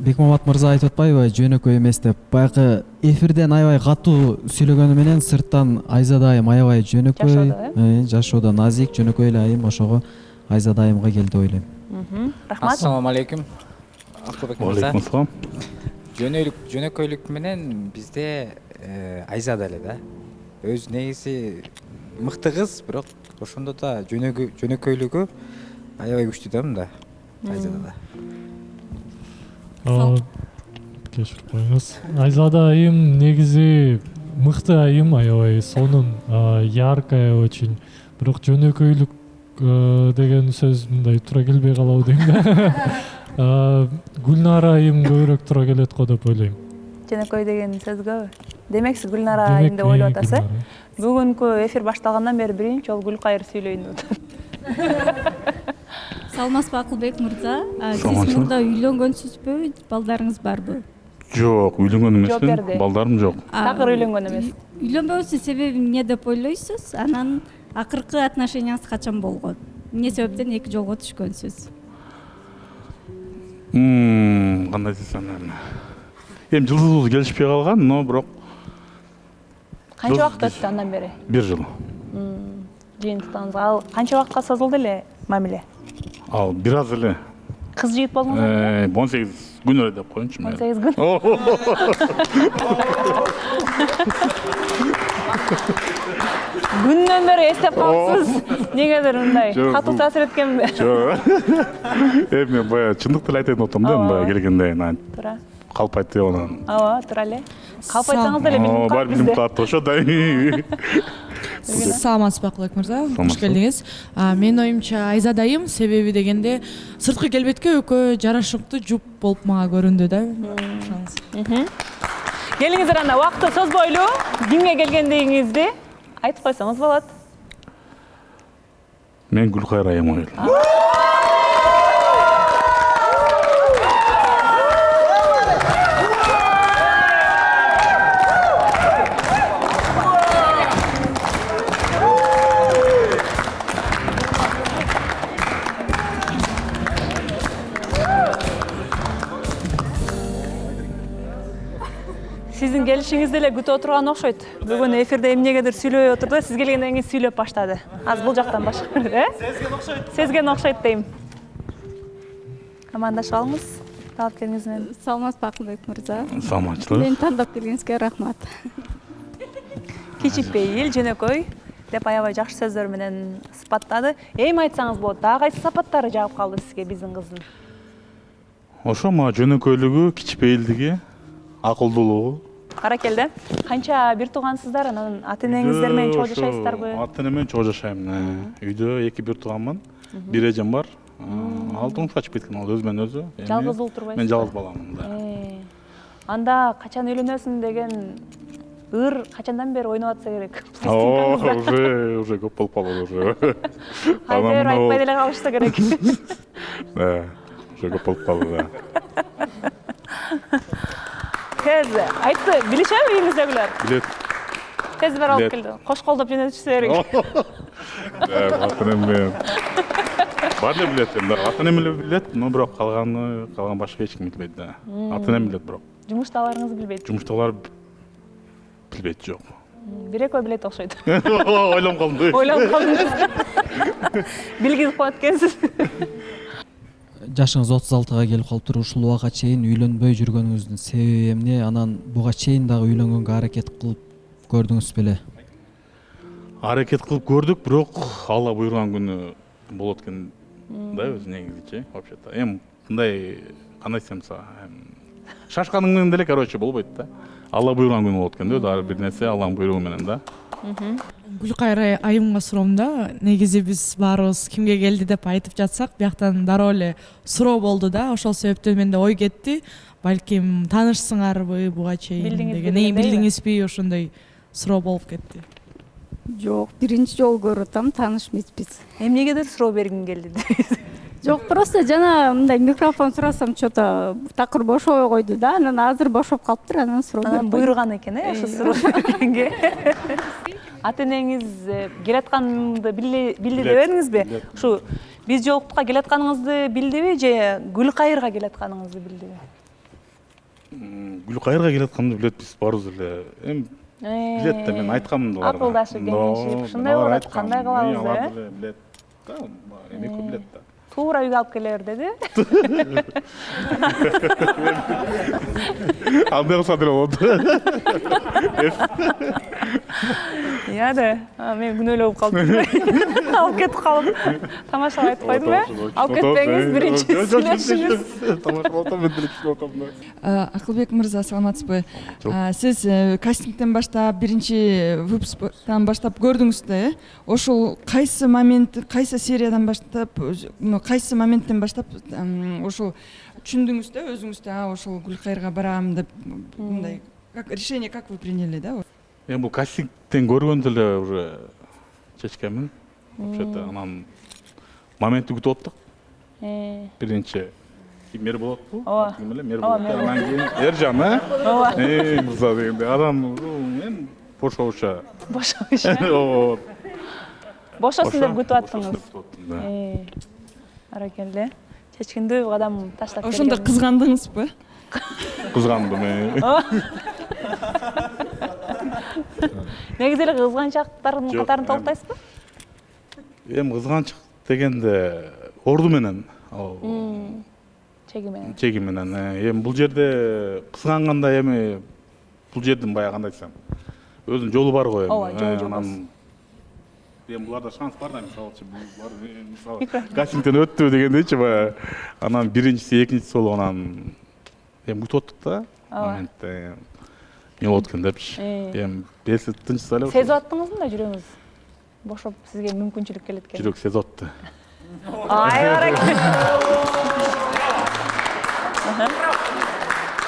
Бекмамат мырза айтып атпайбы, жөнөкөй эмес деп. Баягы эфирден аябай катуу сүйлөгөнү менен сырттан Айзада айым аябай жөнөкөй, жашоодо назик, жөнөкөй эле айым, ошого Айзада айымга келди деп ойлойм. Рахмат. Ассаламу алейкум. Акылбек мырза. Алейкум ассалам. Жөнөкөйлүк менен бизде Айзада эле да. Өз негизи мыкты кыз, бирок ошондо да жөнөкөйлүгү аябай күчтүү да мында Айзадада. Кеширип коюңуз. Айзада айым негизи мыкты айым, аябай сонун, яркая очень. Бирок жөнөкөйлүк деген сөз мындай туура келбей калабы дейм да. Гүлнара айым көбүрөөк туура келет го деп ойлойм. Жөнөкөй деген сөзгө демек сиз Гүлнара айым деп ойлоп атасыз. Бүгүнкү эфир башталгандан бери биринчи жолу Гүлкайыр сүйлөйүн деп атат. Саламатсызбы Акылбек мырза? Сиз мурда үйлөнгөнсүзбү? Балдарыңыз барбы? Жок, үйлөнгөн эмесмин. Балдарым жок. Такыр үйлөнгөн эмес. Үйлөнбөөнүздүн себеби эмне деп ойлойсуз? Анан акыркы отношенияңыз качан болгон? Эмне себептен эки жолго түшкөнсүз? Кандай десем, эми жылдызыбыз келишпей калган, но бирок Канча убакыт өттү андан бери? 1 жыл. Жыйынтыктарыңызга ал канча убакытка созулду эле мамиле? Ал бир аз эле. Кыз жигит болгондо? 18 күн эле деп коеюнчу мен. 18 күн. Күндөн бери эстеп калыпсыз. Негедир мындай катуу таасир эткенби? Жок. Мен баягы чындыкты эле айтайын деп атам да, баягы келгенде. Туура. Калп айтты анан. Ооба, туура эле. Калп айтсаңыз деле билим калп бизде. Билим калп ошо да. Саламатсызбы Акылбек мырза, кош келдиңиз. Менин оюмча Айзада айым себеби дегенде сырткы келбетке экөө жарашыктуу жуп болуп мага көрүндү да. Келиңиздер анда убакытты созбойлу, кимге келгендигиңизди айтып койсоңуз болот. Мен Гүлкайыр айымга келдим. Сиздин келишиңизди эле күтүп отурган окшойт. Бүгүн эфирде эмнегедир сүйлөбөй отурду, сиз келгенден кийин сүйлөп баштады. Азыр бул жактан башка, Сезген окшойт. Сезген окшойт дейм. Амандашып алыңыз. Талап келиңиз менен. Саламатсызбы Акылбек мырза? Саламатчылык. Мени тандап келгениңизге рахмат. Кичипейил, жөнөкөй деп аябай жакшы сөздөр менен сыпаттады. Эми айтсаңыз болот, дагы кайсы сапаттары жагып калды сизге биздин кыздын? Ошо мага жөнөкөйлүгү, кичипейилдиги, акылдуулугу. Каракелде, канча бир туугансыздар, анан ата-энеңиздер менен чогуу жашайсыздарбы? Ата-эне менен чогуу жашайм. Үйдө 2 бир тууганмын. Бир эжем бар. Ал турмушка чыгып кеткен, ал өзү менен өзү. Жалгыз ул турбайсызбы? Мен жалгыз баламын да. Анда качан үйлөнөсүң деген ыр качандан бери ойноп атса керек. Уже көп болуп калды уже. Кайдыр айтпай деле калышса керек. Да, уже көп болуп калды да. Тез айтты, билишеби үйүңүздөгүлөр? Билет. Тез бер алып келди. Кош колдоп жөнөтүшсө керек. Ата-энем бар эле билет, ата-энем эле билет, но бирок калган башка эч ким билбейт да. Ата-энем билет бирок. Жумуштагыларыңыз билбейт? Жумуштагылар билбейт, жок. Бир экөө билет окшойт. Ойлонуп калдым. Ойлонуп калдыңыз. Билгинип коет экенсиз. Жашыңыз 36-га келип калыптыр. Ушул убакка чейин үйлөнбөй жүргөнүңүздүн себеби эмне? Анан буга чейин дагы үйлөнгөнгө аракет кылып көрдүңүз беле? Аракет кылып көрдүк, бирок Алла буйруган күнү болот экен да өзү негизичи, вообще-то. Эми мындай кандай десем, шашканың менен деле, короче, болбойт да. Алла буйруган күнү болот экен да, ар бир нерсе Алланын буйругу менен да. Гүлкайыр айымга суроом да, негизи биз баарыбыз кимге келди деп айтып жатсак, бияктан дароо эле суроо болду да, ошол себептен менде ой кетти. Балким таанышсыңарбы буга чейин деген. Билдиңизби ошондой суроо болуп кетти. Жок, биринчи жолу көрүп атам, тааныш эмеспиз. Эмнегедир суроо бергиң келди? Жок, просто жана мындай микрофон сурасам что-то такыр бошобой койду да, анан азыр бошоп калыптыр, анан суроо берип койдум. Буйруган экен, ошо суроо бергенге. Ата энеңиз келатканымды билди дебедиңизби? Ушу биз жолуктукка келатканыңызды билдиби же Гүлкайырга келатканыңызды билдиби? Гүлкайырга келатканымды билет, биз баарыбыз эле эми билет да, мен айтканмын да. Акылдашып кеңешип, ушундай болот, кандай кылабыз деп? Билет да, эми экөө билет да. Туура үйгө алып келе бер деди. Андай кылса деле болот. Иә да, мен күнөөлөп калдым. Алып кетип калып, тамашалап айтып койдум э? Алып кетпеңиз, биринчи сүйлөшүңүз. Тамашалап атам, мен деле түшүнүп атам да. Акылбек мырза, саламатсызбы? Сиз кастингден баштап, биринчи выпусктан баштап көрдүңүз да, э? Ошол кайсы сериядан баштап, кайсы моменттен баштап ошол түшүндүңүз да, өзүңүз да, ошол Гүлкайырга барам деп, мындай решение как вы приняли, да? Эми бул кастингден көргөндө эле уже чечкенмин. Вообще-то анан моментти күтүп аттык. Биринчи кимер болотпу? Ким эле? Мер болот. Анан кийин Эржан, э? Мырза дегенде адам эми бошобуша. Бошобуша. Бошосун деп күтүп аттыңыз. Аракелде. Чечкиндүү адам таштап келген. Ошондо кызгандыңызбы? Кызгандым. Негизи эле кызганчактардын катарын толуктайсызбы? Эми кызганчык дегенде орду менен. Чеги менен. Эми бул жерде кызганганда эми бул жердин баягы кандай десем, өзүнүн жолу бар го эми. Анан эми буларда шанс бар да, мисалы кастингден өттү дегендейчи баягы. Анан биринчиси, экинчиси болуп анан эми күтүп аттык да. Моментте эмне болот экен депчи. Эми беси тынчса эле. Сезип аттыңызбы да жүрөгүңүз? Бошоп сизге мүмкүнчүлүк келет экен. Жүрөк сезип атты. Ай баракелде.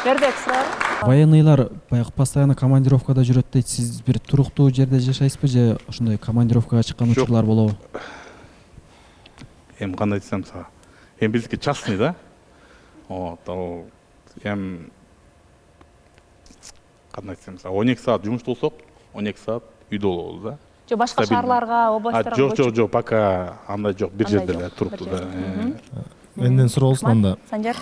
Бердек суроо. Военныйлар баягы постоянно командировкада жүрөт дейт. Сиз бир туруктуу жерде жашайсызбы же ошондой командировкага чыккан учурлар болобу? Эми кандай десем сага. Эми биздики частный да. Вот, ал эми кандай десем сага 12 саат жумушта болсок, 12 саат үйдө болобуз да. Же башка шаарларга, областтарга? Жок, пока андай жок, бир жерде эле турупту да. Менден суроо болсун анда. Санжар.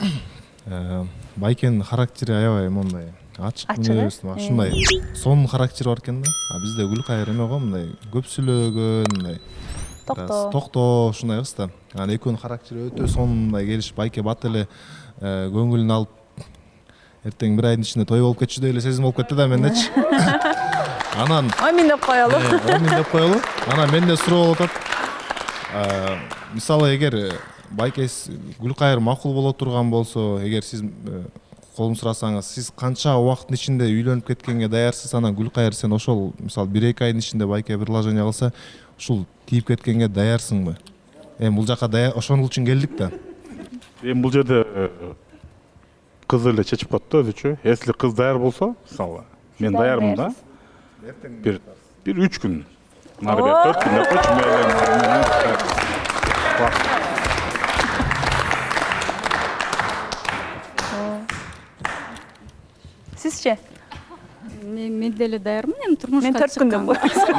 Байкенин характери аябай мондай ачык мүнөздүү, ушундай сонун характери бар экен да. Бизде Гүлкайыр эме го, мындай көп сүйлөгөн, мындай токтоо ушундай кыз да. Анан экөөнүн характери өтө сонундай келишип, Байке бат эле көңүлүн алып, эртең бир айдын ичинде той болуп кетчүдөй эле сезим болуп кетти да мендечи. Анан Амин деп коелу. Анан менде суроо болуп атат. Мисалы эгер Байке Гүлкайыр макул боло турган болсо, эгер сиз колун сурасаңыз, сиз канча убакыттын ичинде үйлөнүп кеткенге даярсыз? Анан Гүлкайыр сен ошол мисалы 1-2 айдын ичинде Байке предложение кылса, ушул тийип кеткенге даярсыңбы? Эми бул жака ошол үчүн келдик да. Эми бул жерде кыз эле чечип коет да өзүчө. Если кыз даяр болсо, мисалы, мен даярмын да. Бир 3 күн. Нары бер 4 күн деп койчу мен. Сизче? Мен деле даярмын, эми турмушка Мен 4 күн деп койсом.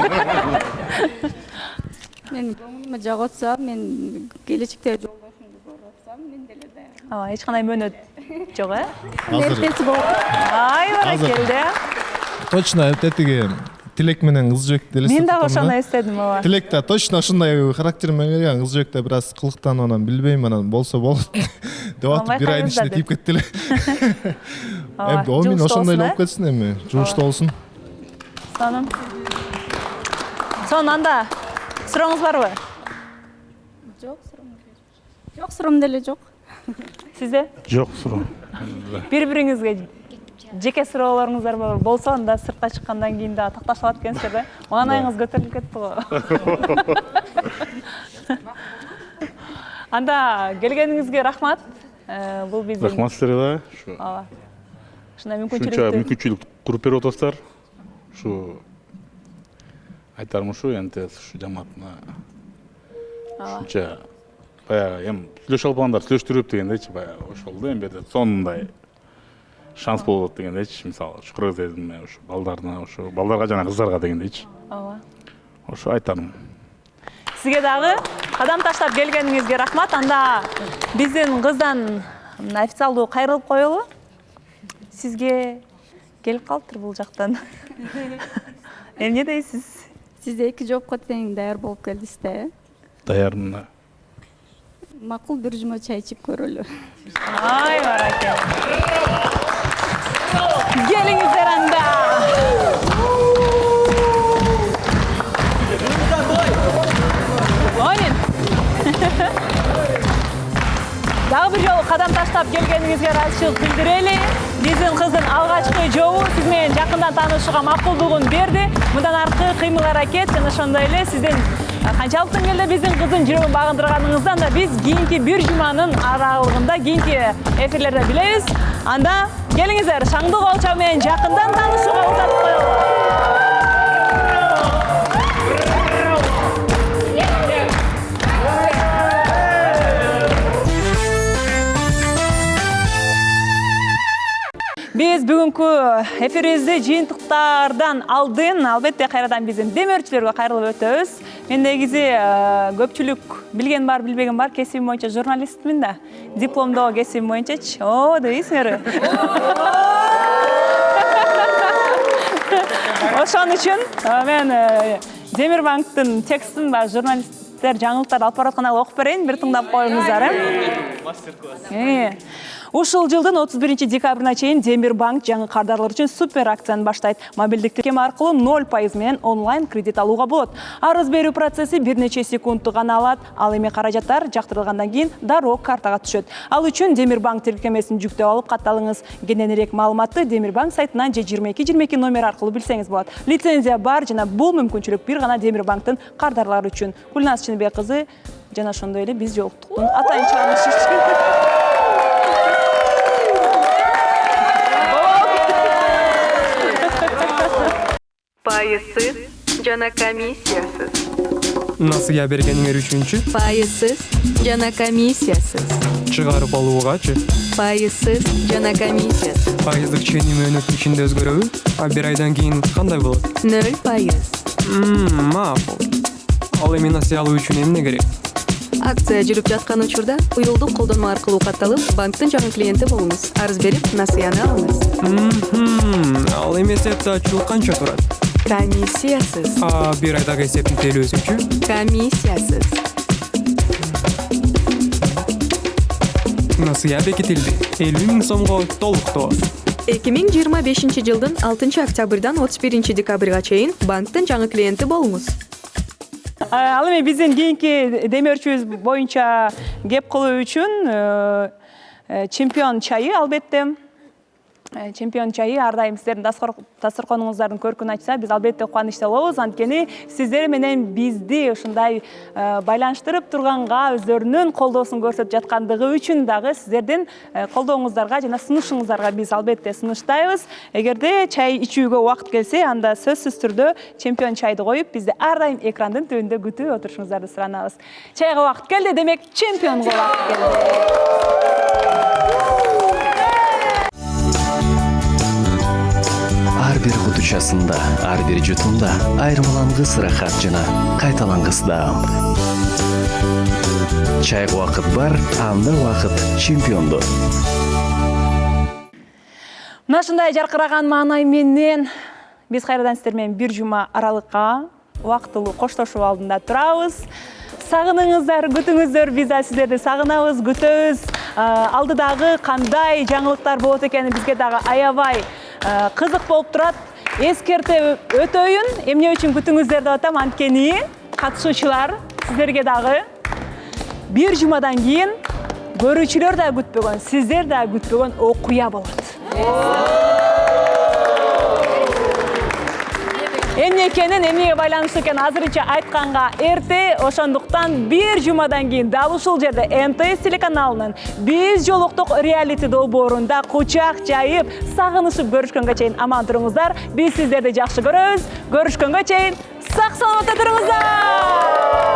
Мен көңүлүмө жагып атса, мен келечекте жолдошумду көрүп атсам, мен деле даярмын. Эч кандай мөөнөт жок, э? Эртеси болот. Ай баракелде. Точно, тетиги Тилек менен кыз жөөк деле. Мен дагы ошону эстедим, ооба. Тилек да точно ушундай характер менен келген, кыз жөөк да бир аз кылыктанып анан билбейм, анан болсо болот деп атып бир айдын ичинде тийип кетти эле. Эми Омин ошондой эле болуп кетсин эми, жумушта болсун. Сонун анда сурооңуз барбы? Жок, суроом деле жок. Сизде? Жок суроо. Бири-бириңизге жеке суроолоруңуздар болсо, анда сыртка чыккандан кийин да такташып алат экенсиздер да. Маанайыңыз көтөрүлүп кетти го. Анда келгениңизге рахмат. Бул биздин рахмат силерге да. Ооба. Ушундай мүмкүнчүлүк куруп берип атасыздар. Ушу айтарым ушу НТС ушу жамаатына ушунча баягы эми сүйлөшө албагандар сүйлөштүрүп дегендейчи баягы ошол да эми берде сонундай шанс болот дегендейчи мисалы ушу кыргыз элине ушу балдарына ушу балдарга жана кыздарга дегендейчи ооба ошо айтарым. Сизге дагы кадам таштап келгениңизге рахмат. Анда биздин кыздан официалдуу кайрылып коелу. Сизге келип калыптыр бул жактан. Эмне дейсиз? Сиз эки жоопко тең даяр болуп келдиз да, э? Даярмын. Макул бир жума чай ичип көрөлү. Ай бараке. Келиңиздер анда. Онин. Дагы бир жолу кадам таштап келгениңизге ыраазычылык билдирели. Биздин кыздын алгачкы жолу сиз менен жакындан таанышууга макулдугун берди. Мындан аркы кыймыл аракет жана ошондой эле сиздин канчалык деңгээлде биздин кыздын жүрөгүн багындырганыңыздан да биз кийинки бир жуманын аралыгында кийинки эфирлерде билебиз. Анда келиңиздер шаңдуу колчоо менен жакындан таанышууга урдатып коелу. Биз бүгүнкү эфирибизди жыйынтыктардан алдын албетте кайрадан биздин демөөрчүлөргө кайрылып өтөбүз. Мен негизи көпчүлүк билген бар, билбеген бар, кесибим боюнча журналистмин да. Дипломдоо кесибим боюнчачы. О, дейсиңерби? Ошон үчүн мен Демирбанктын текстин бар журналисттер жаңылыктарды алып баратканда окуп берейин, бир тыңдап коюңуздар, Мастер-класс. Ушул жылдын 31 декабрына чейин Демирбанк жаңы кардарлар үчүн супер акцияны баштайт. Мобилдик тиркем аркылуу 0% менен онлайн кредит алууга болот. Арыз берүү процесси бир нече секундту гана алат. Ал эми каражаттар жактырылгандан кийин дароо картага түшөт. Ал үчүн Демирбанк тиркемесин жүктөп алып катталыңыз. Кененирээк маалыматты Демирбанк сайтынан же 2222 номер аркылуу билсеңиз болот. Лицензия бар жана бул мүмкүнчүлүк бир гана Демирбанктын кардарлары үчүн. Гүлназ Чыныбек кызы жана ошондой эле биз жолуктуктун атайын чыгармачысы. Пайызсыз жана комиссиясыз. Насыя бергениңер үчүнчү? Пайызсыз жана комиссиясыз. Чыгарып алуугачы? Пайызсыз жана комиссиясыз. Пайыздык ченеми өнөктүн ичинде өзгөрөбү? А бир айдан кийин кандай болот? 0%. Макул. Ал эми насыя алуу үчүн эмне керек? Акция жүрүп жаткан учурда уюлдук колдонма аркылуу катталып, банктын жаңы клиенти болуңуз. Арыз берип, насыяны алыңыз. Ал эми эсепти ачуу канча турат? Комиссиясыз. А бир айдагы эсептин төлөөсүчү? Комиссиясыз. Насыя бекитилди. 50 000 сомго толуктоо. 2025 жылдын 6 октябрдан 31 декабрга чейин банктын жаңы клиенти болуңуз. Ал эми биздин кийинки демөөрчүбүз боюнча кеп кылуу үчүн чемпион чайы албетте. Чемпион чайы ар дайым сиздердин дасторконуңуздардын көркүн ачса, биз албетте кубанычта болобуз. Анткени сиздер менен бизди ушундай байланыштырып турганга, өздөрүнүн колдоосун көрсөтүп жаткандыгы үчүн дагы сиздердин колдооңуздарга жана сунушуңуздарга биз албетте сунуштайбыз. Эгерде чай ичүүгө убакыт келсе, анда сөзсүз түрдө чемпион чайды коюп, бизди ар дайым экрандын түбүндө күтүп отурушуңуздарды суранабыз. Чайга убакыт келди, демек чемпионго убакыт келди. Ар бир кутучасында, ар бир жутумда айырмалангыс ырахат жана кайталангыс даам. Чайга убакыт бар, анда убакыт чемпиондо. Мына ушундай жаркыраган маанай менен биз кайрадан сиздер менен бир жума аралыкка убактылуу коштошуу алдында турабыз. Сагыныңыздар, күтүңүздөр, биз да сиздерди сагынабыз, күтөбүз. Алдыдагы кандай жаңылыктар болот экени бизге дагы аябай кызык болуп турат. Эскертип өтөйүн, эмне үчүн күтүңүздөр деп атам, анткени катышуучулар сиздерге дагы бир жумадан кийин көрүүчүлөр да күтпөгөн, сиздер да күтпөгөн окуя болот. Эмне экенин, эмнеге байланыштуу экенин азырынча айтканга эрте, ошондуктан бир жумадан кийин дал ушул жерде МТС телеканалынын биз жолуктук реалити долбоорунда кучак жайып, сагынышып көрүшкөнгө чейин аман туруңуздар. Биз сиздерди жакшы көрөбүз. Көрүшкөнгө чейин сак саламатта туруңуздар.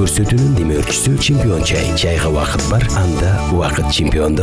Көрсөтүүнүн демөөрчүсү чемпион чай. Чайга вакыт бар, анда вакыт чемпиондо.